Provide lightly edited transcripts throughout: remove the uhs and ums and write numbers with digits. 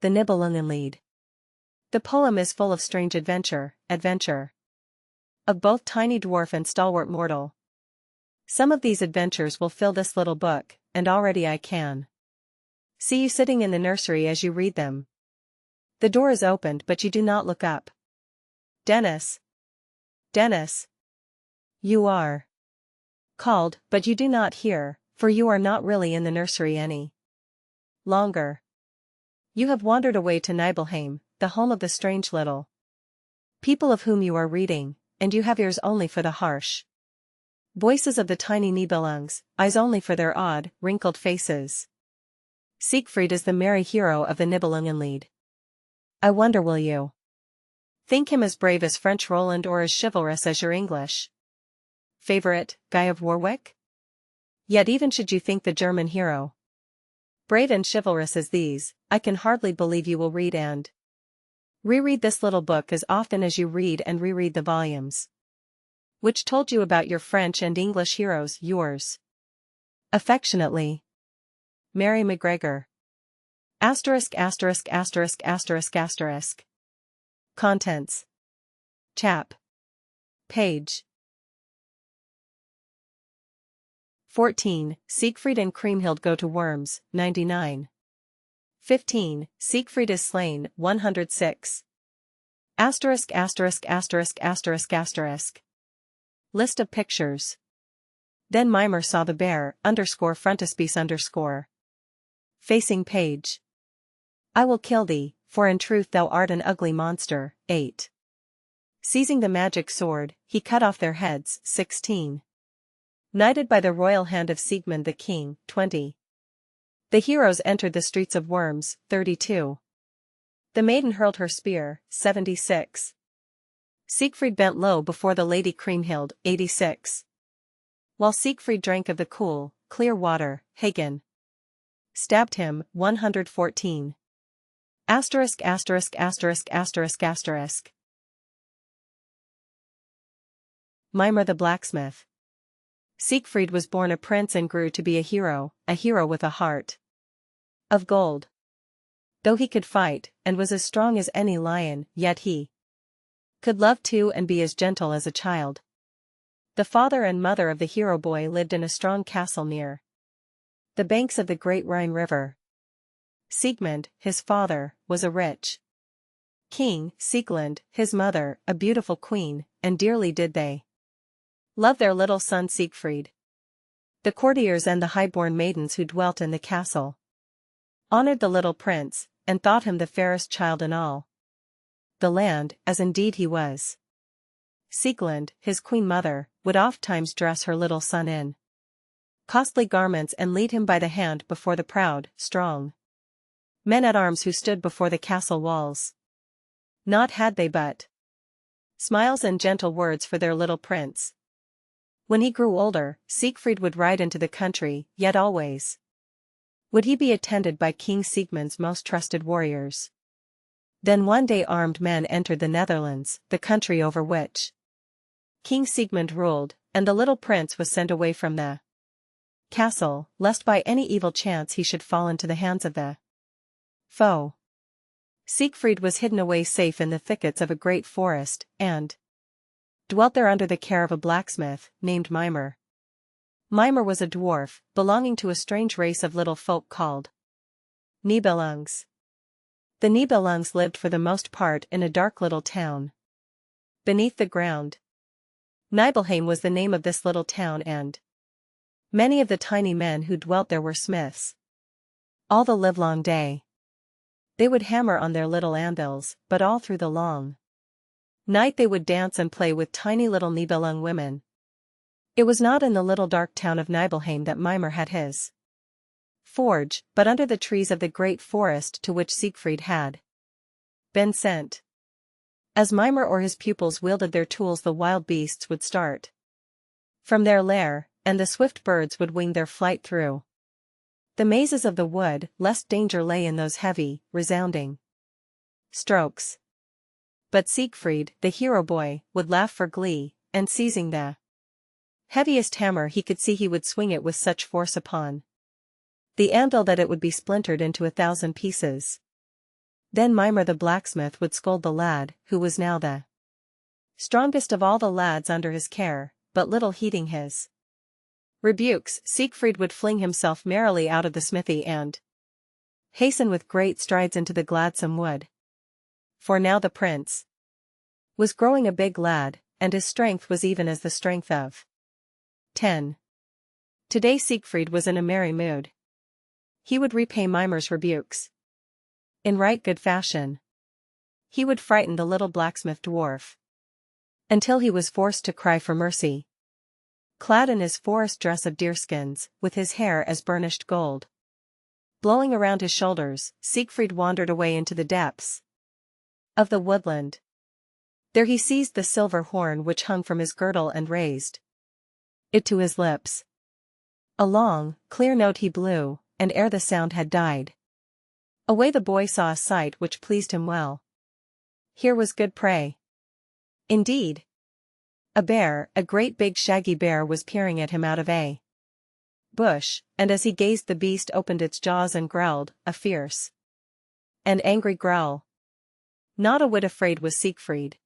The Nibelungenlied. The poem is full of strange adventure. Of both tiny dwarf and stalwart mortal. Some of these adventures will fill this little book, and already I can see you sitting in the nursery as you read them. The door is opened but you do not look up. Dennis. Dennis. You are called, but you do not hear, for you are not really in the nursery any longer. You have wandered away to Nibelheim, the home of the strange little people of whom you are reading, and you have ears only for the harsh voices of the tiny Nibelungs, eyes only for their odd, wrinkled faces. Siegfried is the merry hero of the Nibelungenlied. I wonder will you think him as brave as French Roland or as chivalrous as your English favorite, Guy of Warwick? Yet even should you think the German hero brave and chivalrous as these, I can hardly believe you will read and reread this little book as often as you read and reread the volumes which told you about your French and English heroes. Yours affectionately, Mary McGregor. ******************************************************************************************************************************************************************************************************************************************************************************************** Page 14. Siegfried and Kriemhild go to Worms, 99. 15. Siegfried is slain, 106. ******************** List of pictures. Then Mimer saw the bear, frontispiece_. Facing page. I will kill thee, for in truth thou art an ugly monster. 8. Seizing the magic sword, he cut off their heads. 16. Knighted by the royal hand of Siegmund the king. 20. The heroes entered the streets of Worms. 32. The maiden hurled her spear. 76. Siegfried bent low before the lady Kriemhild. 86. While Siegfried drank of the cool, clear water, Hagen stabbed him. 114. **************** Mimer the blacksmith. Siegfried was born a prince and grew to be a hero with a heart of gold. Though he could fight, and was as strong as any lion, yet he could love too and be as gentle as a child. The father and mother of the hero boy lived in a strong castle near the banks of the great Rhine River. Siegmund, his father, was a rich king, Sieglind, his mother, a beautiful queen, and dearly did they love their little son Siegfried. The courtiers and the high-born maidens who dwelt in the castle honored the little prince, and thought him the fairest child in all the land, as indeed he was. Sieglind, his queen mother, would oft-times dress her little son in costly garments and lead him by the hand before the proud, strong men-at-arms who stood before the castle walls. Not had they but smiles and gentle words for their little prince. When he grew older, Siegfried would ride into the country, yet always would he be attended by King Siegmund's most trusted warriors. Then one day armed men entered the Netherlands, the country over which King Siegmund ruled, and the little prince was sent away from the castle, lest by any evil chance he should fall into the hands of the foe. Siegfried was hidden away safe in the thickets of a great forest, and dwelt there under the care of a blacksmith, named Mimer. Mimer was a dwarf, belonging to a strange race of little folk called Nibelungs. The Nibelungs lived for the most part in a dark little town beneath the ground. Nibelheim was the name of this little town, and Many of the tiny men who dwelt there were smiths. All the livelong day. They would hammer on their little anvils, but all through the long night they would dance and play with tiny little Nibelung women. It was not in the little dark town of Nibelheim that Mimir had his forge, but under the trees of the great forest to which Siegfried had been sent. As Mimir or his pupils wielded their tools, the wild beasts would start from their lair, and the swift birds would wing their flight through the mazes of the wood, lest danger lay in those heavy, resounding strokes. But Siegfried, the hero boy, would laugh for glee, and seizing the heaviest hammer he could see, he would swing it with such force upon the anvil that it would be splintered into 1,000 pieces. Then Mimir the blacksmith would scold the lad, who was now the strongest of all the lads under his care, but little heeding his rebukes, Siegfried would fling himself merrily out of the smithy and hasten with great strides into the gladsome wood. For now the prince was growing a big lad, and his strength was even as the strength of 10. Today Siegfried was in a merry mood. He would repay Mimir's rebukes in right good fashion. He would frighten the little blacksmith dwarf until he was forced to cry for mercy. Clad in his forest dress of deerskins, with his hair as burnished gold blowing around his shoulders, Siegfried wandered away into the depths of the woodland. There he seized the silver horn which hung from his girdle and raised it to his lips. A long, clear note he blew, and ere the sound had died away, the boy saw a sight which pleased him well. Here was good prey. Indeed, a bear, a great big shaggy bear, was peering at him out of a bush, and as he gazed the beast opened its jaws and growled, a fierce and angry growl. Not a whit afraid was Siegfried.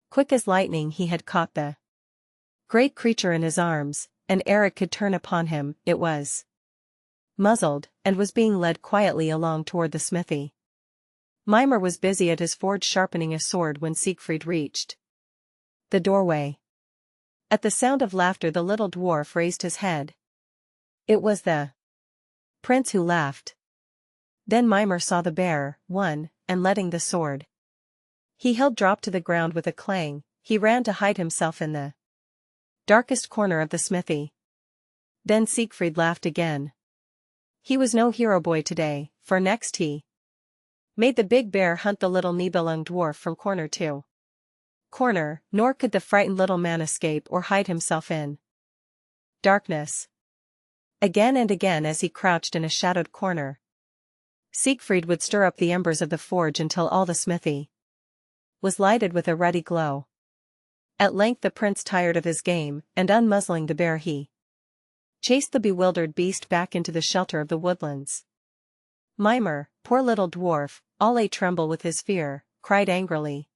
Quick as lightning he had caught the great creature in his arms, and ere it could turn upon him, it was muzzled, and was being led quietly along toward the smithy. Mimir was busy at his forge sharpening a sword when Siegfried reached the doorway. At the sound of laughter the little dwarf raised his head. It was the prince who laughed. Then Mimir saw the bear, won, and letting the sword he held drop to the ground with a clang, he ran to hide himself in the darkest corner of the smithy. Then Siegfried laughed again. He was no hero boy today, for next he made the big bear hunt the little Nibelung dwarf from corner to corner, nor could the frightened little man escape or hide himself in darkness. Again and again, as he crouched in a shadowed corner, Siegfried would stir up the embers of the forge until all the smithy was lighted with a ruddy glow. At length the prince tired of his game, and unmuzzling the bear he chased the bewildered beast back into the shelter of the woodlands. Mimir, poor little dwarf, all a tremble with his fear, cried angrily,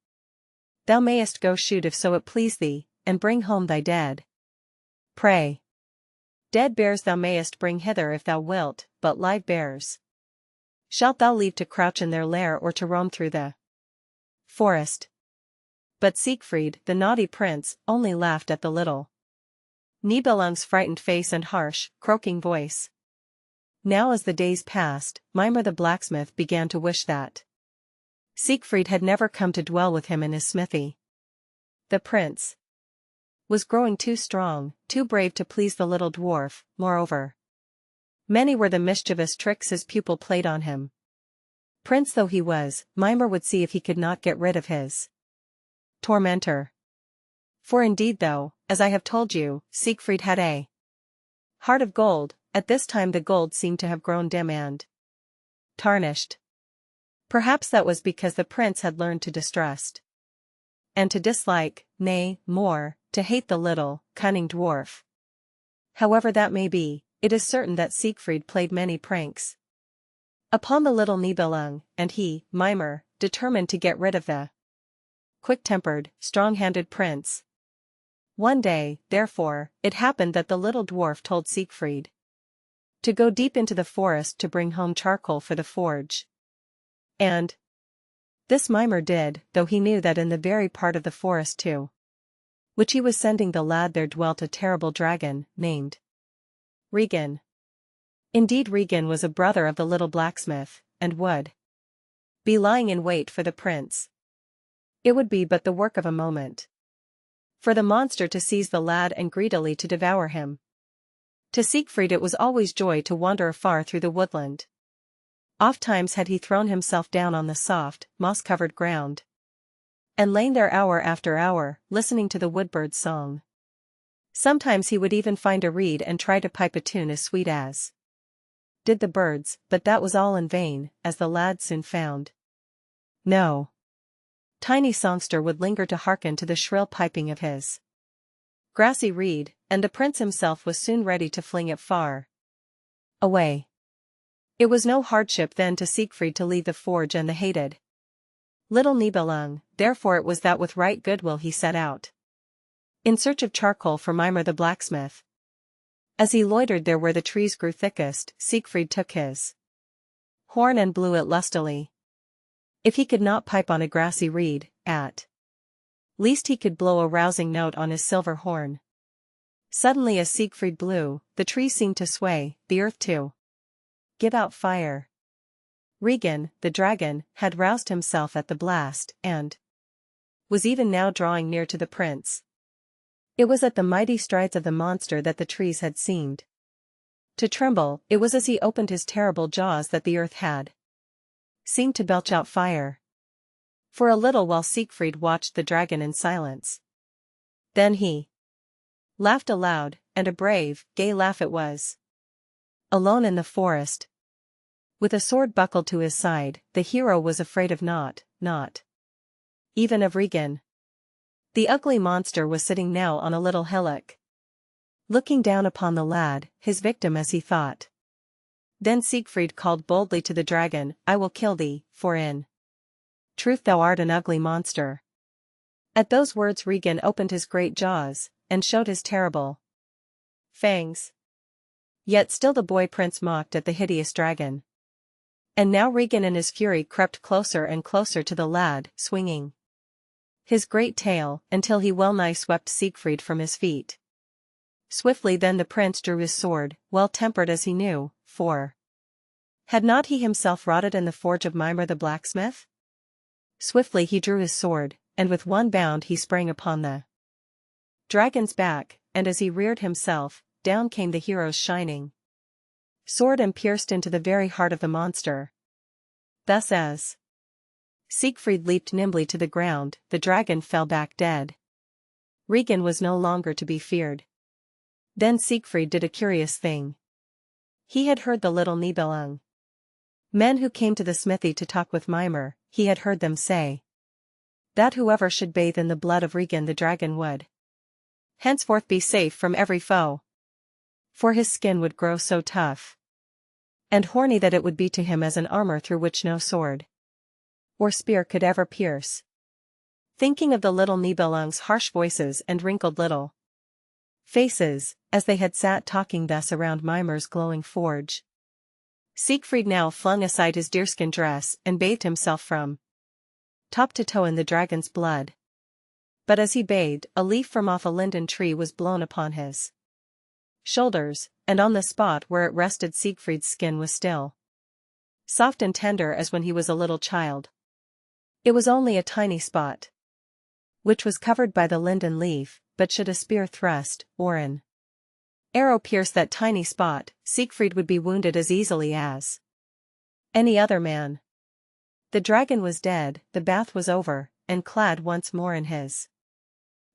"Thou mayest go shoot if so it please thee, and bring home thy dead prey. Dead bears thou mayest bring hither if thou wilt, but live bears shalt thou leave to crouch in their lair or to roam through the forest." But Siegfried, the naughty prince, only laughed at the little Nibelung's frightened face and harsh, croaking voice. Now as the days passed, Mimir the blacksmith began to wish that Siegfried had never come to dwell with him in his smithy. The prince was growing too strong, too brave to please the little dwarf. Moreover, many were the mischievous tricks his pupil played on him. Prince though he was, Mimir would see if he could not get rid of his tormentor. For indeed, though, as I have told you, Siegfried had a heart of gold, at this time the gold seemed to have grown dim and tarnished. Perhaps that was because the prince had learned to distrust and to dislike, nay, more, to hate the little, cunning dwarf. However that may be, it is certain that Siegfried played many pranks upon the little Nibelung, and he, Mimir, determined to get rid of the quick-tempered, strong-handed prince. One day, therefore, it happened that the little dwarf told Siegfried to go deep into the forest to bring home charcoal for the forge. And this Mimir did, though he knew that in the very part of the forest to which he was sending the lad there dwelt a terrible dragon, named Regan. Indeed, Regan was a brother of the little blacksmith, and would be lying in wait for the prince. It would be but the work of a moment for the monster to seize the lad and greedily to devour him. To Siegfried it was always joy to wander afar through the woodland. Ofttimes had he thrown himself down on the soft, moss-covered ground, and lain there hour after hour, listening to the woodbird's song. Sometimes he would even find a reed and try to pipe a tune as sweet as did the birds, but that was all in vain, as the lad soon found. No tiny songster would linger to hearken to the shrill piping of his grassy reed, and the prince himself was soon ready to fling it far away. It was no hardship then to Siegfried to leave the forge and the hated little Nibelung, therefore it was that with right goodwill he set out in search of charcoal for Mimer the blacksmith. As he loitered there where the trees grew thickest, Siegfried took his horn and blew it lustily. If he could not pipe on a grassy reed, at least he could blow a rousing note on his silver horn. Suddenly as Siegfried blew, the trees seemed to sway, the earth to give out fire. Regan, the dragon, had roused himself at the blast, and was even now drawing near to the prince. It was at the mighty strides of the monster that the trees had seemed to tremble, it was as he opened his terrible jaws that the earth had seemed to belch out fire. For a little while Siegfried watched the dragon in silence. Then he laughed aloud, and a brave, gay laugh it was. Alone in the forest, with a sword buckled to his side, the hero was afraid of not even of Regan. The ugly monster was sitting now on a little hillock, looking down upon the lad, his victim as he thought. Then Siegfried called boldly to the dragon, "I will kill thee, for in truth thou art an ugly monster." At those words Regan opened his great jaws, and showed his terrible fangs. Yet still the boy prince mocked at the hideous dragon. And now Regan in his fury crept closer and closer to the lad, swinging his great tail, until he well-nigh swept Siegfried from his feet. Swiftly then the prince drew his sword, well-tempered as he knew, for had not he himself wrought it in the forge of Mimer the blacksmith? Swiftly he drew his sword, and with one bound he sprang upon the dragon's back, and as he reared himself, down came the hero's shining sword and pierced into the very heart of the monster. Thus as Siegfried leaped nimbly to the ground, the dragon fell back dead. Regan was no longer to be feared. Then Siegfried did a curious thing. He had heard the little Nibelung men who came to the smithy to talk with Mimer, he had heard them say that whoever should bathe in the blood of Regan the dragon would henceforth be safe from every foe. For his skin would grow so tough and horny that it would be to him as an armor through which no sword or spear could ever pierce. Thinking of the little Nibelung's harsh voices and wrinkled little faces, as they had sat talking thus around Mimer's glowing forge, Siegfried now flung aside his deerskin dress and bathed himself from top to toe in the dragon's blood. But as he bathed, a leaf from off a linden tree was blown upon his shoulders, and on the spot where it rested Siegfried's skin was still soft and tender as when he was a little child. It was only a tiny spot, which was covered by the linden leaf, but should a spear thrust, or an arrow pierce that tiny spot, Siegfried would be wounded as easily as any other man. The dragon was dead, the bath was over, and clad once more in his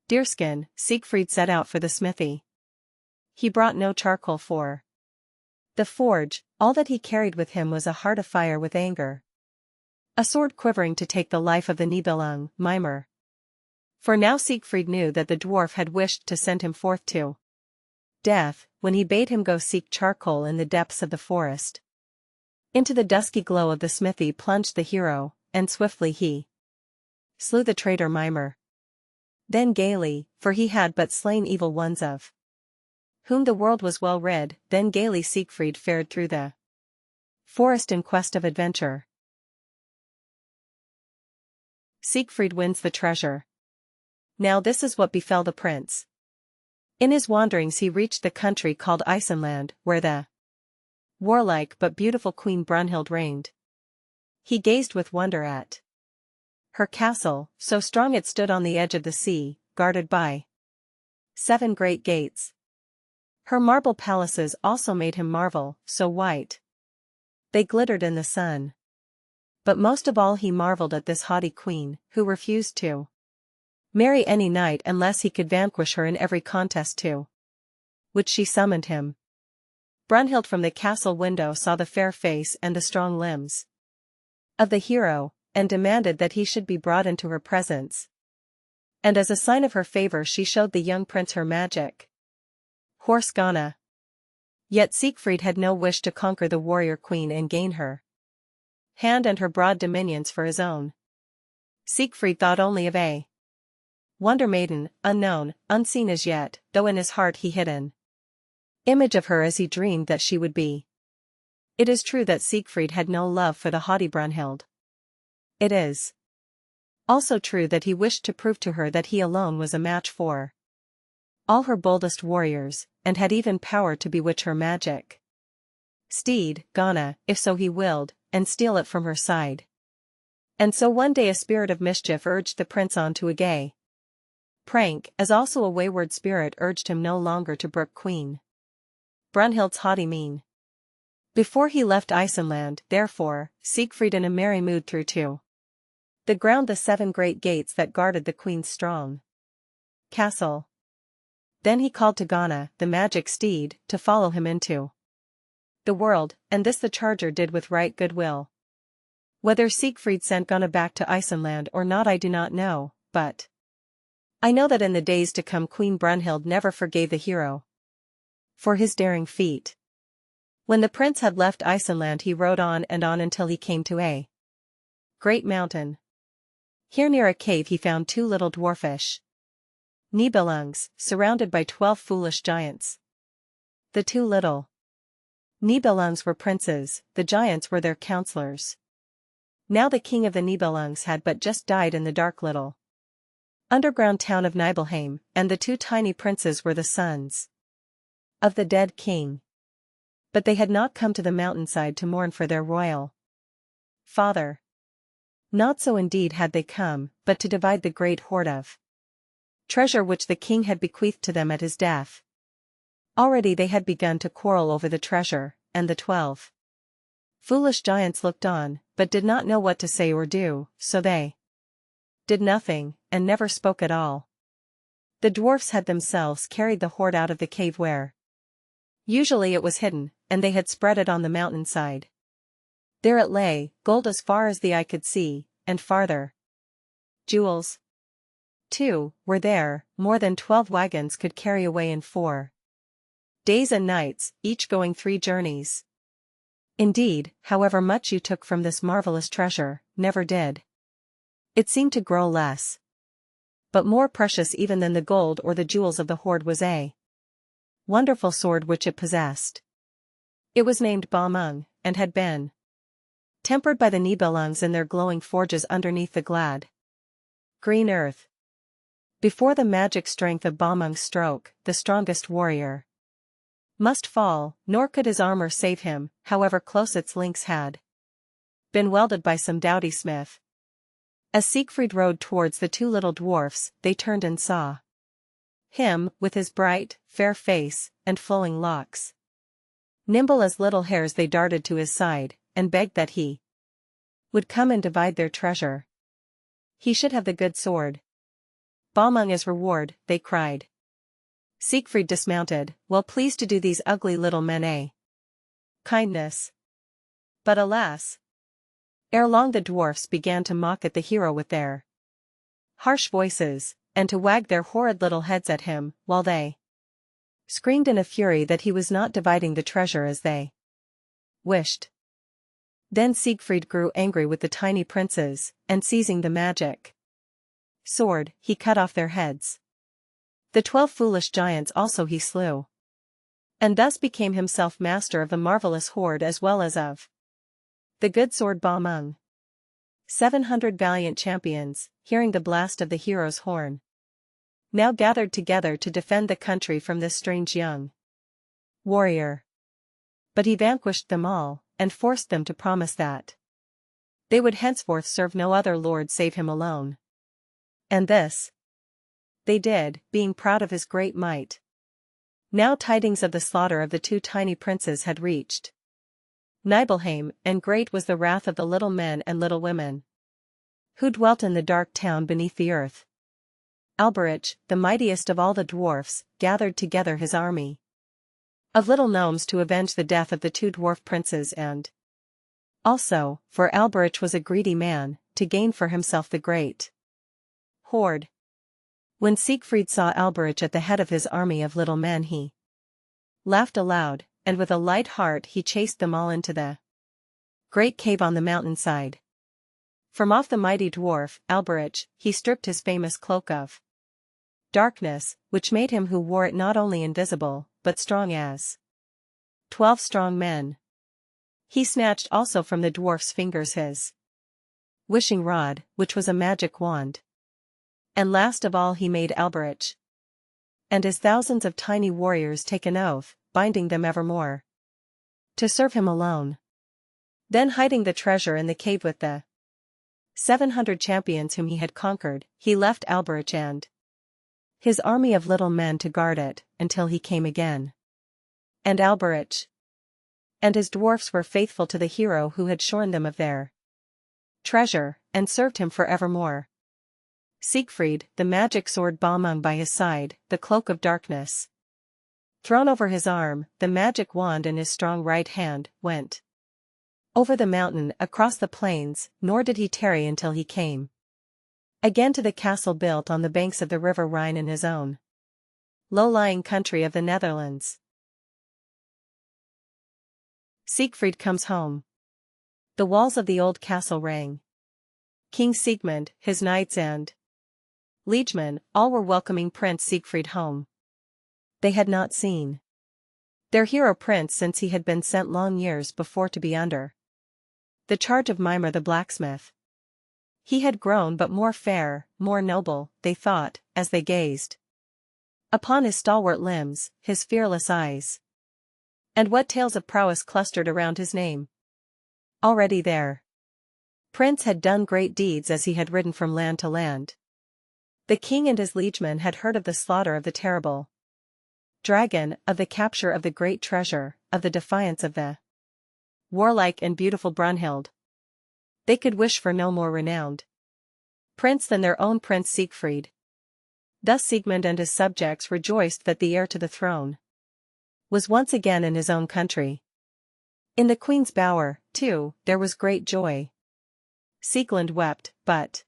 deerskin, Siegfried set out for the smithy. He brought no charcoal for the forge, all that he carried with him was a heart afire with anger, a sword quivering to take the life of the Nibelung, Mimer. For now Siegfried knew that the dwarf had wished to send him forth to death, when he bade him go seek charcoal in the depths of the forest. Into the dusky glow of the smithy plunged the hero, and swiftly he slew the traitor Mimer. Then gaily, for he had but slain evil ones of whom the world was well rid, then gaily Siegfried fared through the forest in quest of adventure. Siegfried wins the treasure. Now this is what befell the prince. In his wanderings he reached the country called Iceland, where the warlike but beautiful Queen Brunhild reigned. He gazed with wonder at her castle, so strong it stood on the edge of the sea, guarded by 7 great gates. Her marble palaces also made him marvel, so white they glittered in the sun. But most of all he marveled at this haughty queen, who refused to marry any knight unless he could vanquish her in every contest to which she summoned him. Brunhild from the castle window saw the fair face and the strong limbs of the hero, and demanded that he should be brought into her presence. And as a sign of her favor she showed the young prince her magic horse Ghana. Yet Siegfried had no wish to conquer the warrior queen and gain her hand and her broad dominions for his own. Siegfried thought only of a wonder maiden, unknown, unseen as yet, though in his heart he hid an image of her as he dreamed that she would be. It is true that Siegfried had no love for the haughty Brunhild. It is also true that he wished to prove to her that he alone was a match for all her boldest warriors, and had even power to bewitch her magic steed, Ghana, if so he willed, and steal it from her side. And so one day a spirit of mischief urged the prince on to a gay prank, as also a wayward spirit urged him no longer to brook Queen Brunhild's haughty mien. Before he left Iceland, therefore, Siegfried in a merry mood threw to the ground the 7 great gates that guarded the queen's strong castle. Then he called to Ghana, the magic steed, to follow him into the world, and this the charger did with right good will. Whether Siegfried sent Ghana back to Iceland or not I do not know, but I know that in the days to come Queen Brunhild never forgave the hero for his daring feat. When the prince had left Iceland he rode on and on until he came to a great mountain. Here near a cave he found 2 little dwarfish Nibelungs, surrounded by 12 foolish giants. The 2 little Nibelungs were princes, the giants were their counselors. Now the king of the Nibelungs had but just died in the dark little underground town of Nibelheim, and the 2 tiny princes were the sons of the dead king. But they had not come to the mountainside to mourn for their royal father. Not so indeed had they come, but to divide the great hoard of treasure which the king had bequeathed to them at his death. Already they had begun to quarrel over the treasure, and the 12 foolish giants looked on, but did not know what to say or do, so they did nothing, and never spoke at all. The dwarfs had themselves carried the hoard out of the cave where usually it was hidden, and they had spread it on the mountainside. There it lay, gold as far as the eye could see, and farther. Jewels, too, were there, more than 12 wagons could carry away in 4 days and nights, each going 3 journeys. Indeed, however much you took from this marvelous treasure, never did it seemed to grow less. But more precious even than the gold or the jewels of the hoard was a wonderful sword which it possessed. It was named Balmung, and had been tempered by the Nibelungs in their glowing forges underneath the glad green earth. Before the magic strength of Balmung's stroke, the strongest warrior must fall, nor could his armor save him, however close its links had been welded by some doughty smith. As Siegfried rode towards the 2 little dwarfs, they turned and saw him, with his bright, fair face, and flowing locks. Nimble as little hares they darted to his side, and begged that he would come and divide their treasure. He should have the good sword. Balmung as reward, they cried. Siegfried dismounted, well pleased to do these ugly little men a kindness. But alas! Ere long the dwarfs began to mock at the hero with their harsh voices, and to wag their horrid little heads at him, while they screamed in a fury that he was not dividing the treasure as they wished. Then Siegfried grew angry with the tiny princes, and seizing the magic sword, he cut off their heads. The 12 foolish giants also he slew, and thus became himself master of the marvelous hoard as well as of the good sword Balmung. 700 valiant champions, hearing the blast of the hero's horn, now gathered together to defend the country from this strange young warrior. But he vanquished them all, and forced them to promise that they would henceforth serve no other lord save him alone. And this they did, being proud of his great might. Now tidings of the slaughter of the two tiny princes had reached Nibelheim, and great was the wrath of the little men and little women who dwelt in the dark town beneath the earth. Alberich, the mightiest of all the dwarfs, gathered together his army of little gnomes to avenge the death of the two dwarf princes and also, for Alberich was a greedy man, to gain for himself the great hoard. When Siegfried saw Alberich at the head of his army of little men, he laughed aloud, and with a light heart he chased them all into the great cave on the mountainside. From off the mighty dwarf, Alberich, he stripped his famous cloak of darkness, which made him who wore it not only invisible, but strong as 12 strong men. He snatched also from the dwarf's fingers his wishing rod, which was a magic wand. And last of all he made Alberich and his thousands of tiny warriors take an oath, binding them evermore to serve him alone. Then hiding the treasure in the cave with the 700 champions whom he had conquered, he left Alberich and his army of little men to guard it, until he came again. And Alberich and his dwarfs were faithful to the hero who had shorn them of their treasure, and served him for evermore. Siegfried, the magic sword Balmung by his side, the cloak of darkness thrown over his arm, the magic wand in his strong right hand, went over the mountain, across the plains, nor did he tarry until he came again to the castle built on the banks of the river Rhine in his own low-lying country of the Netherlands. Siegfried comes home. The walls of the old castle rang. King Siegmund, his knights and liegemen, all were welcoming Prince Siegfried home. They had not seen their hero prince since he had been sent long years before to be under the charge of Mimir the blacksmith. He had grown but more fair, more noble, they thought, as they gazed upon his stalwart limbs, his fearless eyes. And what tales of prowess clustered around his name! Already their prince had done great deeds as he had ridden from land to land. The king and his liegemen had heard of the slaughter of the terrible dragon, of the capture of the great treasure, of the defiance of the warlike and beautiful Brunhild. They could wish for no more renowned prince than their own Prince Siegfried. Thus Siegmund and his subjects rejoiced that the heir to the throne was once again in his own country. In the queen's bower, too, there was great joy. Sieglind wept, but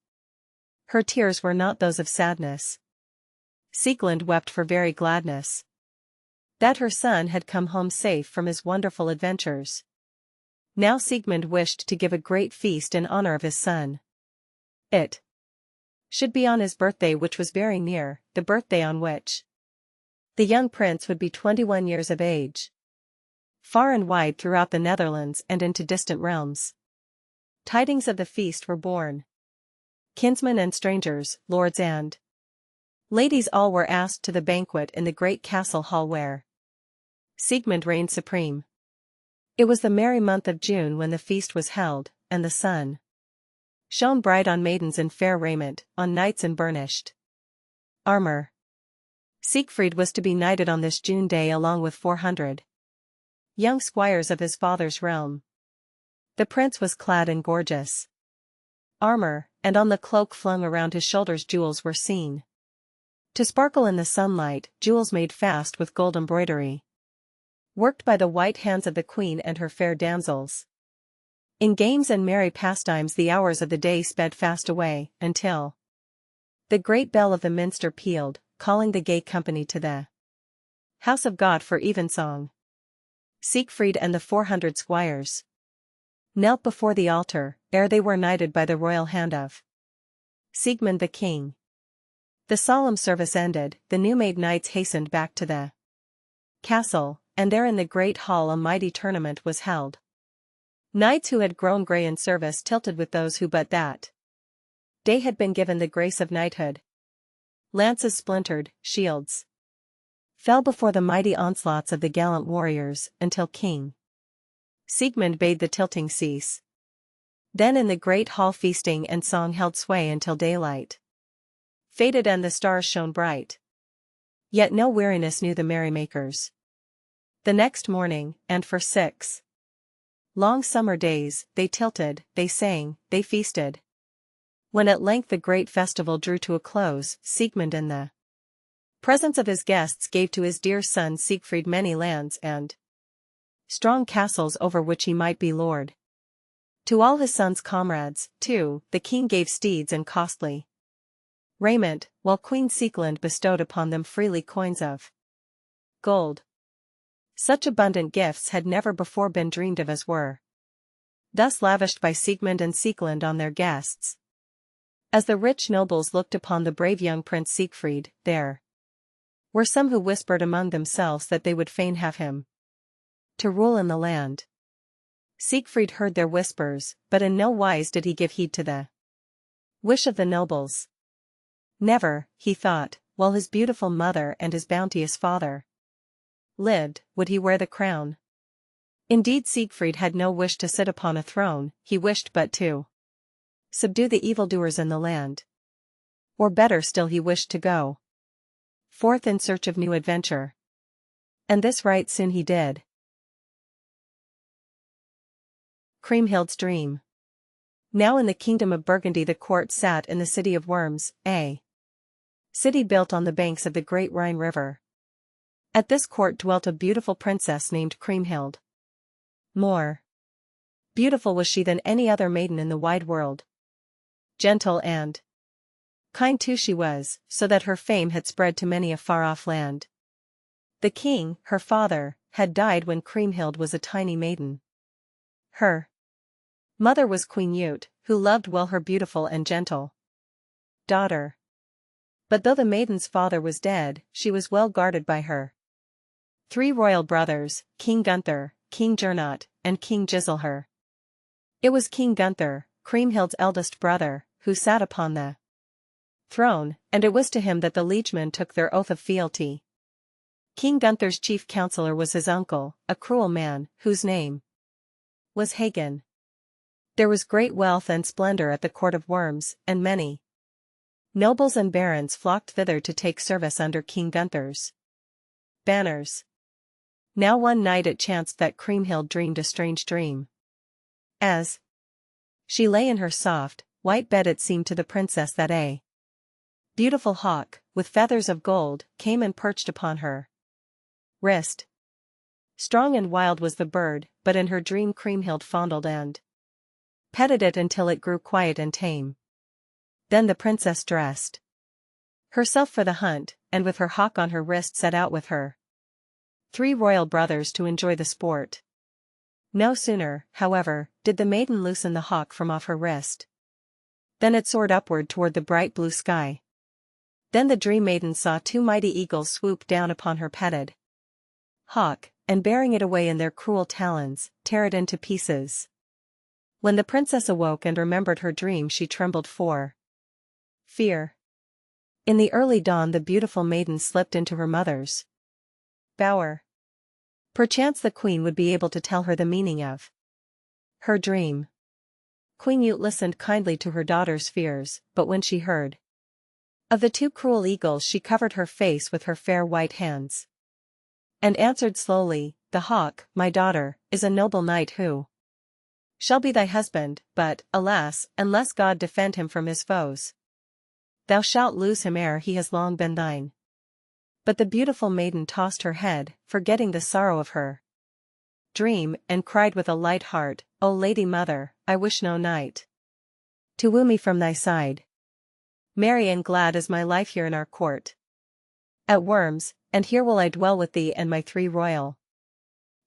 her tears were not those of sadness. Sieglind wept for very gladness that her son had come home safe from his wonderful adventures. Now Siegmund wished to give a great feast in honor of his son. It should be on his birthday, which was very near, the birthday on which the young prince would be 21 years of age. Far and wide throughout the Netherlands and into distant realms, tidings of the feast were borne. Kinsmen and strangers, lords and ladies, all were asked to the banquet in the great castle hall where Siegmund reigned supreme. It was the merry month of June when the feast was held, and the sun shone bright on maidens in fair raiment, on knights in burnished armor. Siegfried was to be knighted on this June day along with 400 young squires of his father's realm. The prince was clad in gorgeous armor, and on the cloak flung around his shoulders jewels were seen to sparkle in the sunlight, jewels made fast with gold embroidery, worked by the white hands of the queen and her fair damsels. In games and merry pastimes the hours of the day sped fast away, until the great bell of the minster pealed, calling the gay company to the house of God for evensong. Siegfried and the 400 squires knelt before the altar, ere they were knighted by the royal hand of Siegmund the king. The solemn service ended, the new-made knights hastened back to the castle, and there in the great hall a mighty tournament was held. Knights who had grown grey in service tilted with those who but that day had been given the grace of knighthood. Lances splintered, shields fell before the mighty onslaughts of the gallant warriors, until King Siegmund bade the tilting cease. Then in the great hall feasting and song held sway until daylight faded and the stars shone bright. Yet no weariness knew the merrymakers. The next morning, and for 6 long summer days, they tilted, they sang, they feasted. When at length the great festival drew to a close, Siegmund in the presence of his guests gave to his dear son Siegfried many lands and strong castles over which he might be lord. To all his son's comrades, too, the king gave steeds and costly raiment, while Queen Sieglind bestowed upon them freely coins of gold. Such abundant gifts had never before been dreamed of as were thus lavished by Siegmund and Sieglind on their guests. As the rich nobles looked upon the brave young Prince Siegfried, there were some who whispered among themselves that they would fain have him to rule in the land. Siegfried heard their whispers, but in no wise did he give heed to the wish of the nobles. Never, he thought, while his beautiful mother and his bounteous father lived, would he wear the crown. Indeed, Siegfried had no wish to sit upon a throne, he wished but to subdue the evildoers in the land. Or better still, he wished to go forth in search of new adventure. And this right soon he did. Kriemhild's dream. Now in the kingdom of Burgundy the court sat in the city of Worms, a city built on the banks of the great Rhine River. At this court dwelt a beautiful princess named Kriemhild. More beautiful was she than any other maiden in the wide world. Gentle and kind too she was, so that her fame had spread to many a far-off land. The king, her father, had died when Kriemhild was a tiny maiden. Her mother was Queen Ute, who loved well her beautiful and gentle daughter. But though the maiden's father was dead, she was well guarded by her 3 royal brothers, King Gunther, King Gernot, and King Giselher. It was King Gunther, Kriemhild's eldest brother, who sat upon the throne, and it was to him that the liegemen took their oath of fealty. King Gunther's chief counselor was his uncle, a cruel man, whose name was Hagen. There was great wealth and splendor at the court of Worms, and many nobles and barons flocked thither to take service under King Gunther's banners. Now one night it chanced that Kriemhild dreamed a strange dream. As she lay in her soft, white bed, it seemed to the princess that a beautiful hawk, with feathers of gold, came and perched upon her wrist. Strong and wild was the bird, but in her dream Kriemhild fondled and petted it until it grew quiet and tame. Then the princess dressed herself for the hunt, and with her hawk on her wrist set out with her 3 royal brothers to enjoy the sport. No sooner, however, did the maiden loosen the hawk from off her wrist than it soared upward toward the bright blue sky. Then the dream maiden saw 2 mighty eagles swoop down upon her petted hawk, and bearing it away in their cruel talons, tear it into pieces. When the princess awoke and remembered her dream, she trembled for fear. In the early dawn the beautiful maiden slipped into her mother's bower. Perchance the queen would be able to tell her the meaning of her dream. Queen Ute listened kindly to her daughter's fears, but when she heard of the 2 cruel eagles she covered her face with her fair white hands and answered slowly, "The hawk, my daughter, is a noble knight who shall be thy husband, but, alas, unless God defend him from his foes, thou shalt lose him ere he has long been thine." But the beautiful maiden tossed her head, forgetting the sorrow of her dream, and cried with a light heart, "O Lady Mother, I wish no knight to woo me from thy side. Merry and glad is my life here in our court at Worms, and here will I dwell with thee and my 3 royal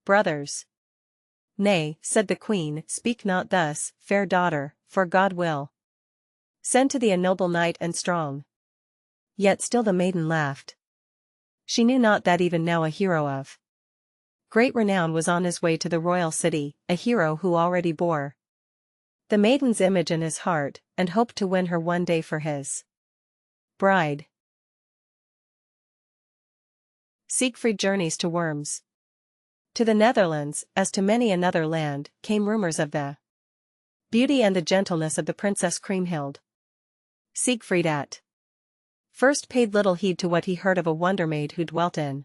brothers." "Nay," said the queen, "speak not thus, fair daughter, for God will send to thee a noble knight and strong." Yet still the maiden laughed. She knew not that even now a hero of great renown was on his way to the royal city, a hero who already bore the maiden's image in his heart, and hoped to win her one day for his bride. Siegfried journeys to Worms. To the Netherlands, as to many another land, came rumors of the beauty and the gentleness of the Princess Kriemhild. Siegfried at first paid little heed to what he heard of a wonder maid who dwelt in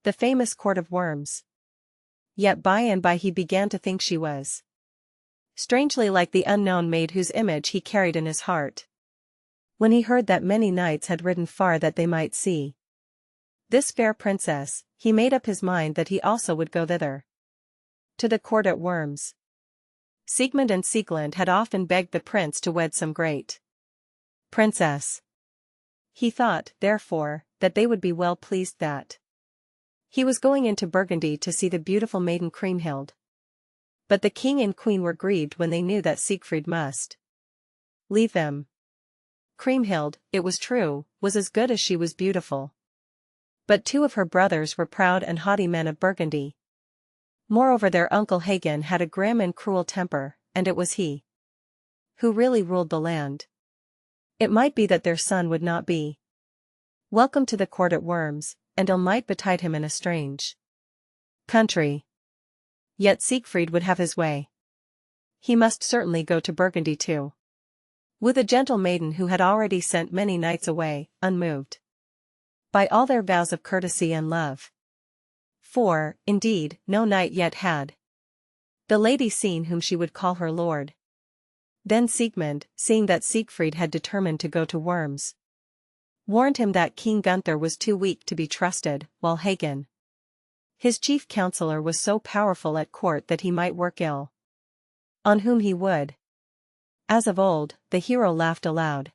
the famous court of Worms. Yet by and by he began to think she was strangely like the unknown maid whose image he carried in his heart. When he heard that many knights had ridden far that they might see this fair princess, he made up his mind that he also would go thither. To the court at Worms. Siegmund and Sieglind had often begged the prince to wed some great princess. He thought, therefore, that they would be well pleased that he was going into Burgundy to see the beautiful maiden Kriemhild. But the king and queen were grieved when they knew that Siegfried must leave them. Kriemhild, it was true, was as good as she was beautiful. But two of her brothers were proud and haughty men of Burgundy. Moreover, their uncle Hagen had a grim and cruel temper, and it was he who really ruled the land. It might be that their son would not be welcome to the court at Worms, and ill might betide him in a strange country. Yet Siegfried would have his way. He must certainly go to Burgundy too. With a gentle maiden who had already sent many knights away, unmoved by all their vows of courtesy and love. For, indeed, no knight yet had the lady seen whom she would call her lord. Then Siegmund, seeing that Siegfried had determined to go to Worms, warned him that King Gunther was too weak to be trusted, while Hagen, his chief counselor, was so powerful at court that he might work ill on whom he would. As of old, the hero laughed aloud.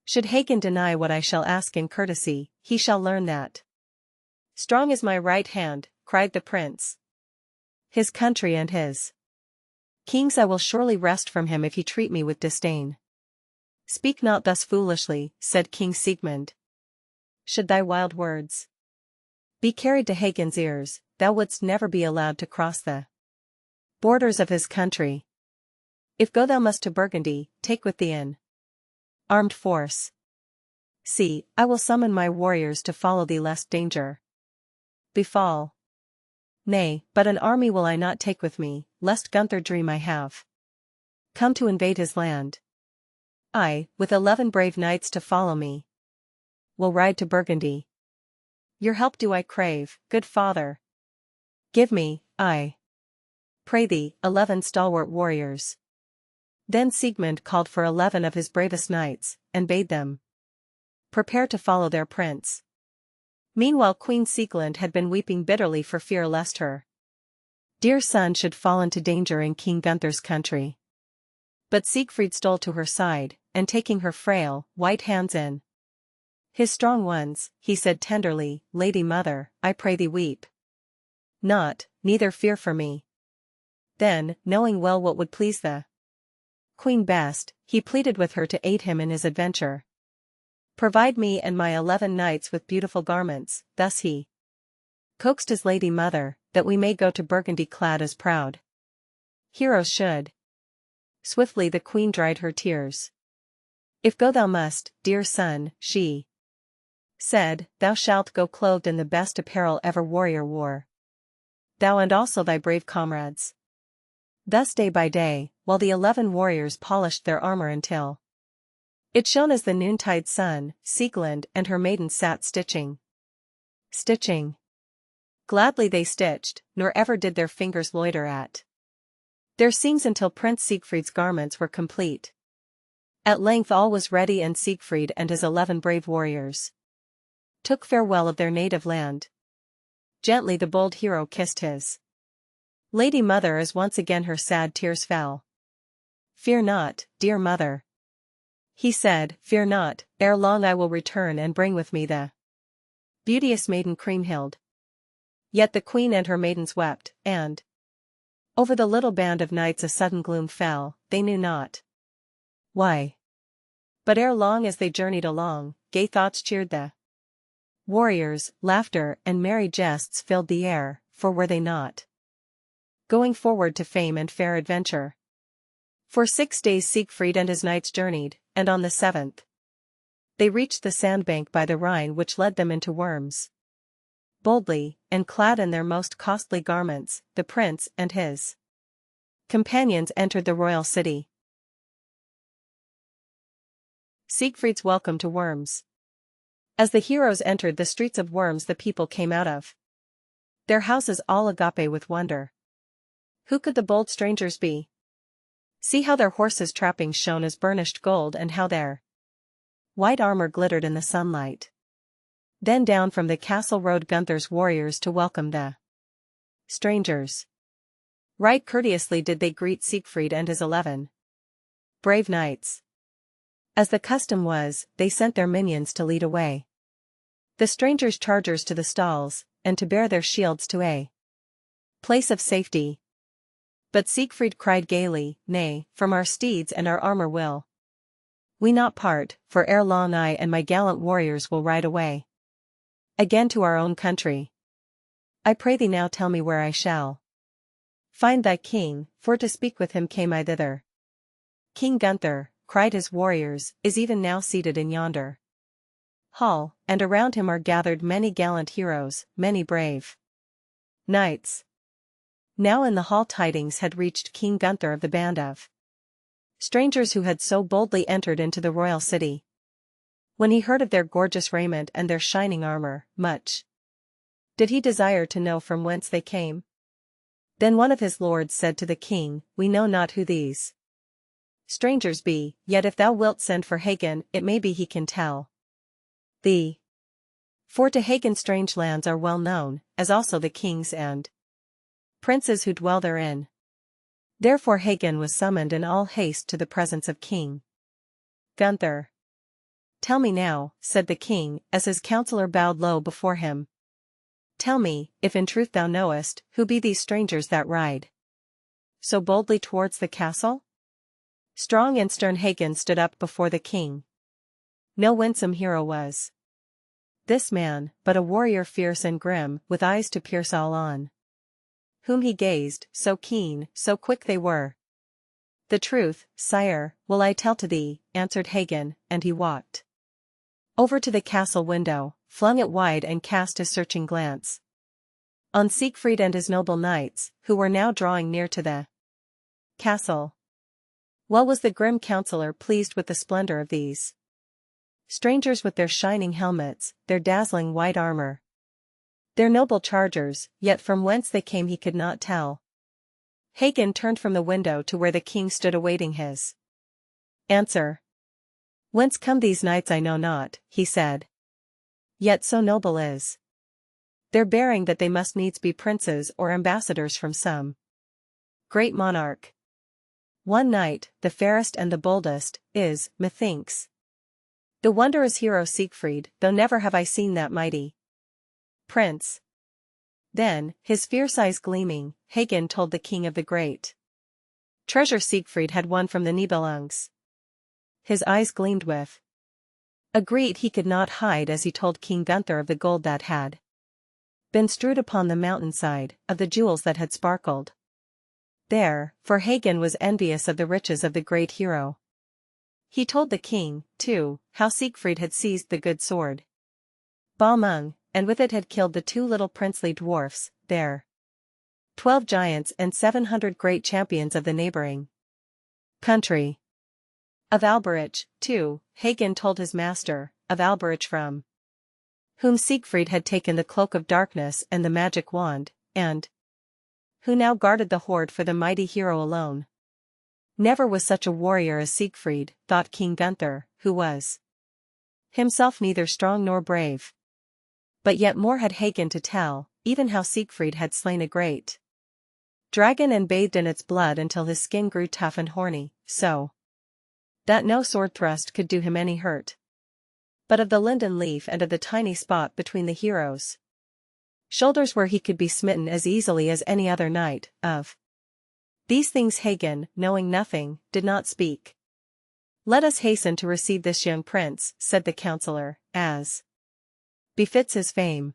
Should Hagen deny what I shall ask in courtesy, he shall learn that strong is my right hand, cried the prince. His country and his kings I will surely wrest from him if he treat me with disdain. Speak not thus foolishly, said King Siegmund. Should thy wild words be carried to Hagen's ears, thou wouldst never be allowed to cross the borders of his country. If go thou must to Burgundy, take with thee an armed force. See, I will summon my warriors to follow thee lest danger befall. Nay, but an army will I not take with me, lest Gunther dream I have come to invade his land. I, with 11 brave knights to follow me, will ride to Burgundy. Your help do I crave, good father. Give me, I pray thee, 11 stalwart warriors. Then Siegmund called for 11 of his bravest knights, and bade them prepare to follow their prince. Meanwhile Queen Sieglind had been weeping bitterly for fear lest her dear son should fall into danger in King Gunther's country. But Siegfried stole to her side, and taking her frail, white hands in his strong ones, he said tenderly, Lady Mother, I pray thee weep not, neither fear for me. Then, knowing well what would please the Queen best, he pleaded with her to aid him in his adventure. Provide me and my 11 knights with beautiful garments, thus he coaxed his lady mother, that we may go to Burgundy clad as proud heroes should. Swiftly the queen dried her tears. If go thou must, dear son, she said, thou shalt go clothed in the best apparel ever warrior wore. Thou and also thy brave comrades. Thus day by day, while the 11 warriors polished their armor until it shone as the noontide sun, Sieglind and her maidens sat stitching. Gladly they stitched, nor ever did their fingers loiter at their seams until Prince Siegfried's garments were complete. At length all was ready and Siegfried and his 11 brave warriors took farewell of their native land. Gently the bold hero kissed his lady mother as once again her sad tears fell. Fear not, dear mother. He said, fear not, ere long I will return and bring with me the beauteous maiden Kriemhild. Yet the queen and her maidens wept, and over the little band of knights a sudden gloom fell, they knew not why. But ere long as they journeyed along, gay thoughts cheered the warriors, laughter and merry jests filled the air, for were they not going forward to fame and fair adventure? For 6 days Siegfried and his knights journeyed, and on the 7th they reached the sandbank by the Rhine which led them into Worms. Boldly, and clad in their most costly garments, the prince and his companions entered the royal city. Siegfried's welcome to Worms. As the heroes entered the streets of Worms, the people came out of their houses all agape with wonder. Who could the bold strangers be? See how their horses' trappings shone as burnished gold, and how their white armor glittered in the sunlight. Then down from the castle rode Gunther's warriors to welcome the strangers. Right courteously did they greet Siegfried and his 11 brave knights. As the custom was, they sent their minions to lead away the strangers' chargers to the stalls, and to bear their shields to a place of safety. But Siegfried cried gaily, "Nay, from our steeds and our armor will we not part, for ere long I and my gallant warriors will ride away again to our own country. I pray thee now tell me where I shall find thy king, for to speak with him came I thither." "King Gunther," cried his warriors, "is even now seated in yonder hall, and around him are gathered many gallant heroes, many brave knights." Now in the hall tidings had reached King Gunther of the band of strangers who had so boldly entered into the royal city. When he heard of their gorgeous raiment and their shining armor, much did he desire to know from whence they came. Then one of his lords said to the king, "We know not who these strangers be, yet if thou wilt send for Hagen, it may be he can tell thee. For to Hagen strange lands are well known, as also the kings and princes who dwell therein." Therefore Hagen was summoned in all haste to the presence of King Gunther. "Tell me now," said the king, as his counselor bowed low before him. "Tell me, if in truth thou knowest, who be these strangers that ride so boldly towards the castle?" Strong and stern Hagen stood up before the king. No winsome hero was this man, but a warrior fierce and grim, with eyes to pierce all on whom he gazed, so keen, so quick they were. "The truth, sire, will I tell to thee," answered Hagen, and he walked over to the castle window, flung it wide and cast his searching glance on Siegfried and his noble knights, who were now drawing near to the castle. Well was the grim counselor pleased with the splendor of these strangers, with their shining helmets, their dazzling white armor, their noble chargers, yet from whence they came he could not tell. Hagen turned from the window to where the king stood awaiting his answer. "Whence come these knights I know not," he said. "Yet so noble is their bearing that they must needs be princes or ambassadors from some great monarch. One knight, the fairest and the boldest, is, methinks, the wondrous hero Siegfried, though never have I seen that mighty prince." Then, his fierce eyes gleaming, Hagen told the king of the great treasure Siegfried had won from the Nibelungs. His eyes gleamed with a greed he could not hide as he told King Gunther of the gold that had been strewed upon the mountainside, of the jewels that had sparkled there, for Hagen was envious of the riches of the great hero. He told the king, too, how Siegfried had seized the good sword Balmung, and with it had killed the 2 little princely dwarfs, their 12 giants and 700 great champions of the neighboring country. Of Alberich, too, Hagen told his master, of Alberich from whom Siegfried had taken the cloak of darkness and the magic wand, and who now guarded the hoard for the mighty hero alone. Never was such a warrior as Siegfried, thought King Gunther, who was himself neither strong nor brave. But yet more had Hagen to tell, even how Siegfried had slain a great dragon and bathed in its blood until his skin grew tough and horny, so that no sword thrust could do him any hurt. But of the linden leaf and of the tiny spot between the hero's shoulders where he could be smitten as easily as any other knight, of these things Hagen, knowing nothing, did not speak. "Let us hasten to receive this young prince," said the counselor, "as befits his fame.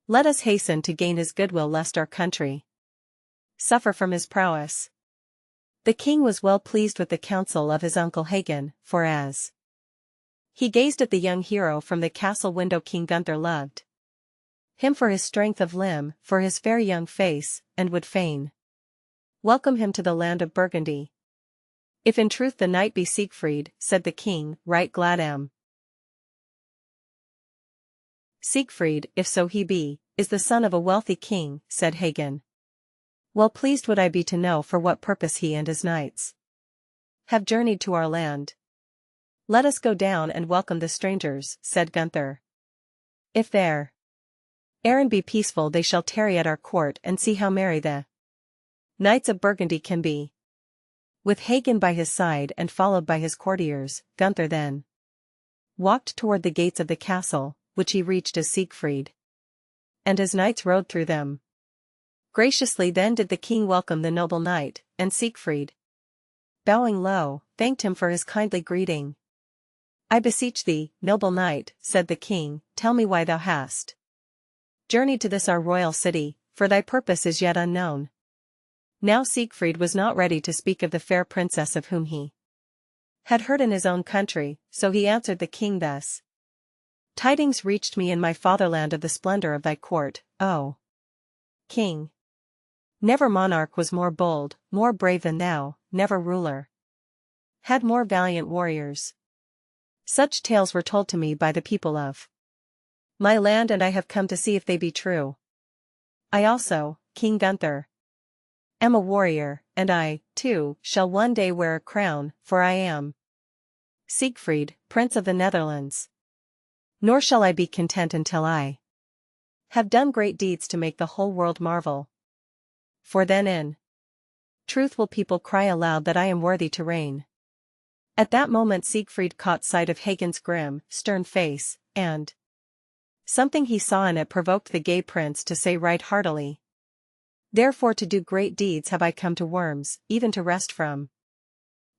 Let us hasten to gain his goodwill lest our country suffer from his prowess." The king was well pleased with the counsel of his uncle Hagen, for as he gazed at the young hero from the castle window King Gunther loved him for his strength of limb, for his fair young face, and would fain welcome him to the land of Burgundy. If in truth the knight be Siegfried, said the king, right glad am. Siegfried, if so he be, is the son of a wealthy king, said Hagen. Well pleased would I be to know for what purpose he and his knights have journeyed to our land. Let us go down and welcome the strangers, said Gunther. If their errand be peaceful they shall tarry at our court and see how merry the knights of Burgundy can be. With Hagen by his side and followed by his courtiers, Gunther then walked toward the gates of the castle, which he reached as Siegfried and his knights rode through them. Graciously then did the king welcome the noble knight, and Siegfried, bowing low, thanked him for his kindly greeting. I beseech thee, noble knight, said the king, tell me why thou hast journeyed to this our royal city, for thy purpose is yet unknown. Now Siegfried was not ready to speak of the fair princess of whom he had heard in his own country, so he answered the king thus. Tidings reached me in my fatherland of the splendor of thy court, O king. Never monarch was more bold, more brave than thou, never ruler had more valiant warriors. Such tales were told to me by the people of my land and I have come to see if they be true. I also, King Gunther, am a warrior, and I, too, shall one day wear a crown, for I am Siegfried, Prince of the Netherlands. Nor shall I be content until I have done great deeds to make the whole world marvel. For then in truth will people cry aloud that I am worthy to reign. At that moment Siegfried caught sight of Hagen's grim, stern face, and something he saw in it provoked the gay prince to say right heartily, therefore to do great deeds have I come to Worms, even to wrest from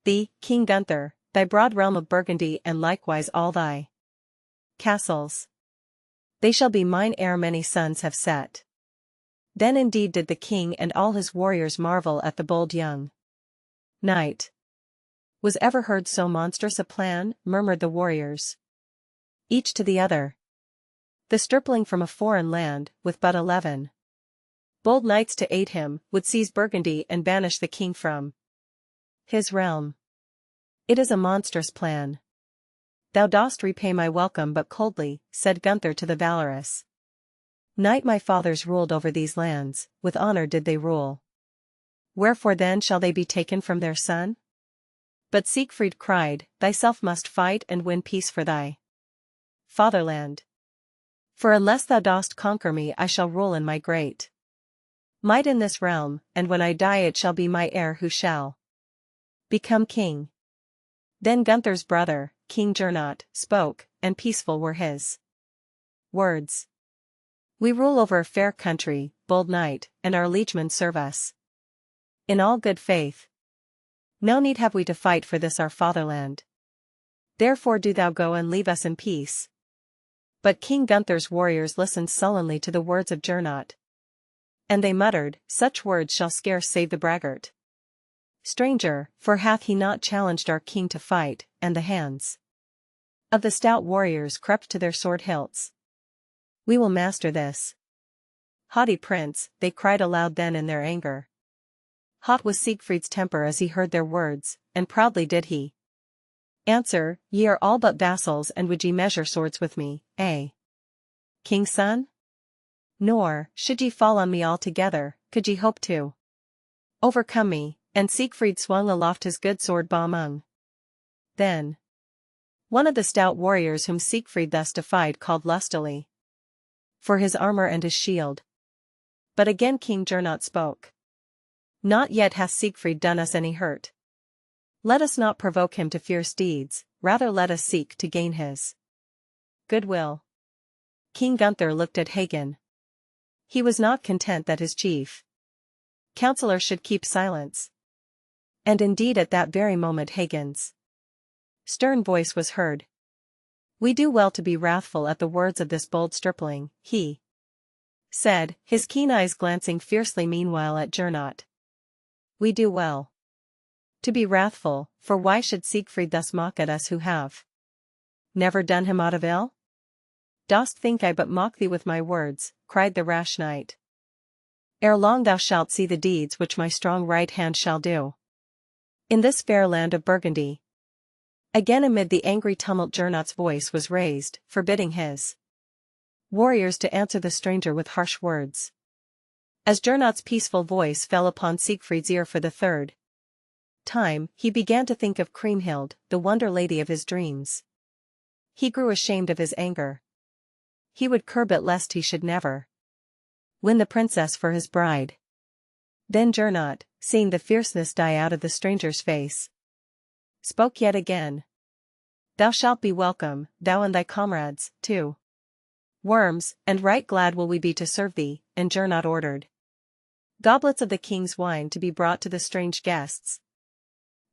thee, King Gunther, thy broad realm of Burgundy and likewise all thy castles. They shall be mine ere many suns have set. Then indeed did the king and all his warriors marvel at the bold young knight. Was ever heard so monstrous a plan, murmured the warriors, each to the other. The stripling from a foreign land, with but 11 bold knights to aid him, would seize Burgundy and banish the king from his realm. It is a monstrous plan. Thou dost repay my welcome but coldly, said Gunther to the valorous knight. My fathers ruled over these lands, with honor did they rule. Wherefore then shall they be taken from their son? But Siegfried cried, thyself must fight and win peace for thy fatherland. For unless thou dost conquer me I shall rule in my great might in this realm, and when I die it shall be my heir who shall become king. Then Gunther's brother, King Gernot, spoke, and peaceful were his words. We rule over a fair country, bold knight, and our liegemen serve us in all good faith. No need have we to fight for this our fatherland. Therefore do thou go and leave us in peace. But King Gunther's warriors listened sullenly to the words of Gernot. And they muttered, such words shall scarce save the braggart. Stranger, for hath he not challenged our king to fight, and the hands of the stout warriors crept to their sword hilts. We will master this haughty prince, they cried aloud then in their anger. Hot was Siegfried's temper as he heard their words, and proudly did he answer, ye are all but vassals and would ye measure swords with me, eh? King's son? Nor, should ye fall on me altogether, could ye hope to overcome me, and Siegfried swung aloft his good sword Baumung. Then one of the stout warriors whom Siegfried thus defied called lustily for his armor and his shield. But again King Gernot spoke. Not yet hath Siegfried done us any hurt. Let us not provoke him to fierce deeds, rather let us seek to gain his goodwill. King Gunther looked at Hagen. He was not content that his chief counselor should keep silence. And indeed at that very moment Hagen's stern voice was heard. We do well to be wrathful at the words of this bold stripling, he said, his keen eyes glancing fiercely meanwhile at Gernot. We do well to be wrathful, for why should Siegfried thus mock at us who have never done him aught of ill? Dost think I but mock thee with my words, cried the rash knight. Ere long thou shalt see the deeds which my strong right hand shall do. In this fair land of Burgundy. Again amid the angry tumult Gernot's voice was raised, forbidding his warriors to answer the stranger with harsh words. As Gernot's peaceful voice fell upon Siegfried's ear for the third time, he began to think of Kriemhild, the wonder lady of his dreams. He grew ashamed of his anger. He would curb it lest he should never win the princess for his bride. Then Gernot, seeing the fierceness die out of the stranger's face, spoke yet again. Thou shalt be welcome, thou and thy comrades, too. Worms, and right glad will we be to serve thee, and Gernot ordered goblets of the king's wine to be brought to the strange guests.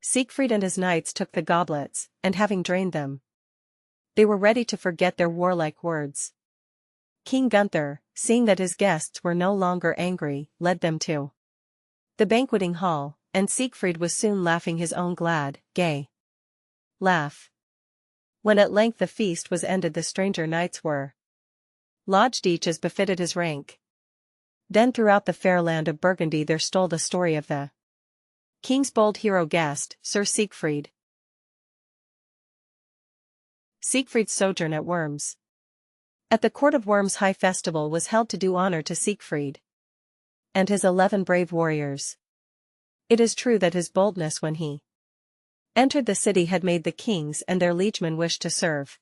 Siegfried and his knights took the goblets, and having drained them, they were ready to forget their warlike words. King Gunther, seeing that his guests were no longer angry, led them to the banqueting hall, and Siegfried was soon laughing his own glad, gay laugh. When at length the feast was ended, the stranger knights were lodged each as befitted his rank. Then throughout the fair land of Burgundy there stole the story of the king's bold hero guest, Sir Siegfried. Siegfried's sojourn at Worms. At the court of Worms high festival was held to do honor to Siegfried and his 11 brave warriors. It is true that his boldness when he entered the city had made the kings and their liegemen wish to serve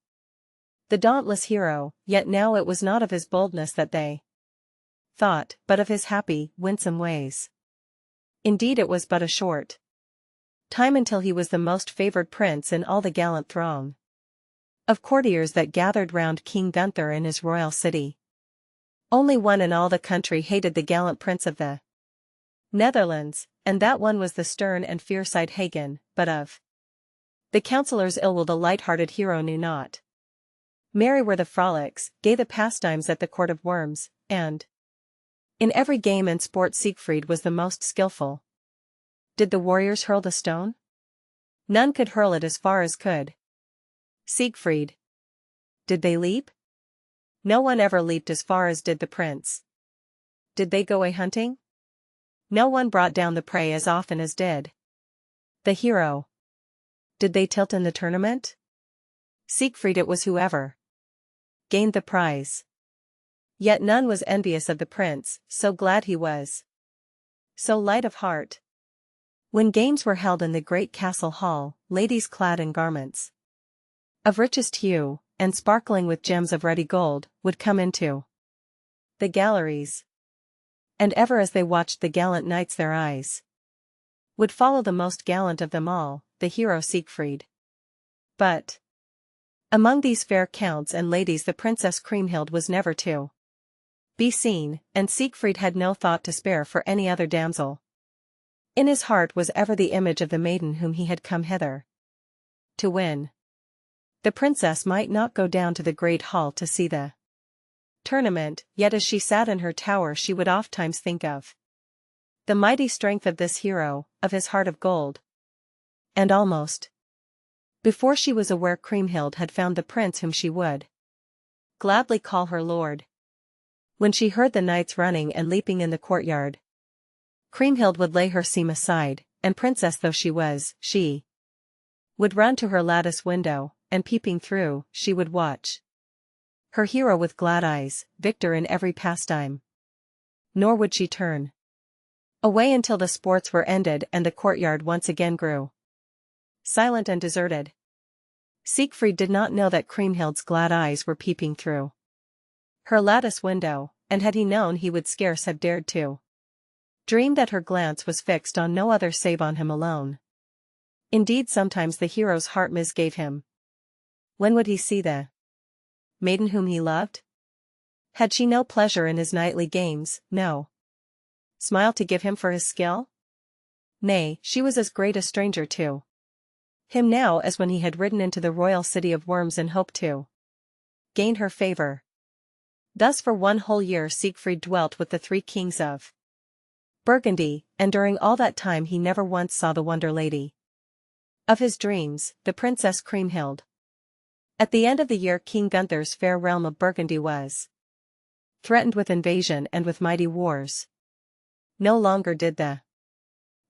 the dauntless hero, yet now it was not of his boldness that they thought, but of his happy, winsome ways. Indeed it was but a short time until he was the most favored prince in all the gallant throng of courtiers that gathered round King Gunther in his royal city. Only one in all the country hated the gallant prince of the Netherlands, and that one was the stern and fierce-eyed Hagen, but of the counsellor's ill will the light-hearted hero knew not. Merry were the frolics, gay the pastimes at the court of Worms, and in every game and sport Siegfried was the most skillful. Did the warriors hurl the stone? None could hurl it as far as could Siegfried. Did they leap? No one ever leaped as far as did the prince. Did they go a-hunting? No one brought down the prey as often as did the hero. Did they tilt in the tournament? Siegfried it was whoever gained the prize. Yet none was envious of the prince, so glad he was, so light of heart. When games were held in the great castle hall, ladies clad in garments of richest hue, and sparkling with gems of ruddy gold, would come into the galleries. And ever as they watched the gallant knights their eyes would follow the most gallant of them all, the hero Siegfried. But among these fair counts and ladies the Princess Kriemhild was never to be seen, and Siegfried had no thought to spare for any other damsel. In his heart was ever the image of the maiden whom he had come hither to win. The princess might not go down to the great hall to see the tournament, yet as she sat in her tower she would ofttimes think of the mighty strength of this hero, of his heart of gold. And almost before she was aware Kriemhild had found the prince whom she would gladly call her lord. When she heard the knights running and leaping in the courtyard, Kriemhild would lay her seam aside, and princess though she was, she would run to her lattice window, and peeping through, she would watch her hero with glad eyes, victor in every pastime. Nor would she turn away until the sports were ended and the courtyard once again grew silent and deserted. Siegfried did not know that Kriemhild's glad eyes were peeping through her lattice window, and had he known he would scarce have dared to dream that her glance was fixed on no other save on him alone. Indeed sometimes the hero's heart misgave him. When would he see the maiden whom he loved? Had she no pleasure in his nightly games, no smile to give him for his skill? Nay, she was as great a stranger to him now as when he had ridden into the royal city of Worms in hope to gain her favor. Thus for 1 whole year Siegfried dwelt with the 3 kings of Burgundy, and during all that time he never once saw the wonder lady of his dreams, the Princess Kriemhild. At the end of the year King Gunther's fair realm of Burgundy was threatened with invasion and with mighty wars. No longer did the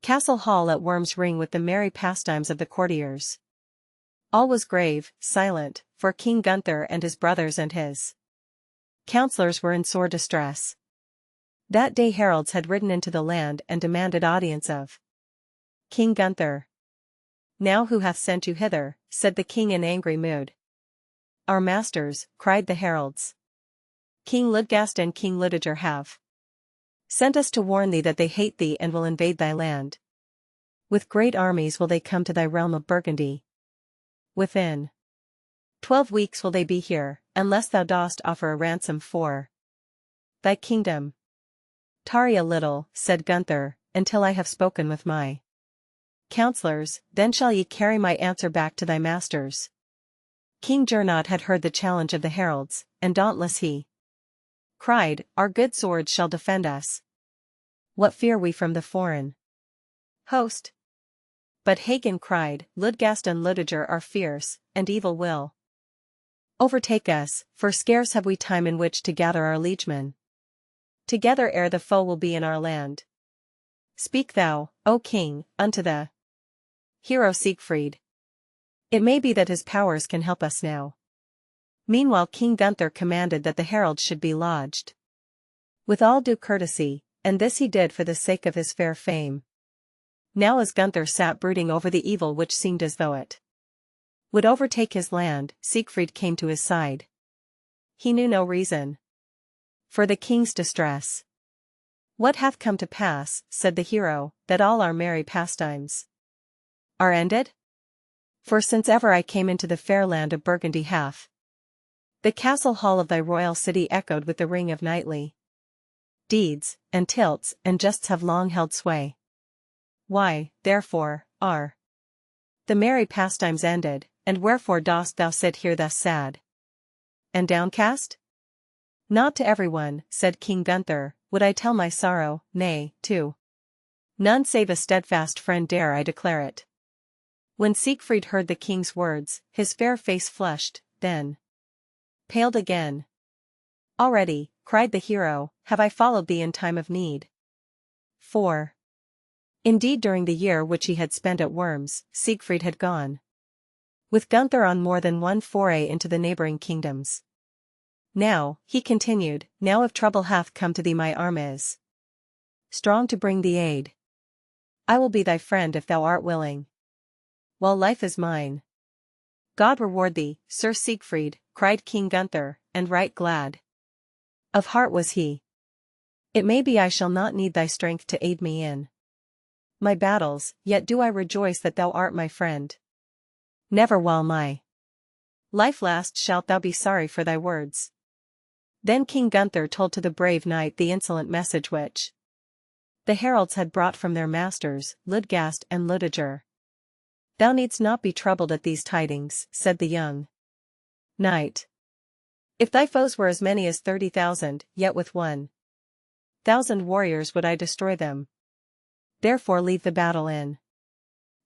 castle hall at Worms ring with the merry pastimes of the courtiers. All was grave, silent, for King Gunther and his brothers and his counselors were in sore distress. That day heralds had ridden into the land and demanded audience of King Gunther. "Now who hath sent you hither?" said the king in angry mood. "Our masters," cried the heralds. "King Ludgast and King Ludiger have sent us to warn thee that they hate thee and will invade thy land. With great armies will they come to thy realm of Burgundy. Within 12 weeks will they be here, unless thou dost offer a ransom for thy kingdom." "Tarry a little," said Gunther, "until I have spoken with my counselors, then shall ye carry my answer back to thy masters." King Gernot had heard the challenge of the heralds, and dauntless he cried, "Our good swords shall defend us. What fear we from the foreign host?" But Hagen cried, "Ludgast and Ludiger are fierce, and evil will overtake us, for scarce have we time in which to gather our liegemen together ere the foe will be in our land. Speak thou, O king, unto the hero Siegfried. It may be that his powers can help us now." Meanwhile King Gunther commanded that the heralds should be lodged with all due courtesy, and this he did for the sake of his fair fame. Now as Gunther sat brooding over the evil which seemed as though it would overtake his land, Siegfried came to his side. He knew no reason for the king's distress. "What hath come to pass," said the hero, "that all our merry pastimes are ended? For since ever I came into the fair land of Burgundy hath the castle hall of thy royal city echoed with the ring of knightly deeds, and tilts and justs have long held sway. Why, therefore, are the merry pastimes ended, and wherefore dost thou sit here thus sad and downcast?" "Not to everyone," said King Gunther, "would I tell my sorrow, nay, to none save a steadfast friend dare I declare it." When Siegfried heard the king's words, his fair face flushed, then paled again. "Already," cried the hero, "have I followed thee in time of need." For indeed during the year which he had spent at Worms, Siegfried had gone with Gunther on more than one foray into the neighboring kingdoms. "Now," he continued, "now if trouble hath come to thee my arm is strong to bring thee aid. I will be thy friend if thou art willing, while life is mine." "God reward thee, Sir Siegfried," cried King Gunther, and right glad of heart was he. "It may be I shall not need thy strength to aid me in my battles, yet do I rejoice that thou art my friend. Never while my life lasts shalt thou be sorry for thy words." Then King Gunther told to the brave knight the insolent message which the heralds had brought from their masters, Ludgast and Ludiger. "Thou needst not be troubled at these tidings," said the young knight. "If thy foes were as many as 30,000, yet with 1,000 warriors would I destroy them. Therefore leave the battle in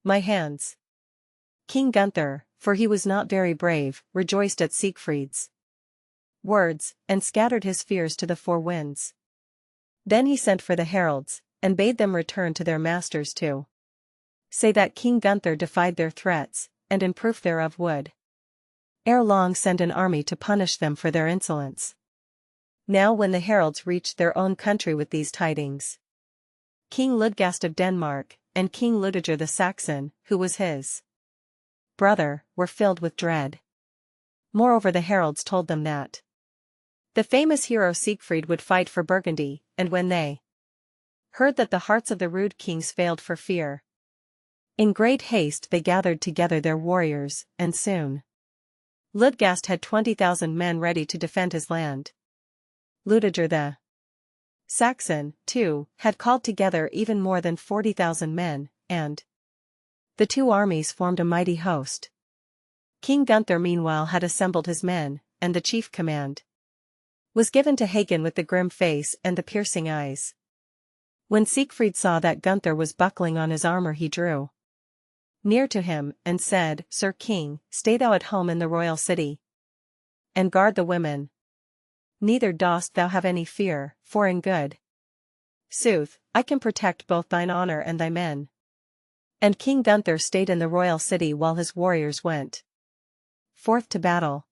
my hands." King Gunther, for he was not very brave, rejoiced at Siegfried's words, and scattered his fears to the four winds. Then he sent for the heralds, and bade them return to their masters to say that King Gunther defied their threats, and in proof thereof would ere long send an army to punish them for their insolence. Now when the heralds reached their own country with these tidings, King Ludgast of Denmark, and King Ludiger the Saxon, who was his brother, were filled with dread. Moreover the heralds told them that the famous hero Siegfried would fight for Burgundy, and when they heard that the hearts of the rude kings failed for fear, in great haste they gathered together their warriors, and soon Ludgast had 20,000 men ready to defend his land. Ludiger the Saxon, too, had called together even more than 40,000 men, and the two armies formed a mighty host. King Gunther meanwhile had assembled his men, and the chief command was given to Hagen with the grim face and the piercing eyes. When Siegfried saw that Gunther was buckling on his armor he drew near to him, and said, "Sir King, stay thou at home in the royal city, and guard the women. Neither dost thou have any fear, for in good sooth, I can protect both thine honor and thy men." And King Gunther stayed in the royal city while his warriors went forth to battle.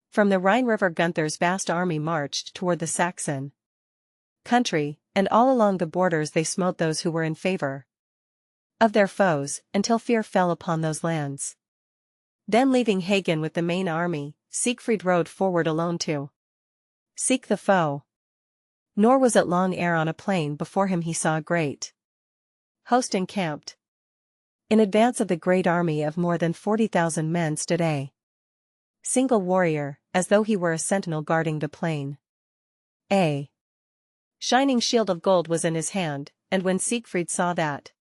From the Rhine River Gunther's vast army marched toward the Saxon country, and all along the borders they smote those who were in favor of their foes, until fear fell upon those lands. Then leaving Hagen with the main army, Siegfried rode forward alone to seek the foe. Nor was it long ere on a plain before him he saw a great host encamped. In advance of the great army of more than 40,000 men stood a single warrior, as though he were a sentinel guarding the plain. A shining shield of gold was in his hand, and when Siegfried saw that,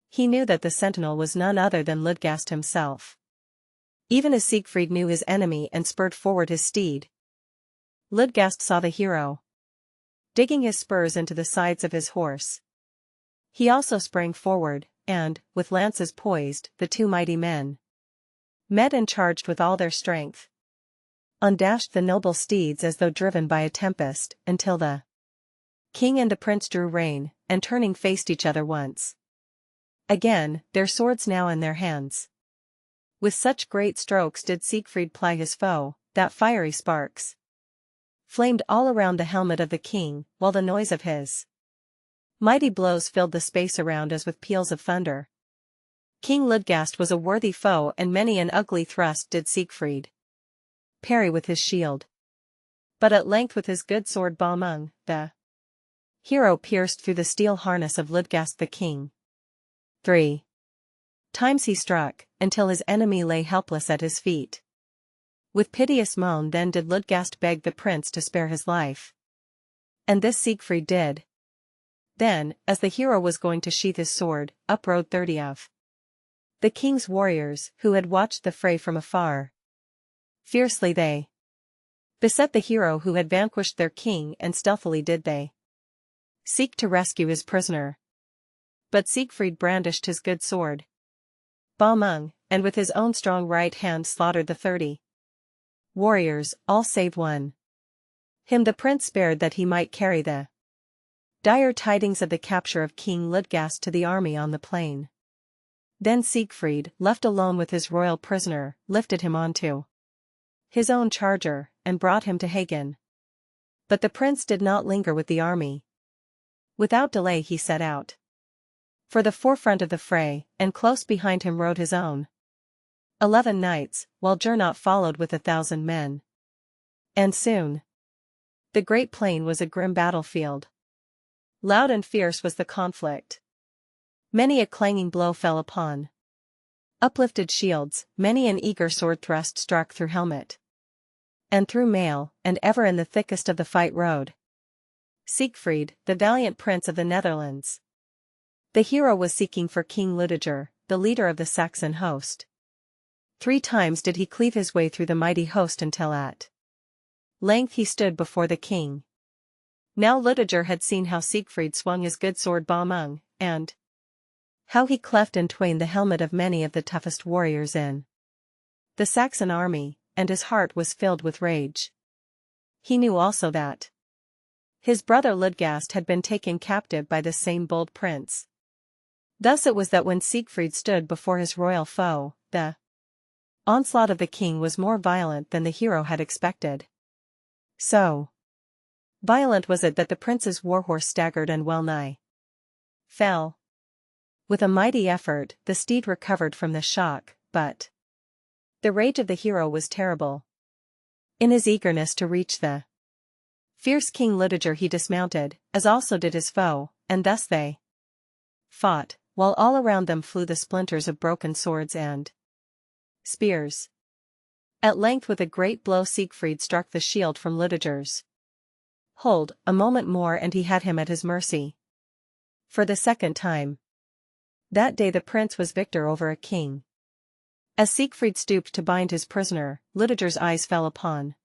he knew that the sentinel was none other than Ludgast himself. Even as Siegfried knew his enemy and spurred forward his steed, Ludgast saw the hero digging his spurs into the sides of his horse. He also sprang forward, and, with lances poised, the two mighty men met and charged with all their strength. On dashed the noble steeds as though driven by a tempest, until the king and the prince drew rein, and turning faced each other once again, their swords now in their hands. With such great strokes did Siegfried ply his foe, that fiery sparks flamed all around the helmet of the king, while the noise of his mighty blows filled the space around as with peals of thunder. King Ludgast was a worthy foe, and many an ugly thrust did Siegfried parry with his shield. But at length with his good sword Balmung, the hero pierced through the steel harness of Ludgast the king. 3 times he struck, until his enemy lay helpless at his feet. With piteous moan then did Ludgast beg the prince to spare his life. And this Siegfried did. Then, as the hero was going to sheath his sword, up rode 30 of the king's warriors, who had watched the fray from afar. Fiercely they beset the hero who had vanquished their king, and stealthily did they seek to rescue his prisoner. But Siegfried brandished his good sword Balmung, and with his own strong right hand slaughtered the 30 warriors, all save one. Him the prince spared that he might carry the dire tidings of the capture of King Ludgast to the army on the plain. Then Siegfried, left alone with his royal prisoner, lifted him onto his own charger, and brought him to Hagen. But the prince did not linger with the army. Without delay he set out for the forefront of the fray, and close behind him rode his own 11 knights, while Gernot followed with 1,000 men. And soon the great plain was a grim battlefield. Loud and fierce was the conflict. Many a clanging blow fell upon uplifted shields, many an eager sword thrust struck through helmet and through mail, and ever in the thickest of the fight rode Siegfried, the valiant prince of the Netherlands. The hero was seeking for King Ludiger, the leader of the Saxon host. 3 times did he cleave his way through the mighty host until at length he stood before the king. Now Ludiger had seen how Siegfried swung his good sword Balmung, and how he cleft in twain the helmet of many of the toughest warriors in the Saxon army, and his heart was filled with rage. He knew also that his brother Ludgast had been taken captive by this same bold prince. Thus it was that when Siegfried stood before his royal foe, the onslaught of the king was more violent than the hero had expected. So violent was it that the prince's warhorse staggered and well-nigh fell. With a mighty effort, the steed recovered from the shock, but the rage of the hero was terrible. In his eagerness to reach the fierce King Ludiger he dismounted, as also did his foe, and thus they fought, while all around them flew the splinters of broken swords and spears. At length with a great blow Siegfried struck the shield from Ludiger's hold. A moment more and he had him at his mercy. For the second time that day the prince was victor over a king. As Siegfried stooped to bind his prisoner, Ludiger's eyes fell upon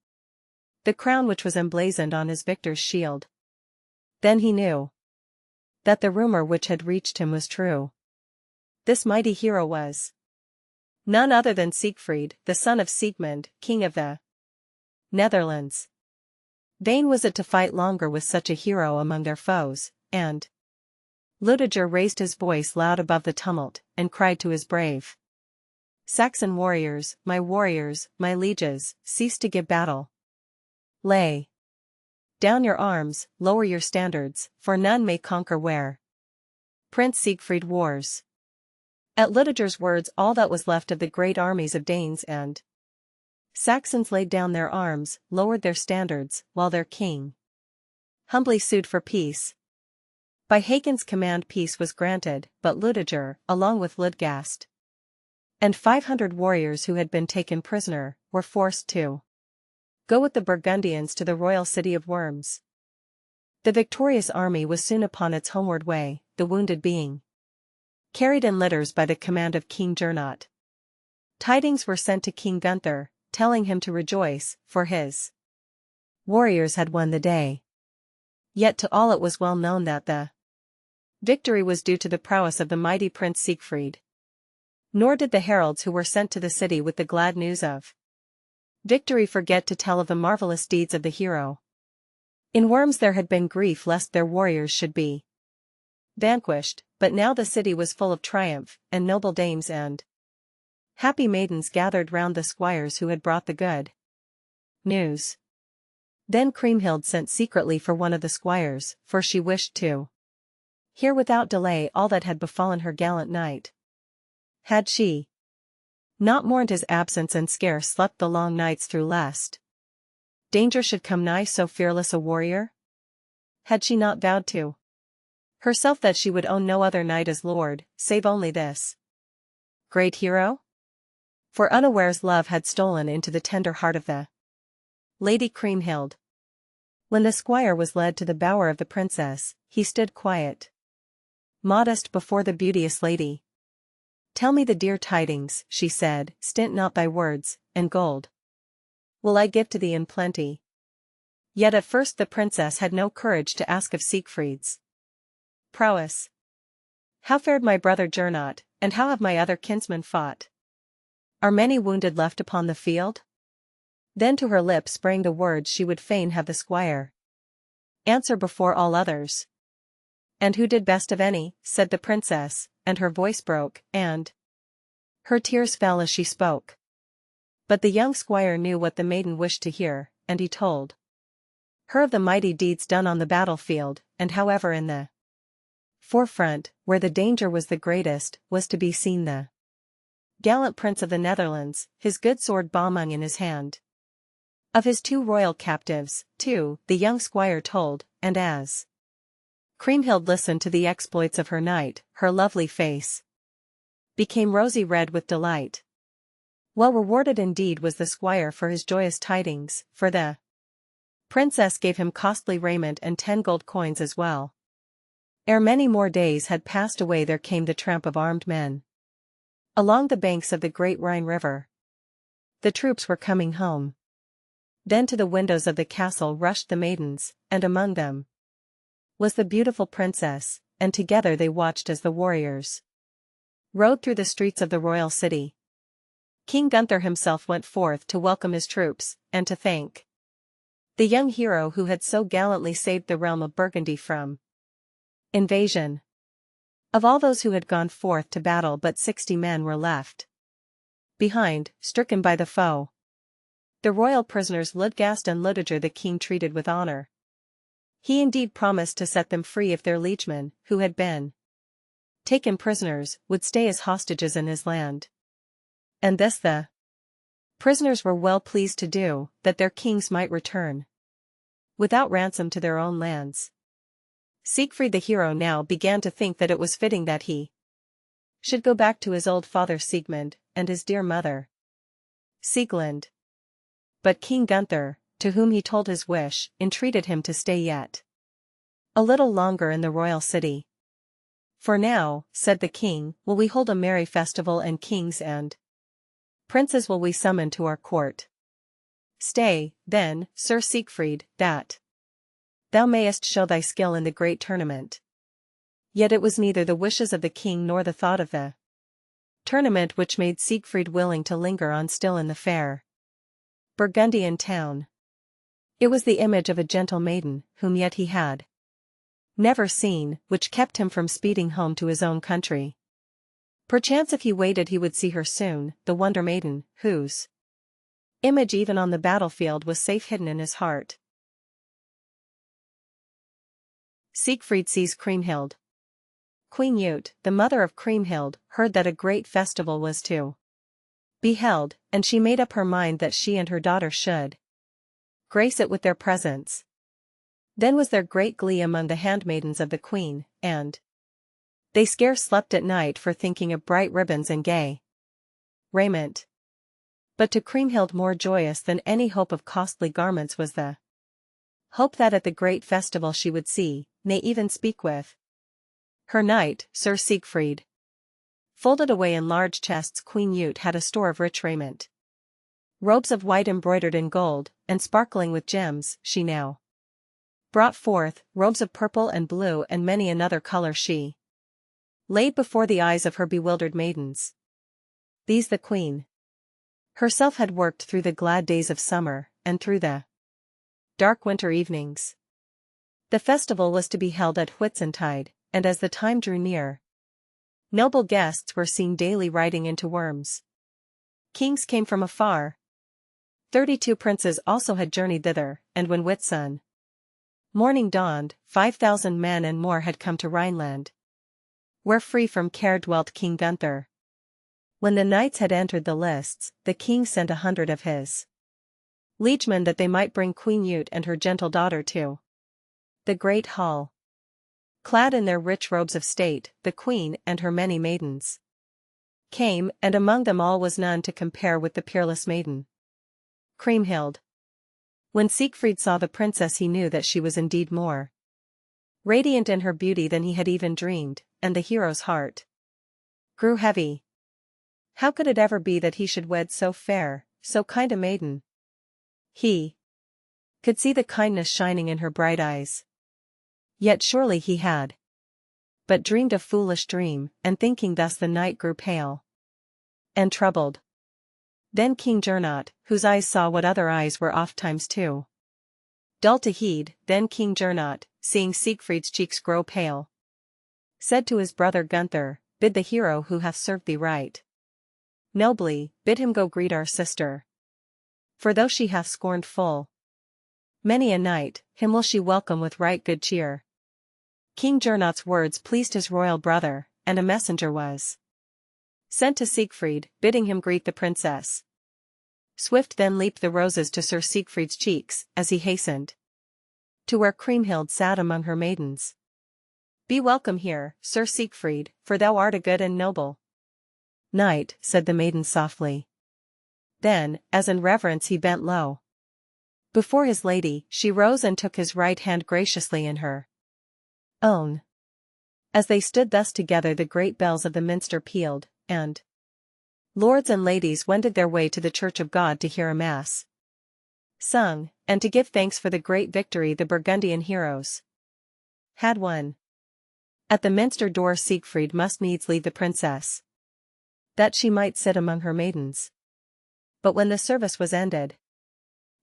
the crown which was emblazoned on his victor's shield. Then he knew that the rumor which had reached him was true. This mighty hero was none other than Siegfried, the son of Siegmund, king of the Netherlands. Vain was it to fight longer with such a hero among their foes, and Ludiger raised his voice loud above the tumult, and cried to his brave Saxon warriors, my lieges, cease to give battle. Lay down your arms, lower your standards, for none may conquer where Prince Siegfried wars. At Ludiger's words all that was left of the great armies of Danes and Saxons laid down their arms, lowered their standards, while their king humbly sued for peace. By Hakon's command peace was granted, but Ludiger, along with Ludgast and 500 warriors who had been taken prisoner, were forced to go with the Burgundians to the royal city of Worms. The victorious army was soon upon its homeward way, the wounded being carried in litters by the command of King Gernot. Tidings were sent to King Gunther, telling him to rejoice, for his warriors had won the day. Yet to all it was well known that the victory was due to the prowess of the mighty Prince Siegfried. Nor did the heralds who were sent to the city with the glad news of victory forget to tell of the marvelous deeds of the hero. In Worms there had been grief lest their warriors should be vanquished, but now the city was full of triumph, and noble dames and happy maidens gathered round the squires who had brought the good news. Then Kriemhild sent secretly for one of the squires, for she wished to hear without delay all that had befallen her gallant knight. Had she not mourned his absence and scarce slept the long nights through lest danger should come nigh so fearless a warrior? Had she not vowed to herself that she would own no other knight as lord, save only this great hero? For unawares love had stolen into the tender heart of the Lady Kriemhild. When the squire was led to the bower of the princess, he stood quiet, modest before the beauteous lady. Tell me the dear tidings, she said, stint not thy words, and gold will I give to thee in plenty. Yet at first the princess had no courage to ask of Siegfried's prowess. How fared my brother Gernot, and how have my other kinsmen fought? Are many wounded left upon the field? Then to her lips sprang the words she would fain have the squire answer before all others. And who did best of any, said the princess, and her voice broke, and her tears fell as she spoke. But the young squire knew what the maiden wished to hear, and he told her of the mighty deeds done on the battlefield, and however in the forefront, where the danger was the greatest, was to be seen the gallant prince of the Netherlands, his good sword Balmung in his hand. Of his 2 royal captives, too, the young squire told, and as Kriemhild listened to the exploits of her knight, her lovely face became rosy red with delight. Well rewarded indeed was the squire for his joyous tidings, for the princess gave him costly raiment and 10 gold coins as well. Ere many more days had passed away there came the tramp of armed men along the banks of the great Rhine river. The troops were coming home. Then to the windows of the castle rushed the maidens, and among them was the beautiful princess, and together they watched as the warriors rode through the streets of the royal city. King Gunther himself went forth to welcome his troops, and to thank the young hero who had so gallantly saved the realm of Burgundy from invasion. Of all those who had gone forth to battle but 60 men were left behind, stricken by the foe. The royal prisoners Ludgast and Ludiger the king treated with honor. He indeed promised to set them free if their liegemen, who had been taken prisoners, would stay as hostages in his land. And this the prisoners were well pleased to do, that their kings might return without ransom to their own lands. Siegfried the hero now began to think that it was fitting that he should go back to his old father Siegmund, and his dear mother Sieglind. But King Gunther, to whom he told his wish, entreated him to stay yet a little longer in the royal city. For now, said the king, will we hold a merry festival, and kings and princes will we summon to our court. Stay, then, Sir Siegfried, that thou mayest show thy skill in the great tournament. Yet it was neither the wishes of the king nor the thought of the tournament which made Siegfried willing to linger on still in the fair Burgundian town. It was the image of a gentle maiden, whom yet he had never seen, which kept him from speeding home to his own country. Perchance if he waited he would see her soon, the wonder maiden, whose image even on the battlefield was safe hidden in his heart. Siegfried sees Kriemhild. Queen Ute, the mother of Kriemhild, heard that a great festival was to be held, and she made up her mind that she and her daughter should grace it with their presence. Then was there great glee among the handmaidens of the queen, and they scarce slept at night for thinking of bright ribbons and gay raiment. But to Kriemhild more joyous than any hope of costly garments was the hope that at the great festival she would see, nay even speak with, her knight, Sir Siegfried. Folded away in large chests Queen Ute had a store of rich raiment. Robes of white embroidered in gold, and sparkling with gems, she now brought forth, robes of purple and blue and many another color she laid before the eyes of her bewildered maidens. These the queen herself had worked through the glad days of summer, and through the dark winter evenings. The festival was to be held at Whitsuntide, and as the time drew near, noble guests were seen daily riding into Worms. Kings came from afar. 32 princes also had journeyed thither, and when Whitsun morning dawned, 5,000 men and more had come to Rhineland, where free from care dwelt King Gunther. When the knights had entered the lists, the king sent 100 of his liegemen that they might bring Queen Ute and her gentle daughter to the great hall. Clad in their rich robes of state, the queen and her many maidens came, and among them all was none to compare with the peerless maiden, Kriemhild. When Siegfried saw the princess he knew that she was indeed more radiant in her beauty than he had even dreamed, and the hero's heart grew heavy. How could it ever be that he should wed so fair, so kind a maiden? He could see the kindness shining in her bright eyes. Yet surely he had but dreamed a foolish dream, and thinking thus the knight grew pale and troubled. Then King Gernot, whose eyes saw what other eyes were ofttimes too dull to heed, then King Gernot, seeing Siegfried's cheeks grow pale, said to his brother Gunther, "Bid the hero who hath served thee right nobly, bid him go greet our sister. For though she hath scorned full many a knight, him will she welcome with right good cheer." King Gernot's words pleased his royal brother, and a messenger was sent to Siegfried, bidding him greet the princess. Swift then leaped the roses to Sir Siegfried's cheeks, as he hastened to where Kriemhild sat among her maidens. "Be welcome here, Sir Siegfried, for thou art a good and noble knight," said the maiden softly. Then, as in reverence he bent low before his lady, she rose and took his right hand graciously in her own. As they stood thus together the great bells of the minster pealed, and lords and ladies wended their way to the church of God to hear a mass sung, and to give thanks for the great victory the Burgundian heroes had won. At the minster door Siegfried must needs leave the princess, that she might sit among her maidens. But when the service was ended,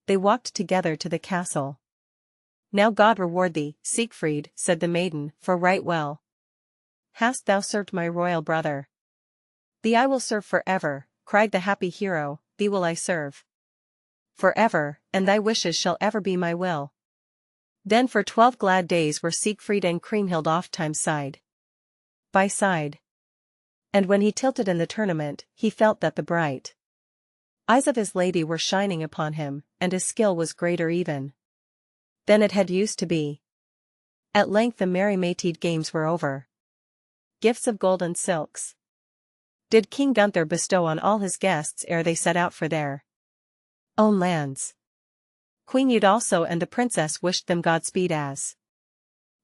they walked together to the castle. "Now God reward thee, Siegfried," said the maiden, "for right well hast thou served my royal brother." "Thee I will serve forever," cried the happy hero, "thee will I serve forever, and thy wishes shall ever be my will." Then for 12 glad days were Siegfried and Kriemhild ofttimes side by side. And when he tilted in the tournament, he felt that the bright eyes of his lady were shining upon him, and his skill was greater even than it had used to be. At length the merry Maytide games were over. Gifts of gold and silks did King Gunther bestow on all his guests ere they set out for their own lands. Queen Ute also and the princess wished them Godspeed as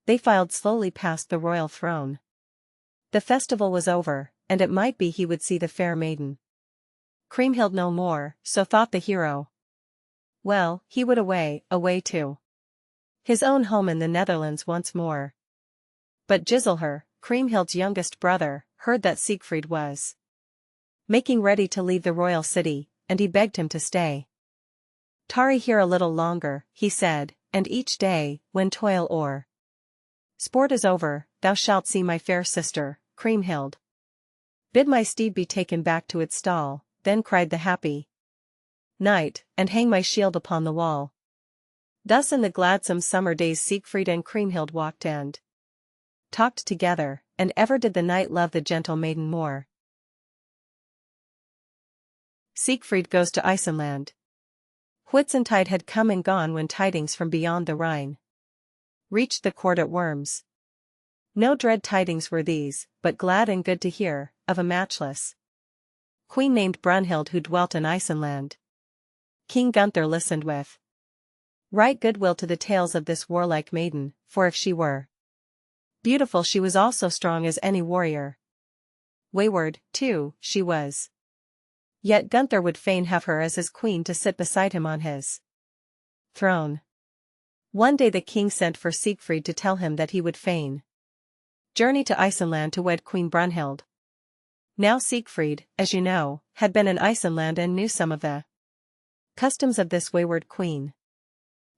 they filed slowly past the royal throne. The festival was over, and it might be he would see the fair maiden Kriemhild no more, so thought the hero. Well, he would away to his own home in the Netherlands once more. But Giselher, Kriemhild's youngest brother, heard that Siegfried was making ready to leave the royal city, and he begged him to stay. "Tarry here a little longer," he said, "and each day, when toil or sport is over, thou shalt see my fair sister, Kriemhild. Bid my steed be taken back to its stall," then cried the happy knight, "and hang my shield upon the wall." Thus in the gladsome summer days Siegfried and Kriemhild walked and talked together, and ever did the knight love the gentle maiden more. Siegfried goes to Iceland. Whitsuntide had come and gone when tidings from beyond the Rhine reached the court at Worms. No dread tidings were these, but glad and good to hear, of a matchless queen named Brunhild who dwelt in Iceland. King Gunther listened with right goodwill to the tales of this warlike maiden, for if she were beautiful she was also strong as any warrior. Wayward, too, she was. Yet Gunther would fain have her as his queen to sit beside him on his throne. One day the king sent for Siegfried to tell him that he would fain journey to Iceland to wed Queen Brunhild. Now Siegfried, as you know, had been in Iceland and knew some of the customs of this wayward queen.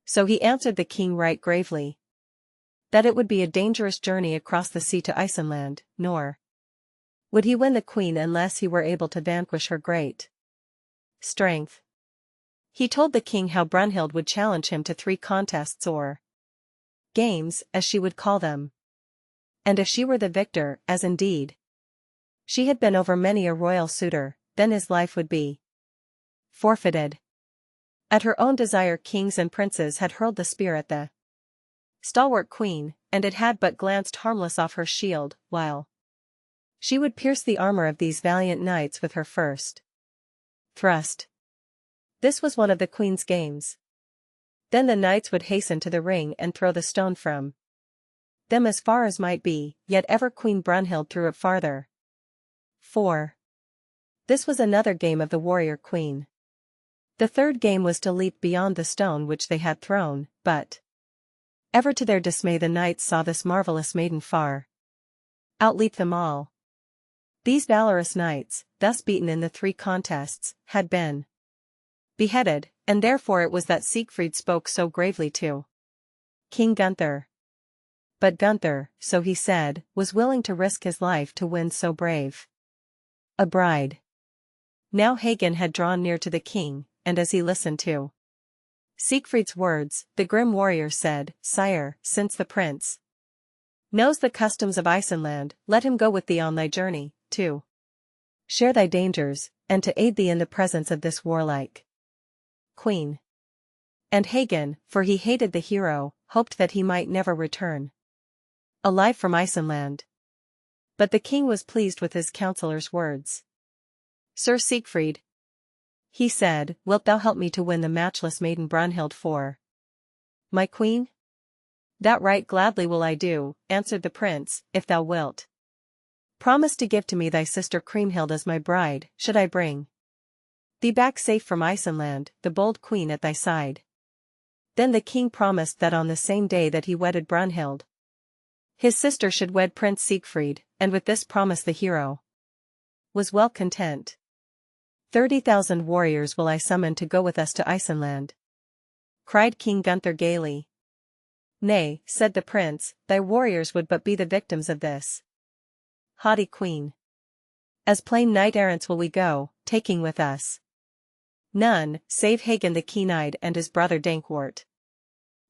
So he answered the king right gravely that it would be a dangerous journey across the sea to Iceland, nor would he win the queen unless he were able to vanquish her great strength. He told the king how Brunhild would challenge him to 3 contests or games, as she would call them. And if she were the victor, as indeed she had been over many a royal suitor, then his life would be forfeited. At her own desire kings and princes had hurled the spear at the stalwart queen, and it had but glanced harmless off her shield, while she would pierce the armor of these valiant knights with her first thrust. This was one of the queen's games. Then the knights would hasten to the ring and throw the stone from them as far as might be, yet ever Queen Brunhild threw it farther. 4. This was another game of the warrior queen. The third game was to leap beyond the stone which they had thrown, but ever to their dismay the knights saw this marvelous maiden far outleap them all. These valorous knights, thus beaten in the 3 contests, had been beheaded, and therefore it was that Siegfried spoke so gravely to King Gunther. But Gunther, so he said, was willing to risk his life to win so brave a bride. Now Hagen had drawn near to the king, and as he listened to Siegfried's words, the grim warrior said, "Sire, since the prince knows the customs of Iceland, let him go with thee on thy journey, to share thy dangers, and to aid thee in the presence of this warlike queen." And Hagen, for he hated the hero, hoped that he might never return alive from Iceland. But the king was pleased with his counselor's words. "Sir Siegfried," he said, "wilt thou help me to win the matchless maiden Brunhild for my queen?" "That right gladly will I do," answered the prince, "if thou wilt promise to give to me thy sister Kriemhild as my bride, should I bring thee back safe from Iceland, the bold queen at thy side." Then the king promised that on the same day that he wedded Brunhild, his sister should wed Prince Siegfried, and with this promise the hero was well content. 30,000 warriors will I summon to go with us to Iceland," cried King Gunther gaily. "Nay," said the prince, "thy warriors would but be the victims of this haughty queen. As plain knight-errants will we go, taking with us none, save Hagen the keen-eyed and his brother Dankwart."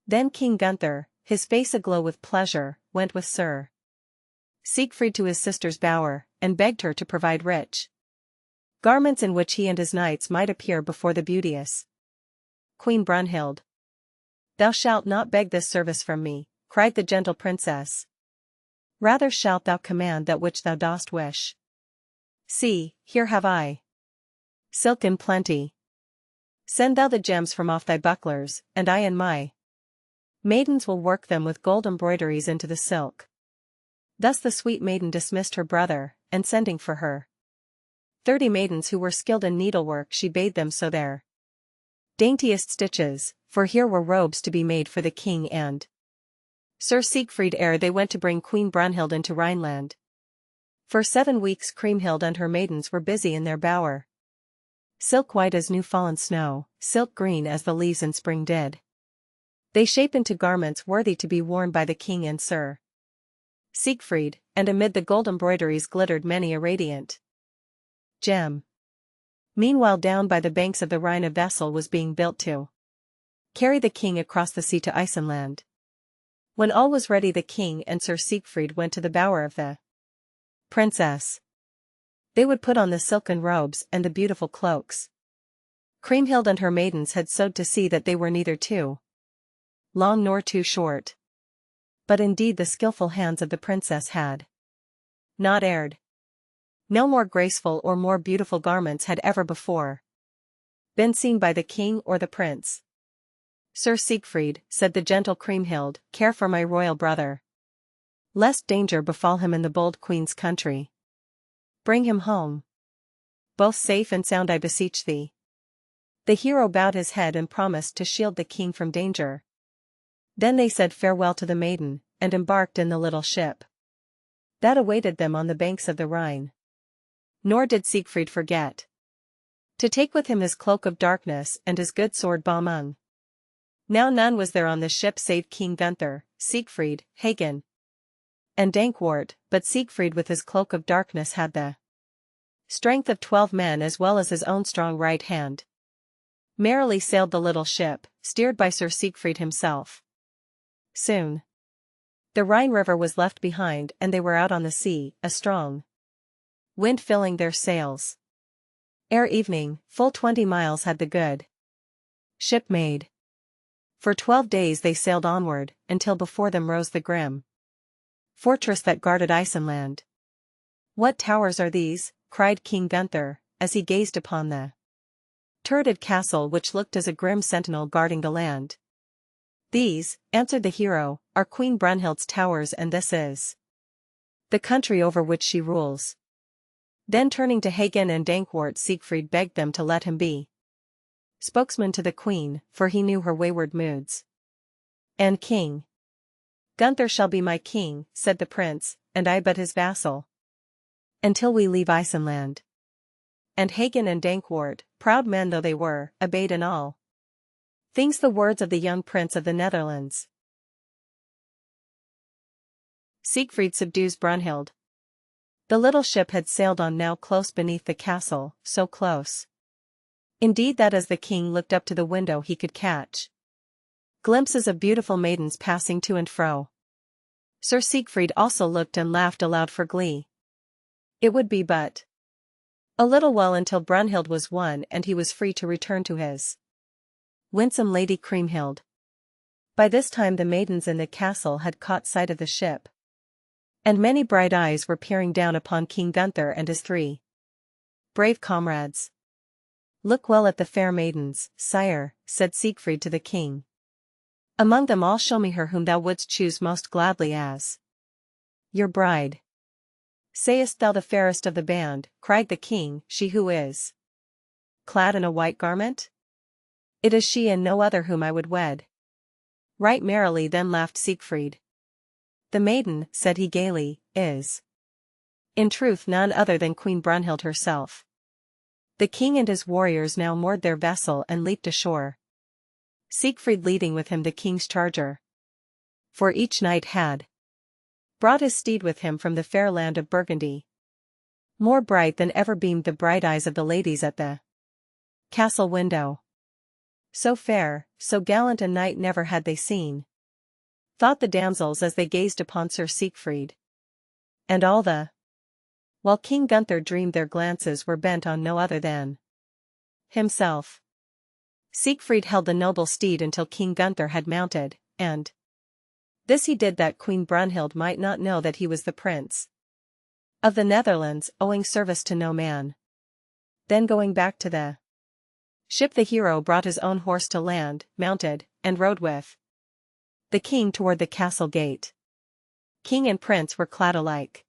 Then King Gunther, his face aglow with pleasure, went with Sir Siegfried to his sister's bower, and begged her to provide rich garments in which he and his knights might appear before the beauteous Queen Brunhild. "Thou shalt not beg this service from me," cried the gentle princess. "Rather shalt thou command that which thou dost wish. See, here have I silk in plenty. Send thou the gems from off thy bucklers, and I and my maidens will work them with gold embroideries into the silk." Thus the sweet maiden dismissed her brother, and sending for her 30 maidens who were skilled in needlework, she bade them sew their daintiest stitches, for here were robes to be made for the king and Sir Siegfried ere they went to bring Queen Brunhild into Rhineland. For 7 weeks Kriemhild and her maidens were busy in their bower. Silk white as new fallen snow, silk green as the leaves in spring did. They shape into garments worthy to be worn by the king and Sir Siegfried, and amid the gold embroideries glittered many a radiant gem. Meanwhile down by the banks of the Rhine a vessel was being built to carry the king across the sea to Iceland. When all was ready the king and Sir Siegfried went to the bower of the princess. They would put on the silken robes and the beautiful cloaks. Kriemhild and her maidens had sewed to see that they were neither too long nor too short. But indeed the skillful hands of the princess had not erred. No more graceful or more beautiful garments had ever before been seen by the king or the prince. Sir Siegfried, said the gentle Kriemhild, care for my royal brother, lest danger befall him in the bold queen's country. Bring him home, both safe and sound I beseech thee. The hero bowed his head and promised to shield the king from danger. Then they said farewell to the maiden, and embarked in the little ship that awaited them on the banks of the Rhine. Nor did Siegfried forget to take with him his cloak of darkness and his good sword Balmung. Now none was there on the ship save King Gunther, Siegfried, Hagen, and Dankwart, but Siegfried with his cloak of darkness had the strength of 12 men as well as his own strong right hand. Merrily sailed the little ship, steered by Sir Siegfried himself. Soon the Rhine river was left behind and they were out on the sea, a strong wind filling their sails. Ere evening, full 20 miles had the good ship made. For 12 days they sailed onward, until before them rose the grim fortress that guarded Iceland. What towers are these? Cried King Gunther, as he gazed upon the turreted castle which looked as a grim sentinel guarding the land. These, answered the hero, are Queen Brunhild's towers and this is the country over which she rules. Then turning to Hagen and Dankwart Siegfried begged them to let him be spokesman to the queen, for he knew her wayward moods. And King Gunther shall be my king, said the prince, and I but his vassal, until we leave Iceland. And Hagen and Dankwart, proud men though they were, obeyed in all things the words of the young prince of the Netherlands. Siegfried subdues Brunhild. The little ship had sailed on now close beneath the castle, so close indeed that as the king looked up to the window he could catch glimpses of beautiful maidens passing to and fro. Sir Siegfried also looked and laughed aloud for glee. It would be but a little while until Brunhild was won and he was free to return to his winsome lady Kriemhild. By this time the maidens in the castle had caught sight of the ship, and many bright eyes were peering down upon King Gunther and his 3 brave comrades. Look well at the fair maidens, sire, said Siegfried to the king. Among them all show me her whom thou wouldst choose most gladly as your bride. Sayest thou the fairest of the band, cried the king, she who is clad in a white garment? It is she and no other whom I would wed. Right merrily then laughed Siegfried. The maiden, said he gaily, is in truth none other than Queen Brunhild herself. The king and his warriors now moored their vessel and leaped ashore, Siegfried leading with him the king's charger. For each knight had brought his steed with him from the fair land of Burgundy. More bright than ever beamed the bright eyes of the ladies at the castle window. So fair, so gallant a knight never had they seen, thought the damsels as they gazed upon Sir Siegfried. And all the while King Gunther dreamed their glances were bent on no other than himself. Siegfried held the noble steed until King Gunther had mounted, and this he did that Queen Brunhild might not know that he was the prince of the Netherlands, owing service to no man. Then going back to the ship the hero brought his own horse to land, mounted, and rode with the king toward the castle gate. King and prince were clad alike.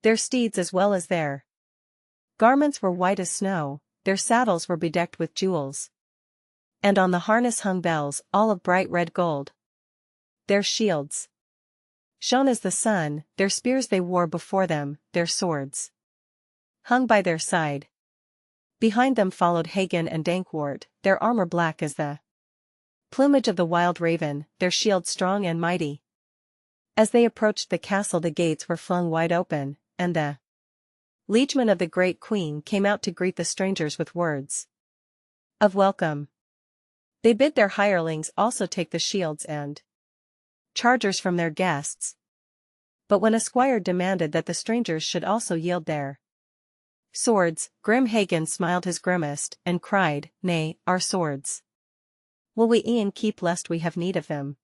Their steeds as well as their garments were white as snow, their saddles were bedecked with jewels, and on the harness hung bells, all of bright red gold. Their shields shone as the sun, their spears they wore before them, their swords hung by their side. Behind them followed Hagen and Dankwart, their armor black as the plumage of the wild raven, their shields strong and mighty. As they approached the castle the gates were flung wide open, and the liegemen of the great queen came out to greet the strangers with words of welcome. They bid their hirelings also take the shields and chargers from their guests. But when a squire demanded that the strangers should also yield their swords, grim Hagen smiled his grimmest, and cried, "Nay, our swords will we e'en keep lest we have need of them."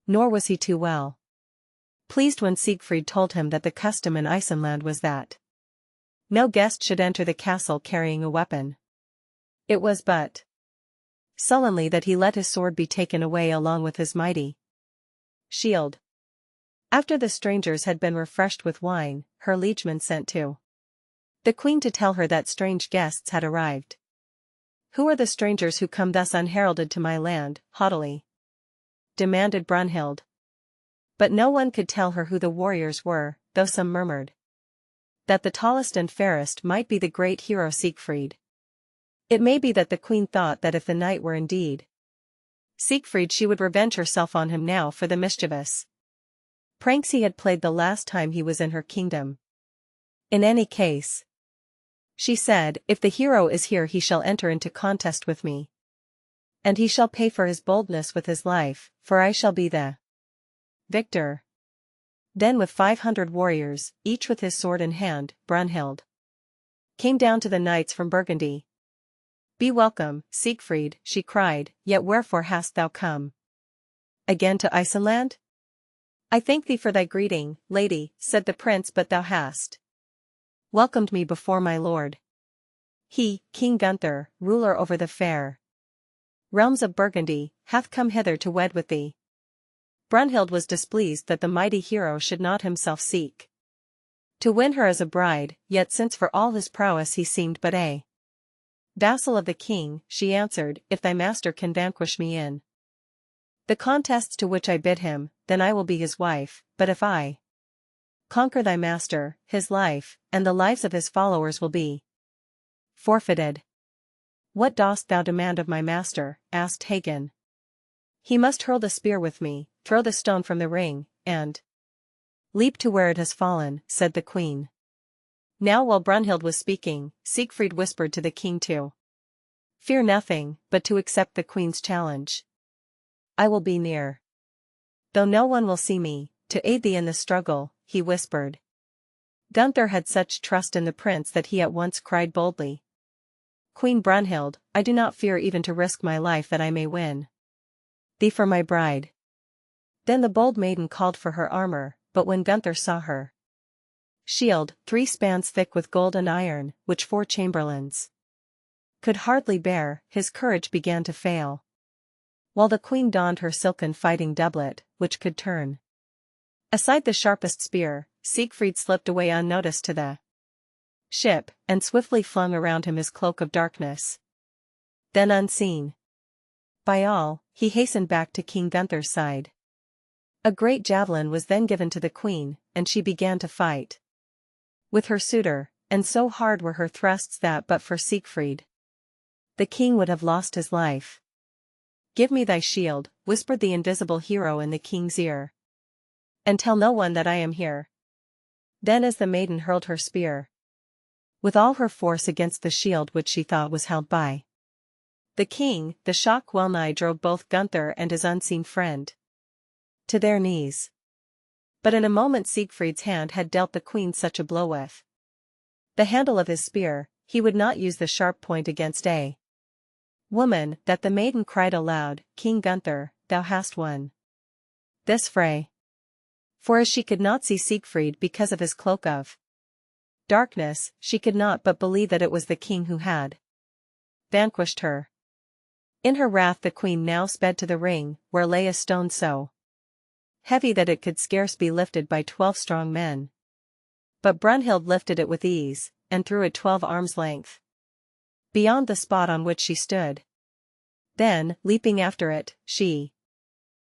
Nor was he too well pleased when Siegfried told him that the custom in Iceland was that no guest should enter the castle carrying a weapon. It was but sullenly that he let his sword be taken away along with his mighty shield. After the strangers had been refreshed with wine, her liegemen sent to the queen to tell her that strange guests had arrived. "Who are the strangers who come thus unheralded to my land?" haughtily demanded Brunhild. But no one could tell her who the warriors were, though some murmured that the tallest and fairest might be the great hero Siegfried. It may be that the queen thought that if the knight were indeed Siegfried she would revenge herself on him now for the mischievous pranks he had played the last time he was in her kingdom. "In any case," she said, "if the hero is here he shall enter into contest with me. And he shall pay for his boldness with his life, for I shall be the victor." Then with 500 warriors, each with his sword in hand, Brunhild came down to the knights from Burgundy. "Be welcome, Siegfried," she cried, "yet wherefore hast thou come again to Iceland?" "I thank thee for thy greeting, lady," said the prince, "but thou hast welcomed me before my lord. He, King Gunther, ruler over the fair realms of Burgundy, hath come hither to wed with thee." Brunhild was displeased that the mighty hero should not himself seek to win her as a bride, yet since for all his prowess he seemed but a vassal of the king, she answered, "If thy master can vanquish me in the contests to which I bid him, then I will be his wife, but if I conquer thy master, his life, and the lives of his followers will be forfeited." "What dost thou demand of my master?" asked Hagen. "He must hurl the spear with me, throw the stone from the ring, and leap to where it has fallen," said the queen. Now while Brunhild was speaking, Siegfried whispered to the king to fear nothing, but to accept the queen's challenge. "I will be near, though no one will see me, to aid thee in the struggle," he whispered. Gunther had such trust in the prince that he at once cried boldly, "Queen Brunhild, I do not fear even to risk my life that I may win thee for my bride." Then the bold maiden called for her armor, but when Gunther saw her shield, 3 spans thick with gold and iron, which 4 chamberlains could hardly bear, his courage began to fail. While the queen donned her silken fighting doublet, which could turn aside the sharpest spear, Siegfried slipped away unnoticed to the ship, and swiftly flung around him his cloak of darkness. Then unseen by all, he hastened back to King Gunther's side. A great javelin was then given to the queen, and she began to fight with her suitor, and so hard were her thrusts that but for Siegfried the king would have lost his life. "Give me thy shield," whispered the invisible hero in the king's ear, "and tell no one that I am here." Then as the maiden hurled her spear with all her force against the shield which she thought was held by the king, the shock well-nigh drove both Gunther and his unseen friend to their knees. But in a moment Siegfried's hand had dealt the queen such a blow with the handle of his spear, he would not use the sharp point against a woman, that the maiden cried aloud, "King Gunther, thou hast won this fray." For as she could not see Siegfried because of his cloak of darkness, she could not but believe that it was the king who had vanquished her. In her wrath the queen now sped to the ring, where lay a stone so heavy that it could scarce be lifted by 12 strong men. But Brunhild lifted it with ease, and threw it 12 arms' length beyond the spot on which she stood. Then, leaping after it, she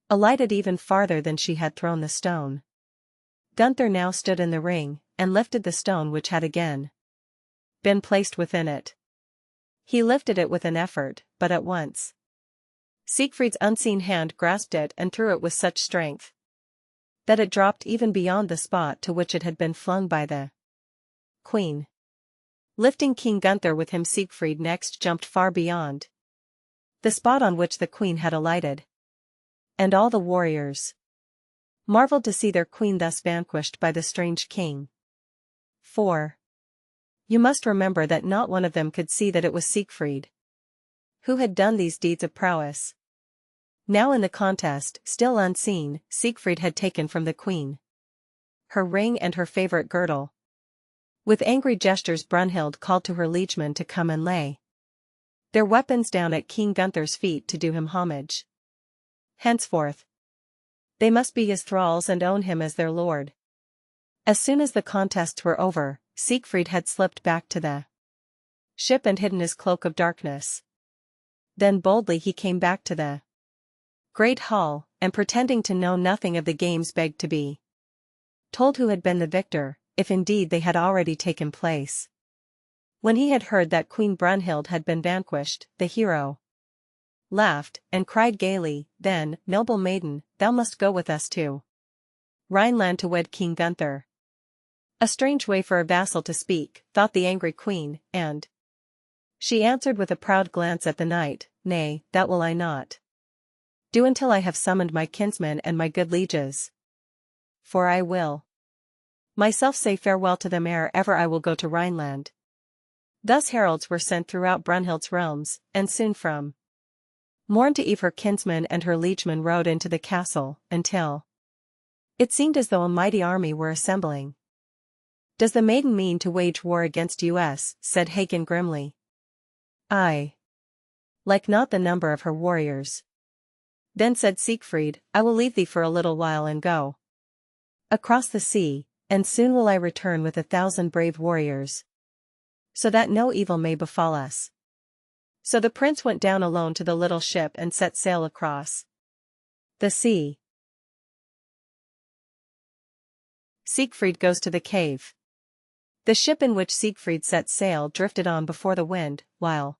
alighted even farther than she had thrown the stone. Gunther now stood in the ring, and lifted the stone which had again been placed within it. He lifted it with an effort, but at once Siegfried's unseen hand grasped it and threw it with such strength that it dropped even beyond the spot to which it had been flung by the queen. Lifting King Gunther with him, Siegfried next jumped far beyond the spot on which the queen had alighted. And all the warriors marveled to see their queen thus vanquished by the strange king. For you must remember that not one of them could see that it was Siegfried who had done these deeds of prowess. Now in the contest, still unseen, Siegfried had taken from the queen her ring and her favorite girdle. With angry gestures Brunhild called to her liegemen to come and lay their weapons down at King Gunther's feet to do him homage. Henceforth they must be his thralls and own him as their lord. As soon as the contests were over, Siegfried had slipped back to the ship and hidden his cloak of darkness. Then boldly he came back to the great hall, and pretending to know nothing of the games begged to be told who had been the victor, if indeed they had already taken place. When he had heard that Queen Brunhild had been vanquished, the hero laughed, and cried gaily, "Then, noble maiden, thou must go with us to Rhineland to wed King Gunther." A strange way for a vassal to speak, thought the angry queen, and she answered with a proud glance at the knight, "Nay, that will I not do until I have summoned my kinsmen and my good lieges. For I will myself say farewell to them ere ever I will go to Rhineland." Thus heralds were sent throughout Brunhild's realms, and soon from morn to eve her kinsmen and her liegemen rode into the castle, until it seemed as though a mighty army were assembling. "Does the maiden mean to wage war against us?" said Hagen grimly. "Aye. Like not the number of her warriors." Then said Siegfried, "I will leave thee for a little while and go across the sea, and soon will I return with 1,000 brave warriors, so that no evil may befall us." So the prince went down alone to the little ship and set sail across the sea. Siegfried goes to the cave. The ship in which Siegfried set sail drifted on before the wind, while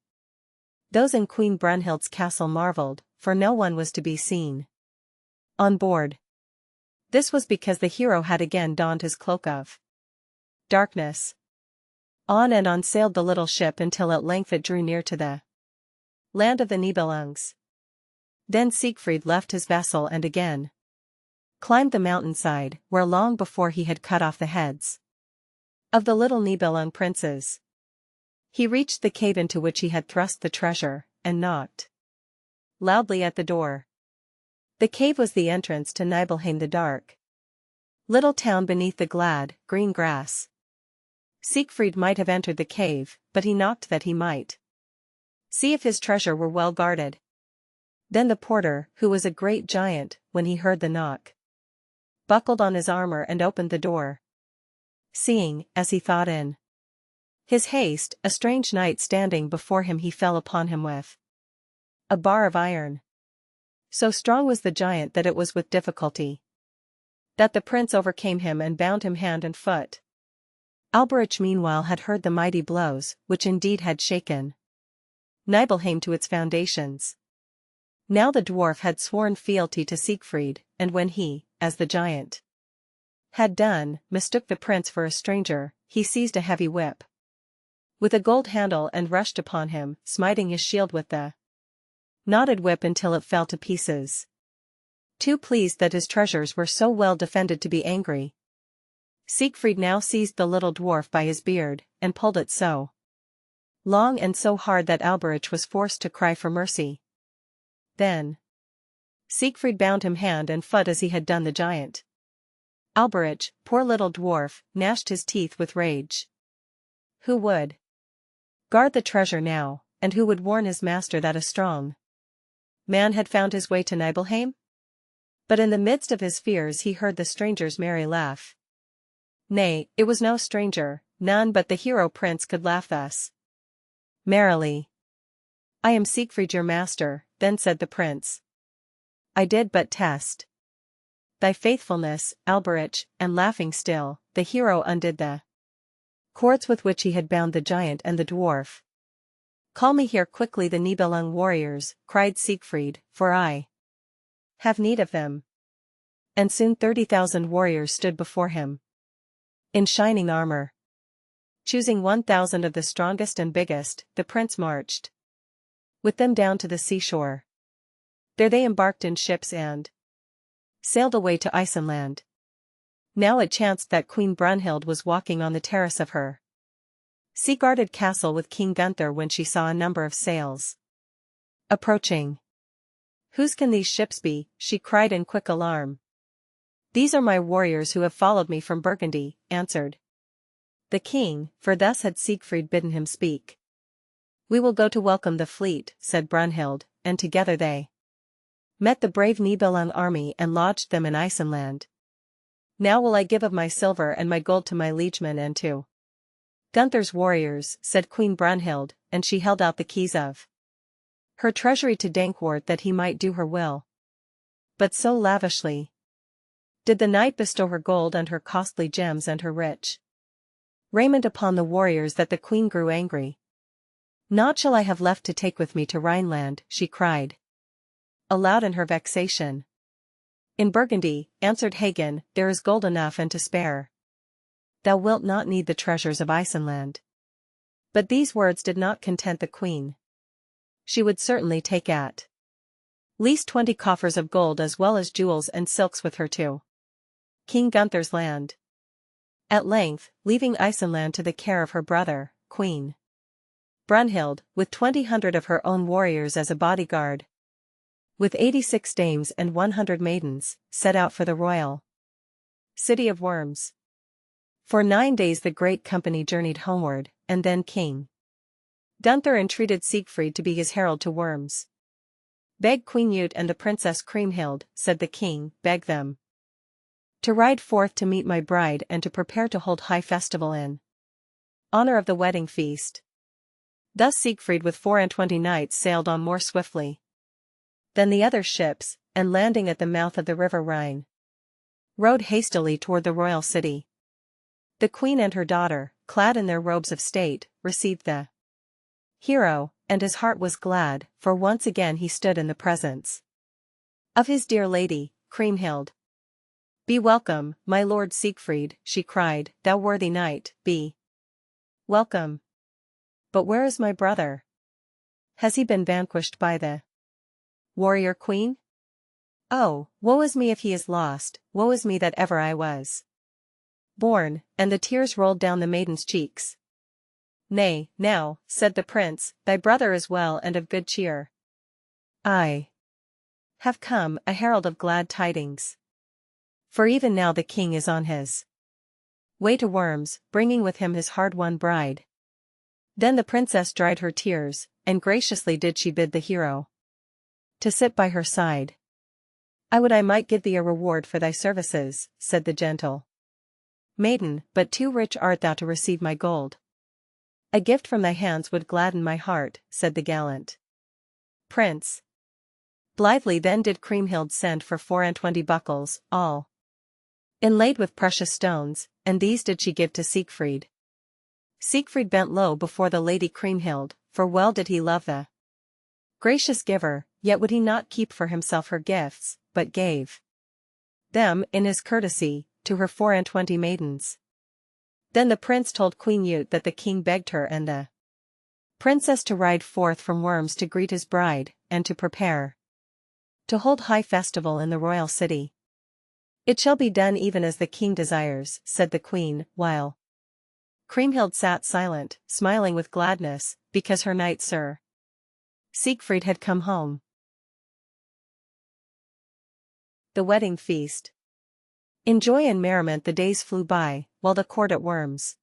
those in Queen Brunhild's castle marveled, for no one was to be seen on board. This was because the hero had again donned his cloak of darkness. On and on sailed the little ship until at length it drew near to the land of the Nibelungs. Then Siegfried left his vessel and again climbed the mountainside, where long before he had cut off the heads of the little Nibelung princes. He reached the cave into which he had thrust the treasure, and knocked loudly at the door. The cave was the entrance to Nibelheim, the dark little town beneath the glad, green grass. Siegfried might have entered the cave, but he knocked that he might see if his treasure were well guarded. Then the porter, who was a great giant, when he heard the knock, buckled on his armor and opened the door. Seeing, as he thought in his haste, a strange knight standing before him, he fell upon him with a bar of iron. So strong was the giant that it was with difficulty that the prince overcame him and bound him hand and foot. Alberich meanwhile had heard the mighty blows, which indeed had shaken Nibelheim to its foundations. Now the dwarf had sworn fealty to Siegfried, and when he, as the giant had done, mistook the prince for a stranger, he seized a heavy whip with a gold handle and rushed upon him, smiting his shield with the knotted whip until it fell to pieces. Too pleased that his treasures were so well defended to be angry, Siegfried now seized the little dwarf by his beard, and pulled it so long and so hard that Alberich was forced to cry for mercy. Then Siegfried bound him hand and foot as he had done the giant. Alberich, poor little dwarf, gnashed his teeth with rage. Who would guard the treasure now, and who would warn his master that a strong man had found his way to Nibelheim? But in the midst of his fears he heard the stranger's merry laugh. Nay, it was no stranger, none but the hero prince could laugh thus merrily. "I am Siegfried your master," then said the prince. "I did but test thy faithfulness, Alberich, and laughing still, the hero undid the cords with which he had bound the giant and the dwarf. Call me here quickly the Nibelung warriors, cried Siegfried, for I have need of them. And soon 30,000 warriors stood before him, in shining armor. Choosing 1,000 of the strongest and biggest, the prince marched with them down to the seashore. There they embarked in ships and sailed away to Iceland. Now it chanced that Queen Brunhild was walking on the terrace of her sea-guarded castle with King Gunther when she saw a number of sails approaching. Whose can these ships be? She cried in quick alarm. These are my warriors who have followed me from Burgundy, answered the king, for thus had Siegfried bidden him speak. We will go to welcome the fleet, said Brunhild, and together they met the brave Nibelung army and lodged them in Iceland. Now will I give of my silver and my gold to my liegemen and to Gunther's warriors, said Queen Brunhild, and she held out the keys of her treasury to Dankwart that he might do her will. But so lavishly did the knight bestow her gold and her costly gems and her rich raiment upon the warriors that the queen grew angry. Naught shall I have left to take with me to Rhineland, she cried aloud in her vexation. In Burgundy, answered Hagen, there is gold enough and to spare. Thou wilt not need the treasures of Iceland. But these words did not content the queen. She would certainly take at least 20 coffers of gold as well as jewels and silks with her to King Gunther's land. At length, leaving Iceland to the care of her brother, Queen Brunhild, with 200 of her own warriors as a bodyguard, with 86 dames and 100 maidens, set out for the royal city of Worms. For 9 days the great company journeyed homeward, and then King Gunther entreated Siegfried to be his herald to Worms. Beg Queen Ute and the Princess Kriemhild, said the king, beg them to ride forth to meet my bride and to prepare to hold high festival in honor of the wedding feast. Thus Siegfried with 24 knights sailed on more swiftly than the other ships, and landing at the mouth of the river Rhine, rode hastily toward the royal city. The queen and her daughter, clad in their robes of state, received the hero, and his heart was glad, for once again he stood in the presence of his dear lady, Kriemhild. Be welcome, my lord Siegfried, she cried, thou worthy knight, be welcome. But where is my brother? Has he been vanquished by the warrior queen? Oh, woe is me if he is lost, woe is me that ever I was born, and the tears rolled down the maiden's cheeks. Nay, now, said the prince, thy brother is well and of good cheer. I have come, a herald of glad tidings. For even now the king is on his way to Worms, bringing with him his hard-won bride. Then the princess dried her tears, and graciously did she bid the hero to sit by her side. I would I might give thee a reward for thy services, said the gentle maiden, but too rich art thou to receive my gold. A gift from thy hands would gladden my heart, said the gallant prince. Blithely then did Kriemhild send for 24 buckles, all inlaid with precious stones, and these did she give to Siegfried. Siegfried bent low before the lady Kriemhild, for well did he love the gracious giver, yet would he not keep for himself her gifts, but gave them, in his courtesy, to her 24 maidens. Then the prince told Queen Ute that the king begged her and the princess to ride forth from Worms to greet his bride, and to prepare to hold high festival in the royal city. It shall be done even as the king desires, said the queen, while Kriemhild sat silent, smiling with gladness, because her knight Sir Siegfried had come home. The wedding feast. In joy and merriment the days flew by, while the court at Worms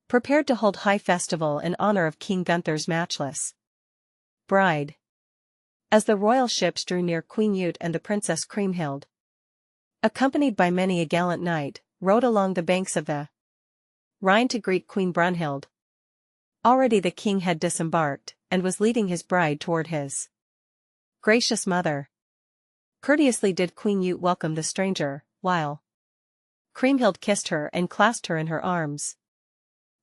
prepared to hold high festival in honor of King Gunther's matchless bride. As the royal ships drew near, Queen Ute and the Princess Kriemhild, accompanied by many a gallant knight, rode along the banks of the Rhine to greet Queen Brunhild. Already the king had disembarked, and was leading his bride toward his gracious mother. Courteously did Queen Ute welcome the stranger, while Kriemhild kissed her and clasped her in her arms.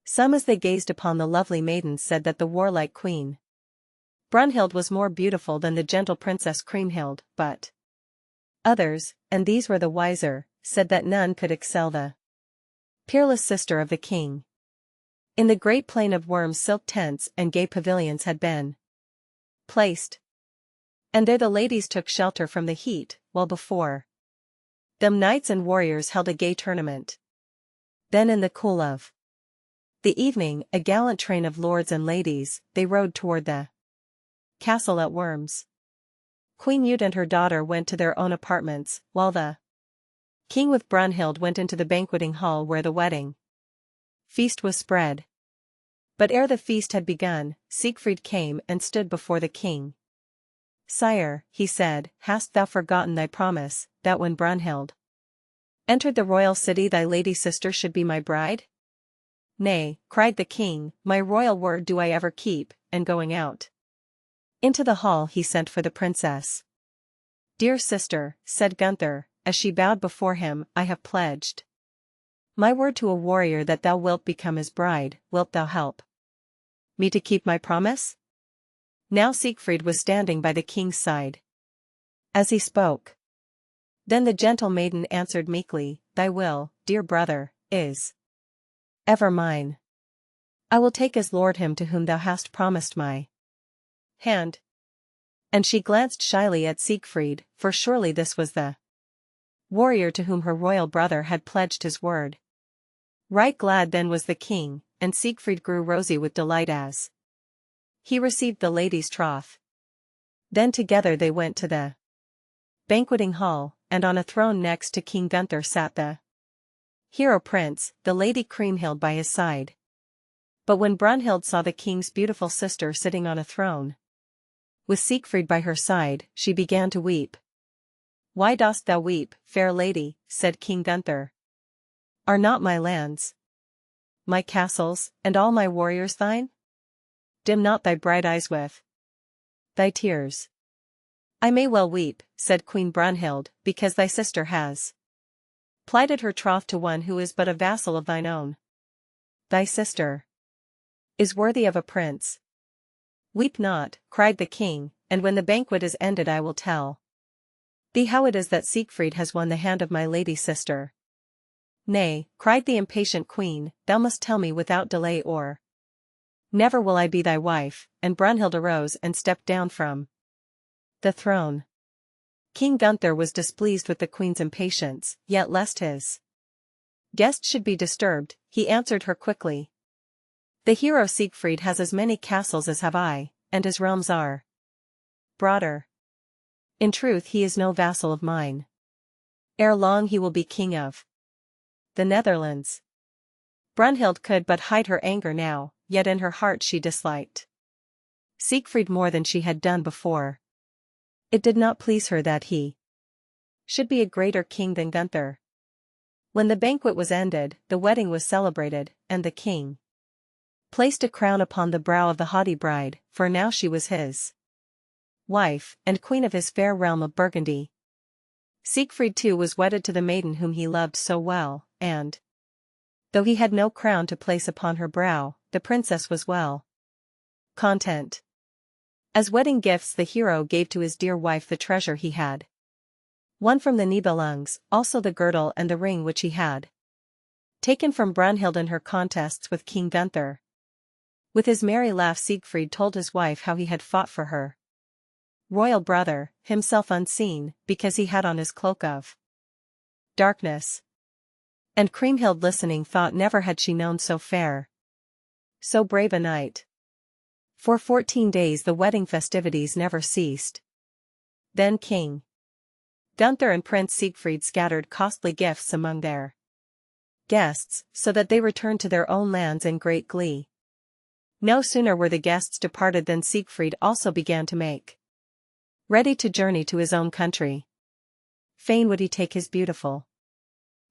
Some as they gazed upon the lovely maiden said that the warlike queen Brunhild was more beautiful than the gentle princess Kriemhild, but others, and these were the wiser, said that none could excel the peerless sister of the king. In the great plain of worms silk tents and gay pavilions had been placed, and there the ladies took shelter from the heat, while before them knights and warriors held a gay tournament. Then in the cool of the evening, a gallant train of lords and ladies, they rode toward the castle at Worms. Queen Ute and her daughter went to their own apartments, while the king with Brunhild went into the banqueting hall where the wedding feast was spread. But ere the feast had begun, Siegfried came and stood before the king. "Sire," he said, "hast thou forgotten thy promise, that when Brunhild entered the royal city thy lady sister should be my bride?" "Nay," cried the king, "my royal word do I ever keep," and going out into the hall he sent for the princess. "Dear sister," said Gunther, as she bowed before him, "I have pledged my word to a warrior that thou wilt become his bride. Wilt thou help me to keep my promise?" Now Siegfried was standing by the king's side as he spoke. Then the gentle maiden answered meekly, "Thy will, dear brother, is ever mine. I will take as lord him to whom thou hast promised my hand." And she glanced shyly at Siegfried, for surely this was the warrior to whom her royal brother had pledged his word. Right glad then was the king, and Siegfried grew rosy with delight as he received the lady's troth. Then together they went to the banqueting hall, and on a throne next to King Gunther sat the hero prince, the lady Kriemhild by his side. But when Brunhild saw the king's beautiful sister sitting on a throne, with Siegfried by her side, she began to weep. "Why dost thou weep, fair lady?" said King Gunther. "Are not my lands, my castles, and all my warriors thine? Dim not thy bright eyes with thy tears." "I may well weep," said Queen Brunhild, "because thy sister has plighted her troth to one who is but a vassal of thine own. Thy sister is worthy of a prince." "Weep not," cried the king, "and when the banquet is ended I will tell thee how it is that Siegfried has won the hand of my lady sister." "Nay," cried the impatient queen, "thou must tell me without delay or never will I be thy wife," and Brunhild arose and stepped down from the throne. King Gunther was displeased with the queen's impatience, yet lest his guest should be disturbed, he answered her quickly. "The hero Siegfried has as many castles as have I, and his realms are broader. In truth he is no vassal of mine. Ere long he will be king of the Netherlands." Brunhild could but hide her anger now, yet in her heart she disliked Siegfried more than she had done before. It did not please her that he should be a greater king than Gunther. When the banquet was ended, the wedding was celebrated, and the king placed a crown upon the brow of the haughty bride, for now she was his wife, and queen of his fair realm of Burgundy. Siegfried too was wedded to the maiden whom he loved so well, and though he had no crown to place upon her brow, the princess was well content. As wedding gifts the hero gave to his dear wife the treasure he had won from the Nibelungs, also the girdle and the ring which he had taken from Brunhild in her contests with King Gunther. With his merry laugh Siegfried told his wife how he had fought for her royal brother, himself unseen, because he had on his cloak of darkness. And Kriemhild listening thought never had she known so fair, so brave a knight. For 14 days the wedding festivities never ceased. Then King Gunther and Prince Siegfried scattered costly gifts among their guests, so that they returned to their own lands in great glee. No sooner were the guests departed than Siegfried also began to make ready to journey to his own country. Fain would he take his beautiful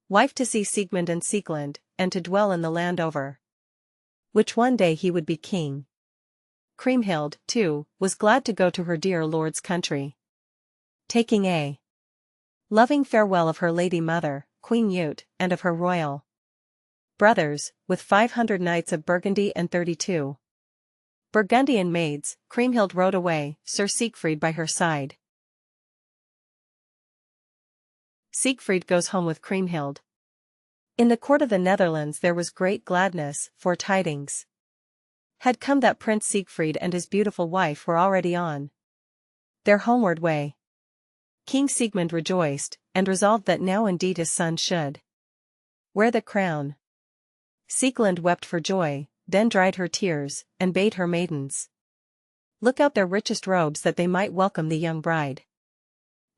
wife to see Siegmund and Sieglind, and to dwell in the land over which one day he would be king. Kriemhild, too, was glad to go to her dear lord's country. Taking a loving farewell of her lady mother, Queen Ute, and of her royal brothers, with 500 knights of Burgundy and 32 Burgundian maids, Kriemhild rode away, Sir Siegfried by her side. Siegfried goes home with Kriemhild. In the court of the Netherlands there was great gladness, for tidings had come that Prince Siegfried and his beautiful wife were already on their homeward way. King Siegmund rejoiced, and resolved that now indeed his son should wear the crown. Sieglind wept for joy, then dried her tears, and bade her maidens look out their richest robes that they might welcome the young bride,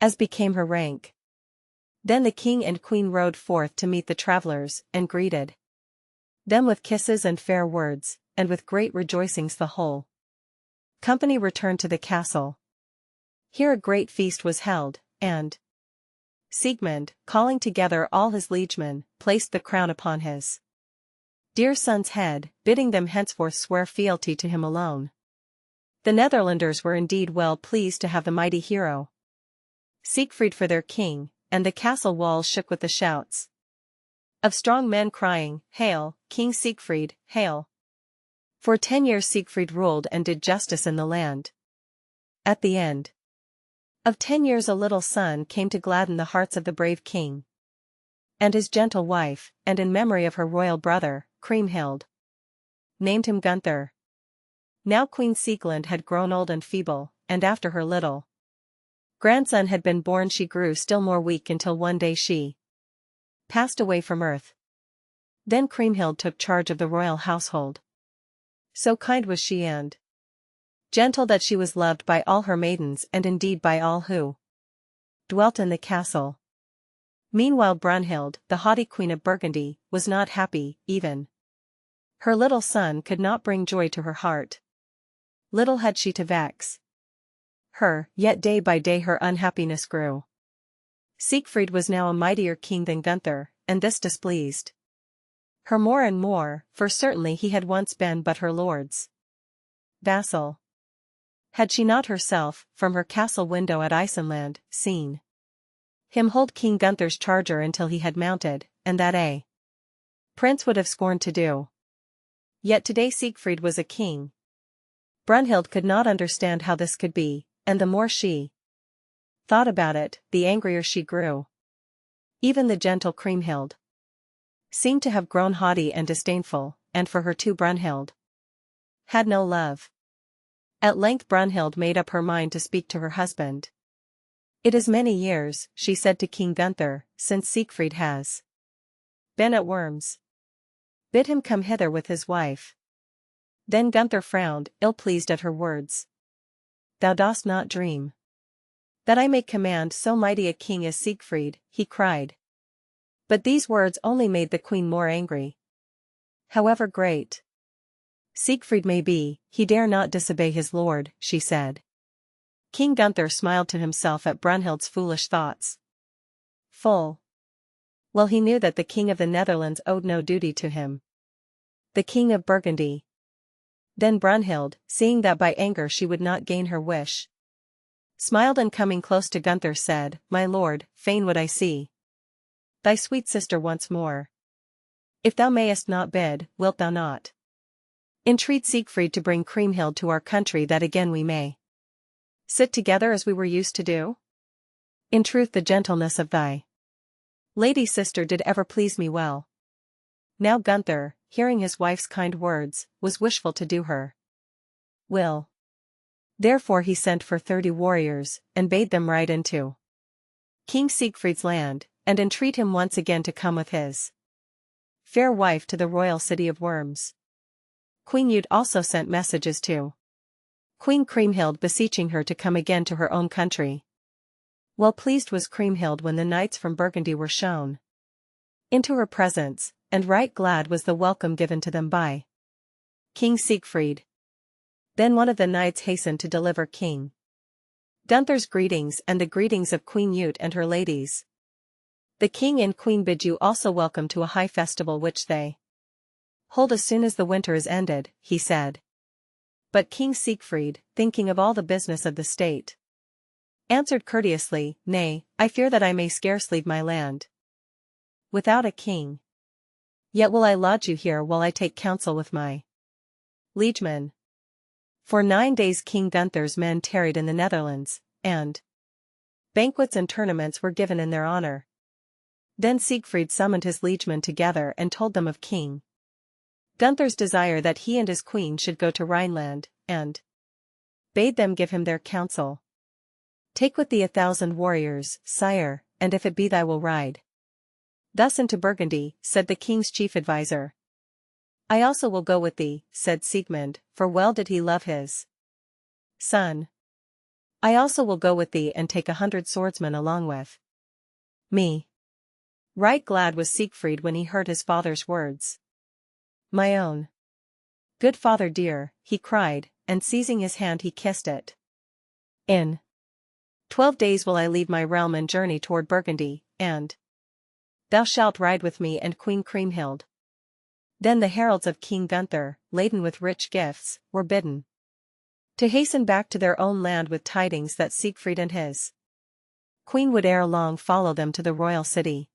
as became her rank. Then the king and queen rode forth to meet the travelers, and greeted them with kisses and fair words, and with great rejoicings the whole company returned to the castle. Here a great feast was held, and Siegmund, calling together all his liegemen, placed the crown upon his dear son's head, bidding them henceforth swear fealty to him alone. The Netherlanders were indeed well pleased to have the mighty hero Siegfried for their king, and the castle walls shook with the shouts of strong men crying, "Hail, King Siegfried, hail!" For 10 years Siegfried ruled and did justice in the land. At the end of 10 years a little son came to gladden the hearts of the brave king and his gentle wife, and in memory of her royal brother, Kriemhild, named him Gunther. Now Queen Sieglind had grown old and feeble, and after her little grandson had been born she grew still more weak until one day she passed away from earth. Then Kriemhild took charge of the royal household. So kind was she and gentle that she was loved by all her maidens and indeed by all who dwelt in the castle. Meanwhile Brunhild, the haughty queen of Burgundy, was not happy, even her little son could not bring joy to her heart. Little had she to vex her, yet day by day her unhappiness grew. Siegfried was now a mightier king than Gunther, and this displeased her more and more, for certainly he had once been but her lord's vassal. Had she not herself, from her castle window at Isenland, seen him hold King Gunther's charger until he had mounted, and that a prince would have scorned to do. Yet today Siegfried was a king. Brunhild could not understand how this could be, and the more she thought about it, the angrier she grew. Even the gentle Kriemhild seemed to have grown haughty and disdainful, and for her too Brunhild had no love. At length Brunhild made up her mind to speak to her husband. "It is many years," she said to King Gunther, "since Siegfried has been at Worms. Bid him come hither with his wife." Then Gunther frowned, ill-pleased at her words. "Thou dost not dream that I may command so mighty a king as Siegfried," he cried. But these words only made the queen more angry. "However great Siegfried may be, he dare not disobey his lord," she said. King Gunther smiled to himself at Brunhild's foolish thoughts. Full well he knew that the king of the Netherlands owed no duty to him. The king of Burgundy. Then Brunhild, seeing that by anger she would not gain her wish, smiled and coming close to Gunther said, "My lord, fain would I see thy sweet sister once more. If thou mayest not bid, wilt thou not entreat Siegfried to bring Kriemhild to our country that again we may sit together as we were used to do? In truth the gentleness of thy lady sister did ever please me well." Now Gunther, hearing his wife's kind words, was wishful to do her will. Therefore he sent for 30 warriors, and bade them ride into King Siegfried's land, and entreat him once again to come with his fair wife to the royal city of Worms. Queen Ute also sent messages to Queen Kriemhild beseeching her to come again to her own country. Well pleased was Kriemhild when the knights from Burgundy were shown into her presence, and right glad was the welcome given to them by King Siegfried. Then one of the knights hastened to deliver King Gunther's greetings and the greetings of Queen Ute and her ladies. "The king and queen bid you also welcome to a high festival which they hold as soon as the winter is ended," he said. But King Siegfried, thinking of all the business of the state, answered courteously, "Nay, I fear that I may scarce leave my land without a king. Yet will I lodge you here while I take counsel with my liegemen." For 9 days King Gunther's men tarried in the Netherlands, and banquets and tournaments were given in their honor. Then Siegfried summoned his liegemen together and told them of King Gunther's desire that he and his queen should go to Rhineland, and bade them give him their counsel. "Take with thee 1,000 warriors, sire, and if it be thy will ride thus into Burgundy," said the king's chief adviser. "I also will go with thee," said Siegmund, for well did he love his son. "I also will go with thee and take 100 swordsmen along with me." Right glad was Siegfried when he heard his father's words. "My own good father dear," he cried, and seizing his hand he kissed it. "In 12 days will I leave my realm and journey toward Burgundy, and thou shalt ride with me and Queen Kriemhild." Then the heralds of King Gunther, laden with rich gifts, were bidden to hasten back to their own land with tidings that Siegfried and his queen would ere long follow them to the royal city.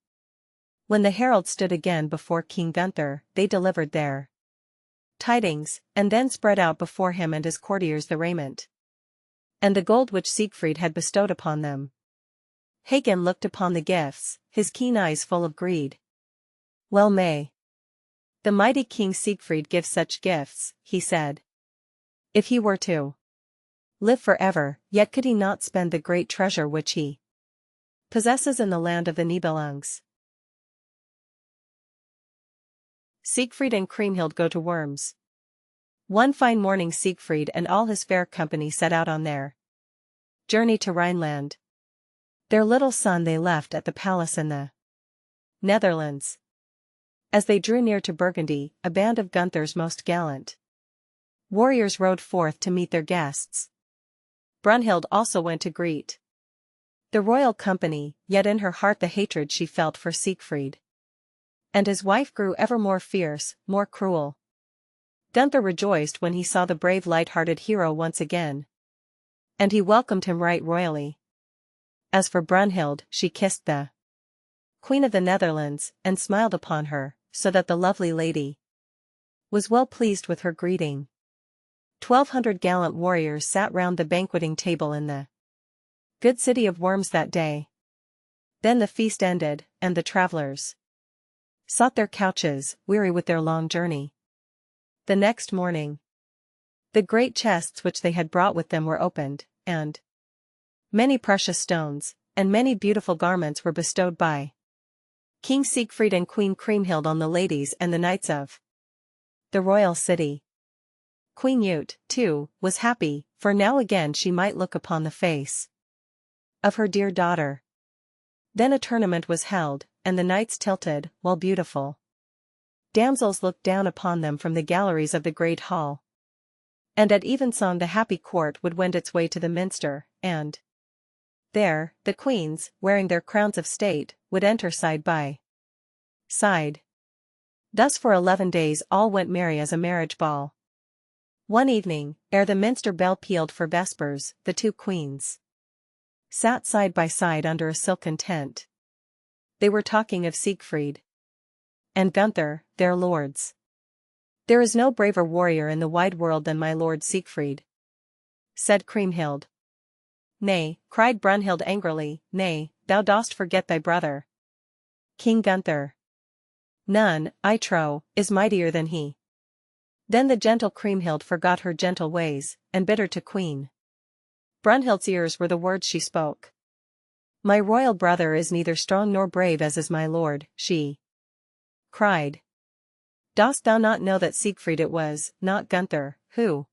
When the heralds stood again before King Gunther, they delivered their tidings, and then spread out before him and his courtiers the raiment and the gold which Siegfried had bestowed upon them. Hagen looked upon the gifts, his keen eyes full of greed. "Well may the mighty King Siegfried give such gifts," he said. "If he were to live forever, yet could he not spend the great treasure which he possesses in the land of the Nibelungs." Siegfried and Kriemhild go to Worms. One fine morning Siegfried and all his fair company set out on their journey to Rhineland. Their little son they left at the palace in the Netherlands. As they drew near to Burgundy, a band of Gunther's most gallant warriors rode forth to meet their guests. Brunhild also went to greet the royal company, yet in her heart the hatred she felt for Siegfried and his wife grew ever more fierce, more cruel. Gunther rejoiced when he saw the brave light-hearted hero once again, and he welcomed him right royally. As for Brunhild, she kissed the Queen of the Netherlands, and smiled upon her, so that the lovely lady was well pleased with her greeting. 1,200 gallant warriors sat round the banqueting table in the good city of Worms that day. Then the feast ended, and the travelers sought their couches, weary with their long journey. The next morning, the great chests which they had brought with them were opened, and many precious stones, and many beautiful garments were bestowed by King Siegfried and Queen Kriemhild on the ladies and the knights of the royal city. Queen Ute, too, was happy, for now again she might look upon the face of her dear daughter. Then a tournament was held, and the knights tilted, while beautiful damsels looked down upon them from the galleries of the great hall. And at evensong the happy court would wend its way to the minster, and there, the queens, wearing their crowns of state, would enter side by side. Thus for 11 days all went merry as a marriage ball. One evening, ere the minster bell pealed for vespers, the two queens sat side by side under a silken tent. They were talking of Siegfried and Gunther, their lords. "There is no braver warrior in the wide world than my lord Siegfried," said Kriemhild. "Nay," cried Brunhild angrily, "nay, thou dost forget thy brother, King Gunther. None, I trow, is mightier than he." Then the gentle Kriemhild forgot her gentle ways, and bid her to Queen Brunhild's ears were the words she spoke. "My royal brother is neither strong nor brave as is my lord," she cried. "Dost thou not know that Siegfried it was, not Gunther, who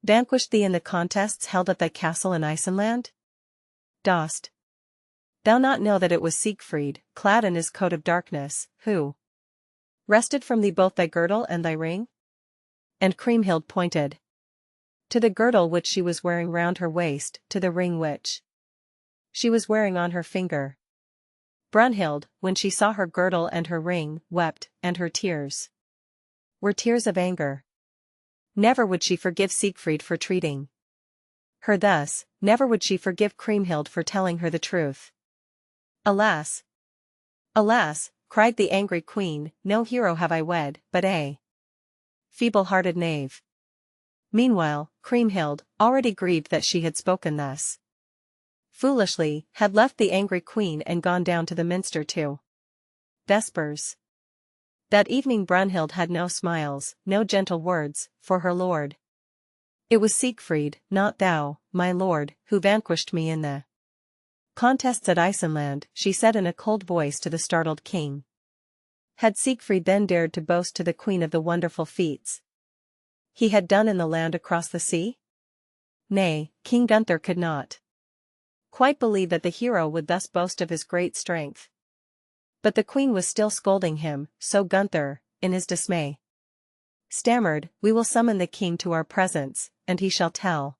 vanquished thee in the contests held at thy castle in Isenland? Dost thou not know that it was Siegfried, clad in his coat of darkness, who wrested from thee both thy girdle and thy ring?" And Kriemhild pointed to the girdle which she was wearing round her waist, to the ring which she was wearing on her finger. Brunhild, when she saw her girdle and her ring, wept, and her tears were tears of anger. Never would she forgive Siegfried for treating her thus, never would she forgive Kriemhild for telling her the truth. Alas! Alas! Cried the angry queen, no hero have I wed, but a feeble-hearted knave. Meanwhile, Kriemhild, already grieved that she had spoken thus foolishly, had left the angry queen and gone down to the minster to vespers. That evening Brunhild had no smiles, no gentle words, for her lord. It was Siegfried, not thou, my lord, who vanquished me in the contests at Isenland, she said in a cold voice to the startled king. Had Siegfried then dared to boast to the queen of the wonderful feats he had done in the land across the sea? Nay, King Gunther could not quite believe that the hero would thus boast of his great strength. But the queen was still scolding him, so Gunther, in his dismay, stammered, "We will summon the king to our presence, and he shall tell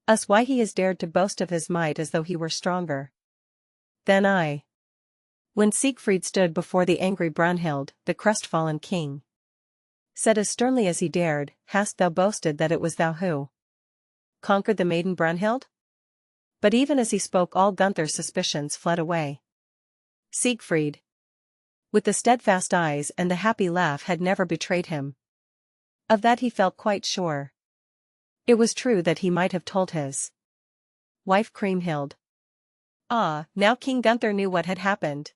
us why he has dared to boast of his might as though he were stronger than I." When Siegfried stood before the angry Brunhild, the crestfallen king said as sternly as he dared, "Hast thou boasted that it was thou who conquered the maiden Brunhild?" But even as he spoke all Gunther's suspicions fled away. Siegfried, with the steadfast eyes and the happy laugh, had never betrayed him. Of that he felt quite sure. It was true that he might have told his wife Kriemhild. Ah, now King Gunther knew what had happened.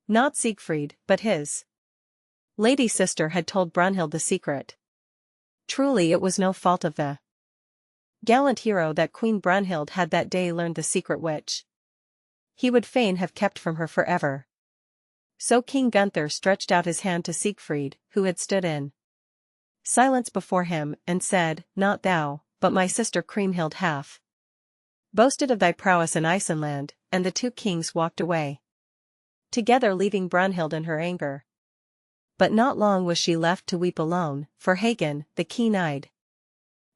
Not Siegfried, but his lady sister had told Brunhild the secret. Truly it was no fault of the gallant hero that Queen Brunhild had that day learned the secret which he would fain have kept from her forever. So King Gunther stretched out his hand to Siegfried, who had stood in silence before him, and said, "Not thou, but my sister Kriemhild hath boasted of thy prowess in Isenland," and the two kings walked away together, leaving Brunhild in her anger. But not long was she left to weep alone, for Hagen, the keen-eyed,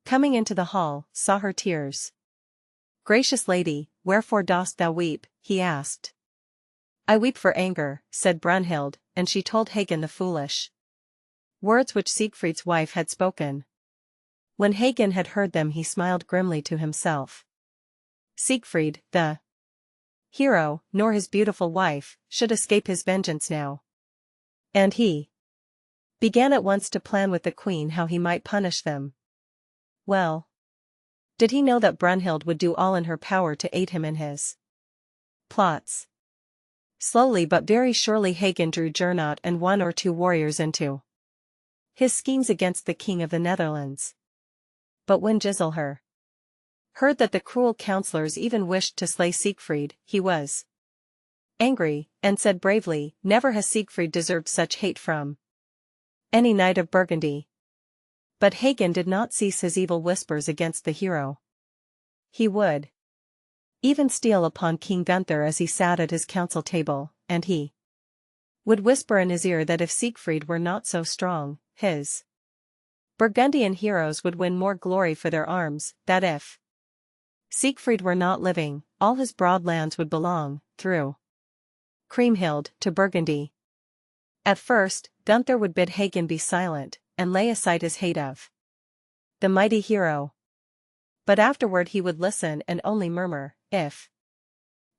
coming into the hall, saw her tears. "Gracious lady, wherefore dost thou weep?" he asked. "I weep for anger," said Brunhild, and she told Hagen the foolish words which Siegfried's wife had spoken. When Hagen had heard them he smiled grimly to himself. Siegfried, the hero, nor his beautiful wife, should escape his vengeance now. And he began at once to plan with the queen how he might punish them. Well, did he know that Brunhild would do all in her power to aid him in his plots. Slowly but very surely Hagen drew Gernot and one or two warriors into his schemes against the king of the Netherlands. But when Giselher heard that the cruel counselors even wished to slay Siegfried, he was angry, and said bravely, "Never has Siegfried deserved such hate from any knight of Burgundy." But Hagen did not cease his evil whispers against the hero. He would even steal upon King Gunther as he sat at his council table, and he would whisper in his ear that if Siegfried were not so strong, his Burgundian heroes would win more glory for their arms, that if Siegfried were not living, all his broad lands would belong, through Kriemhild, to Burgundy. At first, Gunther would bid Hagen be silent, and lay aside his hate of the mighty hero. But afterward he would listen and only murmur, "If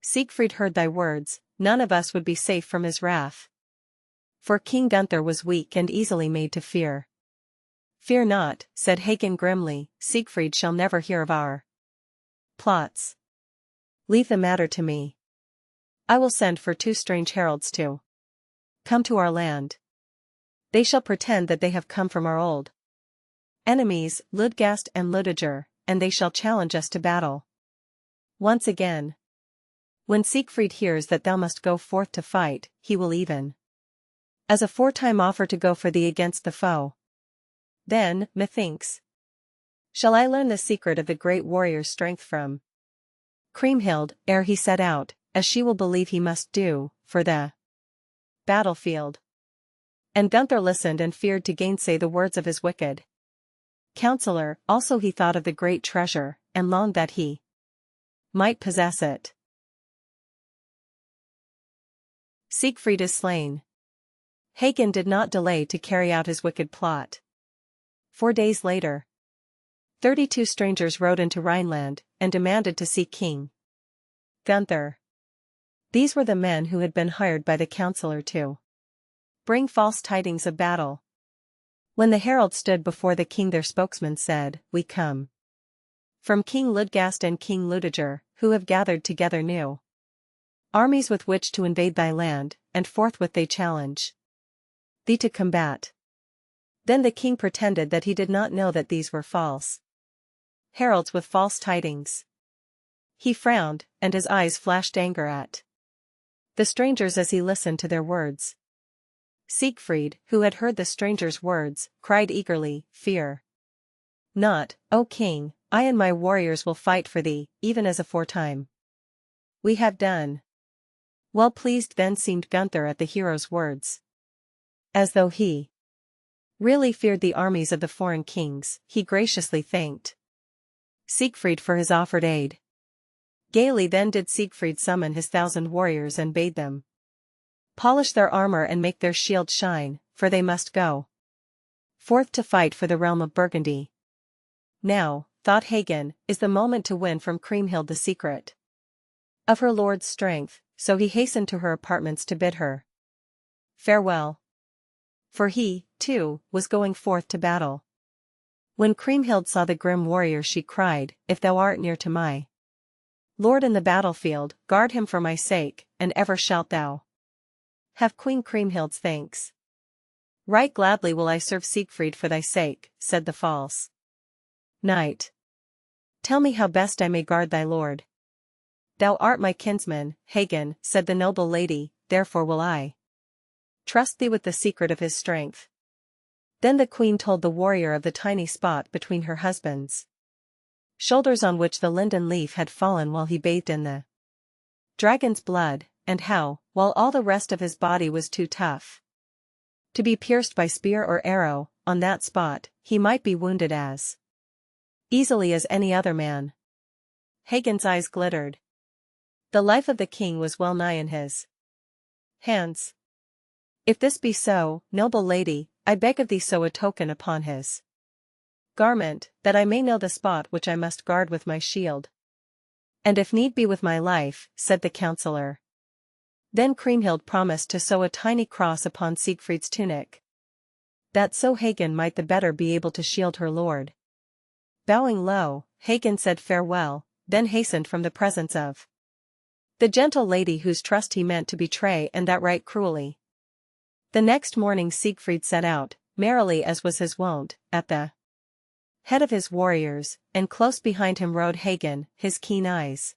Siegfried heard thy words, none of us would be safe from his wrath." For King Gunther was weak and easily made to fear. "Fear not," said Hagen grimly, "Siegfried shall never hear of our plots. Leave the matter to me. I will send for two strange heralds to come to our land. They shall pretend that they have come from our old enemies, Ludgast and Ludiger, and they shall challenge us to battle once again. When Siegfried hears that thou must go forth to fight, he will even as aforetime offer to go for thee against the foe. Then, methinks, shall I learn the secret of the great warrior's strength from Kriemhild, ere he set out, as she will believe he must do, for the battlefield." And Gunther listened and feared to gainsay the words of his wicked counselor. Also he thought of the great treasure, and longed that he might possess it. Siegfried is slain. Hagen did not delay to carry out his wicked plot. 4 days later, 32 strangers rode into Rhineland, and demanded to see King Gunther. These were the men who had been hired by the counselor to bring false tidings of battle. When the heralds stood before the king, their spokesman said, "We come from King Ludgast and King Ludiger, who have gathered together new armies with which to invade thy land, and forthwith they challenge thee to combat." Then the king pretended that he did not know that these were false heralds with false tidings. He frowned, and his eyes flashed anger at the strangers as he listened to their words. Siegfried, who had heard the strangers' words, cried eagerly, "Fear not, O king, I and my warriors will fight for thee, even as aforetime we have done." Well pleased then seemed Gunther at the hero's words. As though he really feared the armies of the foreign kings, he graciously thanked Siegfried for his offered aid. Gaily then did Siegfried summon his 1,000 warriors and bade them polish their armor and make their shields shine, for they must go forth to fight for the realm of Burgundy. Now, thought Hagen, is the moment to win from Kriemhild the secret of her lord's strength, so he hastened to her apartments to bid her farewell. For he, too, was going forth to battle. When Kriemhild saw the grim warrior, she cried, "If thou art near to my lord in the battlefield, guard him for my sake, and ever shalt thou have Queen Kriemhild's thanks." "Right gladly will I serve Siegfried for thy sake," said the false knight. "Tell me how best I may guard thy lord." "Thou art my kinsman, Hagen," said the noble lady, "therefore will I trust thee with the secret of his strength." Then the queen told the warrior of the tiny spot between her husband's shoulders on which the linden leaf had fallen while he bathed in the dragon's blood, and how, while all the rest of his body was too tough to be pierced by spear or arrow, on that spot, he might be wounded as easily as any other man. Hagen's eyes glittered. The life of the king was well nigh in his hands. "If this be so, noble lady, I beg of thee sew a token upon his garment, that I may know the spot which I must guard with my shield, and if need be with my life," said the counselor. Then Kriemhild promised to sew a tiny cross upon Siegfried's tunic, that so Hagen might the better be able to shield her lord. Bowing low, Hagen said farewell, then hastened from the presence of the gentle lady whose trust he meant to betray, and that right cruelly. The next morning Siegfried set out, merrily as was his wont, at the head of his warriors, and close behind him rode Hagen, his keen eyes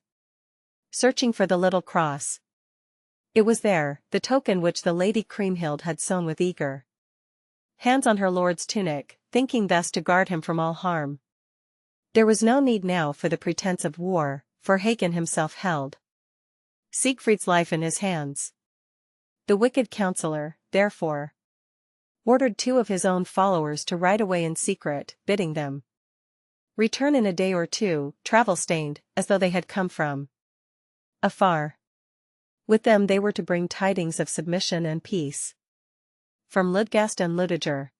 searching for the little cross. It was there, the token which the lady Kriemhild had sewn with eager hands on her lord's tunic, thinking thus to guard him from all harm. There was no need now for the pretense of war, for Hagen himself held Siegfried's life in his hands. The wicked counselor, therefore, ordered 2 of his own followers to ride away in secret, bidding them return in a day or 2, travel-stained, as though they had come from afar. With them they were to bring tidings of submission and peace from Ludgast and Ludiger.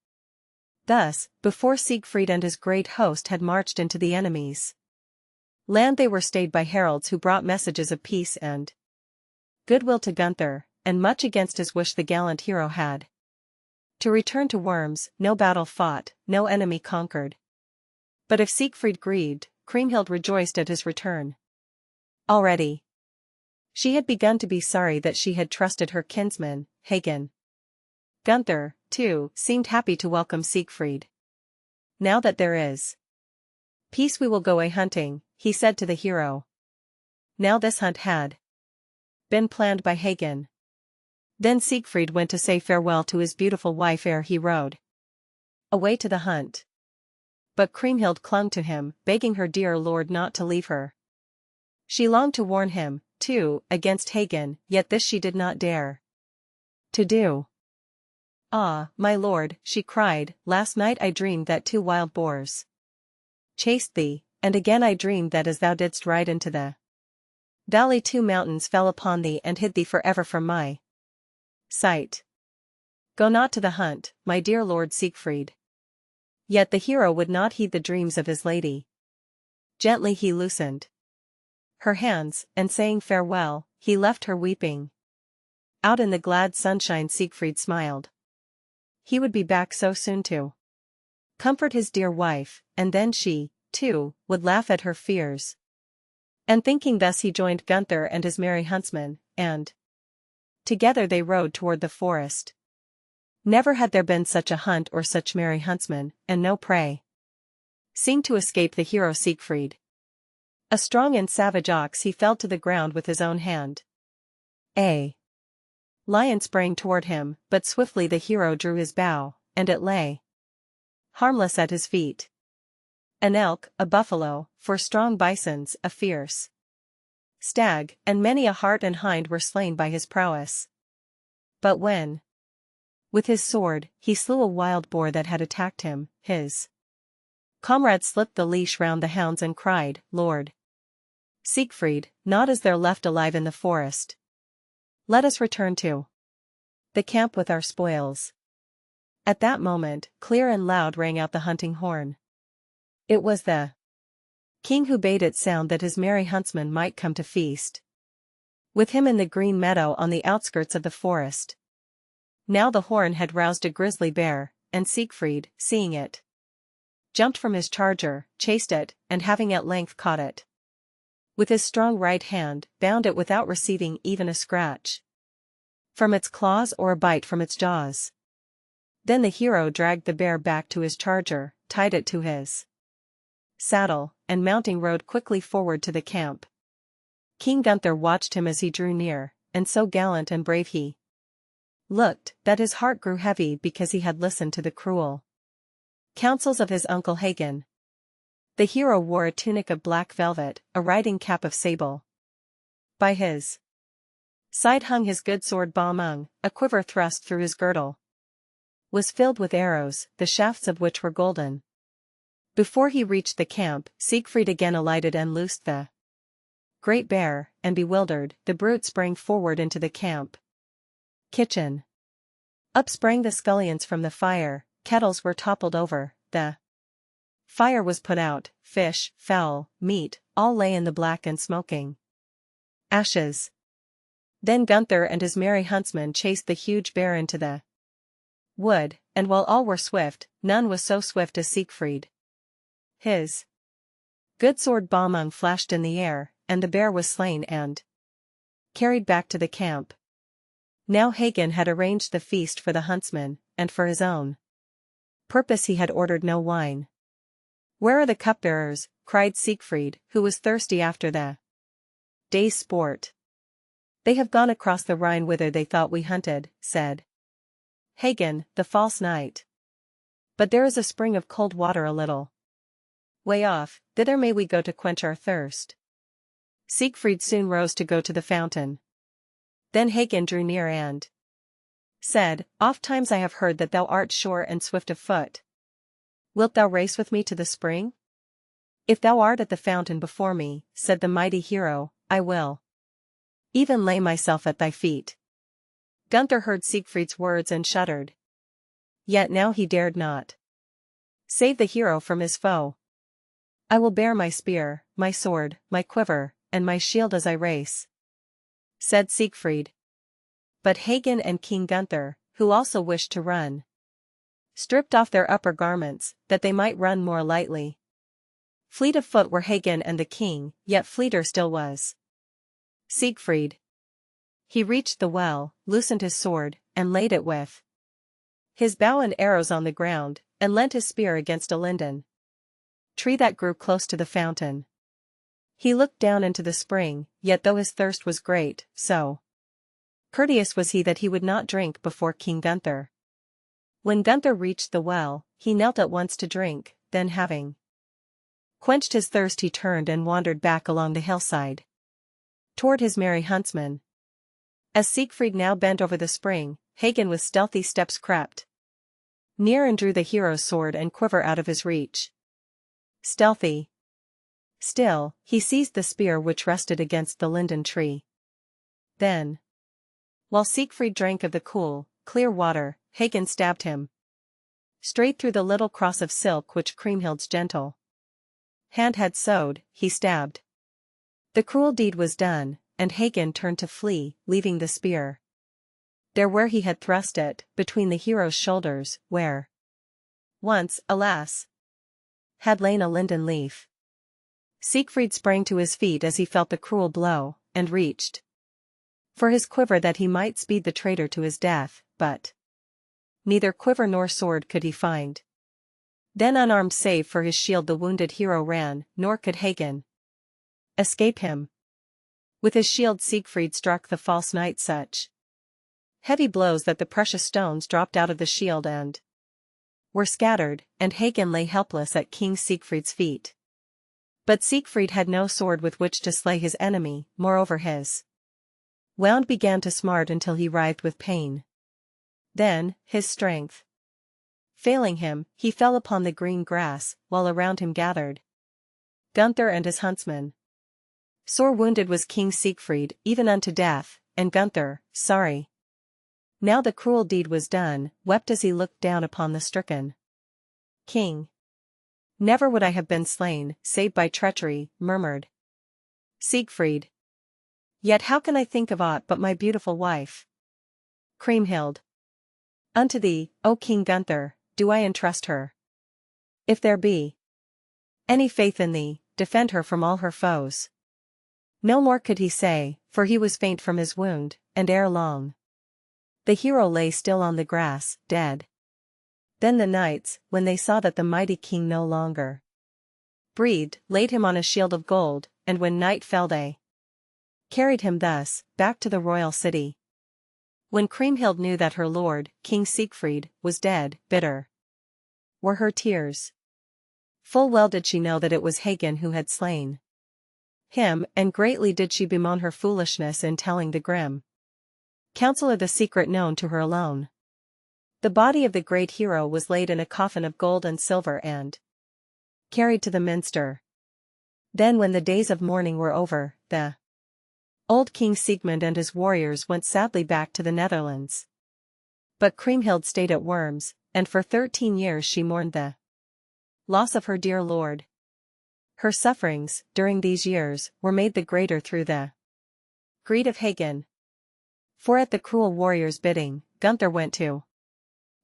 Thus, before Siegfried and his great host had marched into the enemy's land, they were stayed by heralds who brought messages of peace and goodwill to Gunther, and much against his wish the gallant hero had to return to Worms, no battle fought, no enemy conquered. But if Siegfried grieved, Kriemhild rejoiced at his return. Already she had begun to be sorry that she had trusted her kinsman, Hagen. Gunther, too, seemed happy to welcome Siegfried. "Now that there is peace we will go a-hunting," he said to the hero. Now this hunt had been planned by Hagen. Then Siegfried went to say farewell to his beautiful wife ere he rode away to the hunt. But Kriemhild clung to him, begging her dear lord not to leave her. She longed to warn him, too, against Hagen, yet this she did not dare to do. "Ah, my lord," she cried, "last night I dreamed that 2 wild boars chased thee, and again I dreamed that as thou didst ride into the valley 2 mountains fell upon thee and hid thee forever from my sight. Go not to the hunt, my dear lord Siegfried. Yet the hero would not heed the dreams of his lady. Gently he loosened her hands, and saying farewell, he left her weeping. Out in the glad sunshine Siegfried smiled. He would be back so soon to comfort his dear wife, and then she, too, would laugh at her fears. And thinking thus he joined Gunther and his merry huntsmen, and together they rode toward the forest. Never had there been such a hunt or such merry huntsmen, and no prey seemed to escape the hero Siegfried. A strong and savage ox he felled to the ground with his own hand. A lion sprang toward him, but swiftly the hero drew his bow, and it lay harmless at his feet. An elk, a buffalo, 4 strong bisons, a fierce stag, and many a hart and hind were slain by his prowess. But when, with his sword, he slew a wild boar that had attacked him, his comrade slipped the leash round the hounds and cried, "Lord Siegfried, not is there left alive in the forest. Let us return to the camp with our spoils." At that moment, clear and loud rang out the hunting horn. It was the king who bade it sound that his merry huntsmen might come to feast with him in the green meadow on the outskirts of the forest. Now the horn had roused a grizzly bear, and Siegfried, seeing it, jumped from his charger, chased it, and having at length caught it with his strong right hand, bound it without receiving even a scratch from its claws or a bite from its jaws. Then the hero dragged the bear back to his charger, tied it to his saddle, and mounting rode quickly forward to the camp. King Gunther watched him as he drew near, and so gallant and brave he looked, that his heart grew heavy because he had listened to the cruel counsels of his uncle Hagen. The hero wore a tunic of black velvet, a riding cap of sable. By his side hung his good sword Balmung, a quiver thrust through his girdle was filled with arrows, the shafts of which were golden. Before he reached the camp, Siegfried again alighted and loosed the great bear, and bewildered, the brute sprang forward into the camp kitchen. Up sprang the scullions from the fire, kettles were toppled over, the fire was put out, fish, fowl, meat, all lay in the black and smoking ashes. Then Gunther and his merry huntsmen chased the huge bear into the wood, and while all were swift, none was so swift as Siegfried. His good sword Balmung flashed in the air, and the bear was slain and carried back to the camp. Now Hagen had arranged the feast for the huntsmen, and for his own purpose he had ordered no wine. "Where are the cupbearers?" cried Siegfried, who was thirsty after the day's sport. "They have gone across the Rhine whither they thought we hunted," said Hagen, the false knight. "But there is a spring of cold water a little way off, thither may we go to quench our thirst." Siegfried soon rose to go to the fountain. Then Hagen drew near and said, "Ofttimes I have heard that thou art sure and swift of foot. Wilt thou race with me to the spring?" "If thou art at the fountain before me," said the mighty hero, "I will even lay myself at thy feet." Gunther heard Siegfried's words and shuddered. Yet now he dared not save the hero from his foe. "I will bear my spear, my sword, my quiver, and my shield as I race," said Siegfried. But Hagen and King Gunther, who also wished to run, stripped off their upper garments, that they might run more lightly. Fleet of foot were Hagen and the king, yet fleeter still was Siegfried. He reached the well, loosened his sword, and laid it with his bow and arrows on the ground, and leant his spear against a linden tree that grew close to the fountain. He looked down into the spring, yet though his thirst was great, so courteous was he that he would not drink before King Gunther. When Gunther reached the well, he knelt at once to drink, then having quenched his thirst he turned and wandered back along the hillside toward his merry huntsmen. As Siegfried now bent over the spring, Hagen with stealthy steps crept near and drew the hero's sword and quiver out of his reach. Stealthy still, he seized the spear which rested against the linden tree. Then, while Siegfried drank of the cool, clear water, Hagen stabbed him Straight through the little cross of silk which Kriemhild's gentle hand had sewed, he stabbed. The cruel deed was done, and Hagen turned to flee, leaving the spear there where he had thrust it, between the hero's shoulders, where once, alas, had lain a linden leaf. Siegfried sprang to his feet as he felt the cruel blow, and reached for his quiver that he might speed the traitor to his death, but neither quiver nor sword could he find. Then unarmed save for his shield the wounded hero ran, nor could Hagen escape him. With his shield Siegfried struck the false knight such heavy blows that the precious stones dropped out of the shield and were scattered, and Hagen lay helpless at King Siegfried's feet. But Siegfried had no sword with which to slay his enemy, moreover his wound began to smart until he writhed with pain. Then, his strength failing him, he fell upon the green grass, while around him gathered Gunther and his huntsmen. Sore wounded was King Siegfried, even unto death, and Gunther, sorry now the cruel deed was done, wept as he looked down upon the stricken king. Never would I have been slain, save by treachery, murmured Siegfried. Yet how can I think of aught but my beautiful wife, Kriemhild? Unto thee, O King Gunther, do I entrust her. If there be any faith in thee, defend her from all her foes. No more could he say, for he was faint from his wound, and ere long the hero lay still on the grass, dead. Then the knights, when they saw that the mighty king no longer breathed, laid him on a shield of gold, and when night fell they carried him thus, back to the royal city. When Kriemhild knew that her lord, King Siegfried, was dead, bitter were her tears. Full well did she know that it was Hagen who had slain him, and greatly did she bemoan her foolishness in telling the grim counselor the secret known to her alone. The body of the great hero was laid in a coffin of gold and silver and carried to the minster. Then when the days of mourning were over, the old King Siegmund and his warriors went sadly back to the Netherlands. But Kriemhild stayed at Worms, and for 13 years she mourned the loss of her dear lord. Her sufferings, during these years, were made the greater through the greed of Hagen. For at the cruel warrior's bidding, Gunther went to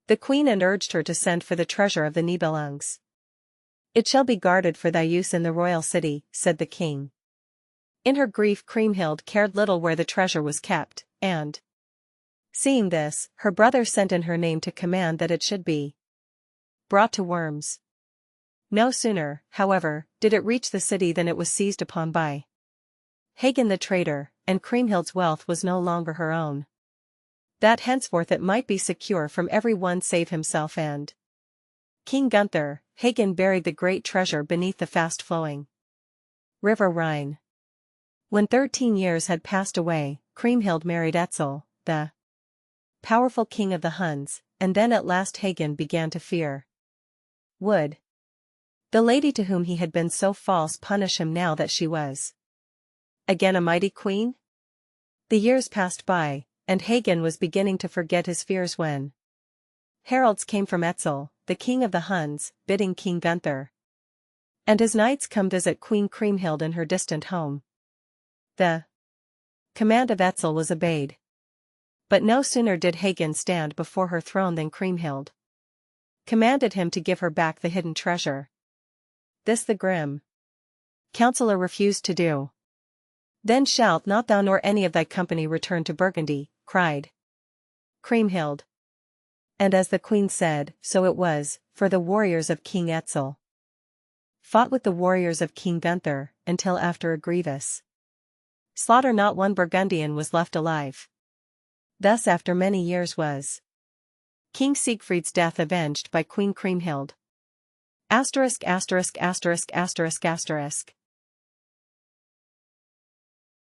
the queen and urged her to send for the treasure of the Nibelungs. It shall be guarded for thy use in the royal city, said the king. In her grief Kriemhild cared little where the treasure was kept, and seeing this, her brother sent in her name to command that it should be brought to Worms. No sooner, however, did it reach the city than it was seized upon by Hagen the traitor, and Kriemhild's wealth was no longer her own. That henceforth it might be secure from every one save himself and King Gunther, Hagen buried the great treasure beneath the fast-flowing river Rhine. When 13 years had passed away, Kriemhild married Etzel, the powerful king of the Huns, and then at last Hagen began to fear. Would the lady to whom he had been so false punish him now that she was again a mighty queen? The years passed by, and Hagen was beginning to forget his fears when heralds came from Etzel, the king of the Huns, bidding King Gunther and his knights come visit Queen Kriemhild in her distant home. The command of Etzel was obeyed. But no sooner did Hagen stand before her throne than Kriemhild commanded him to give her back the hidden treasure. This the grim counselor refused to do. Then shalt not thou nor any of thy company return to Burgundy, cried Kriemhild. And as the queen said, so it was, for the warriors of King Etzel fought with the warriors of King Gunther, until after a grievous slaughter not one Burgundian was left alive. Thus after many years was King Siegfried's death avenged by Queen Kriemhild. ************.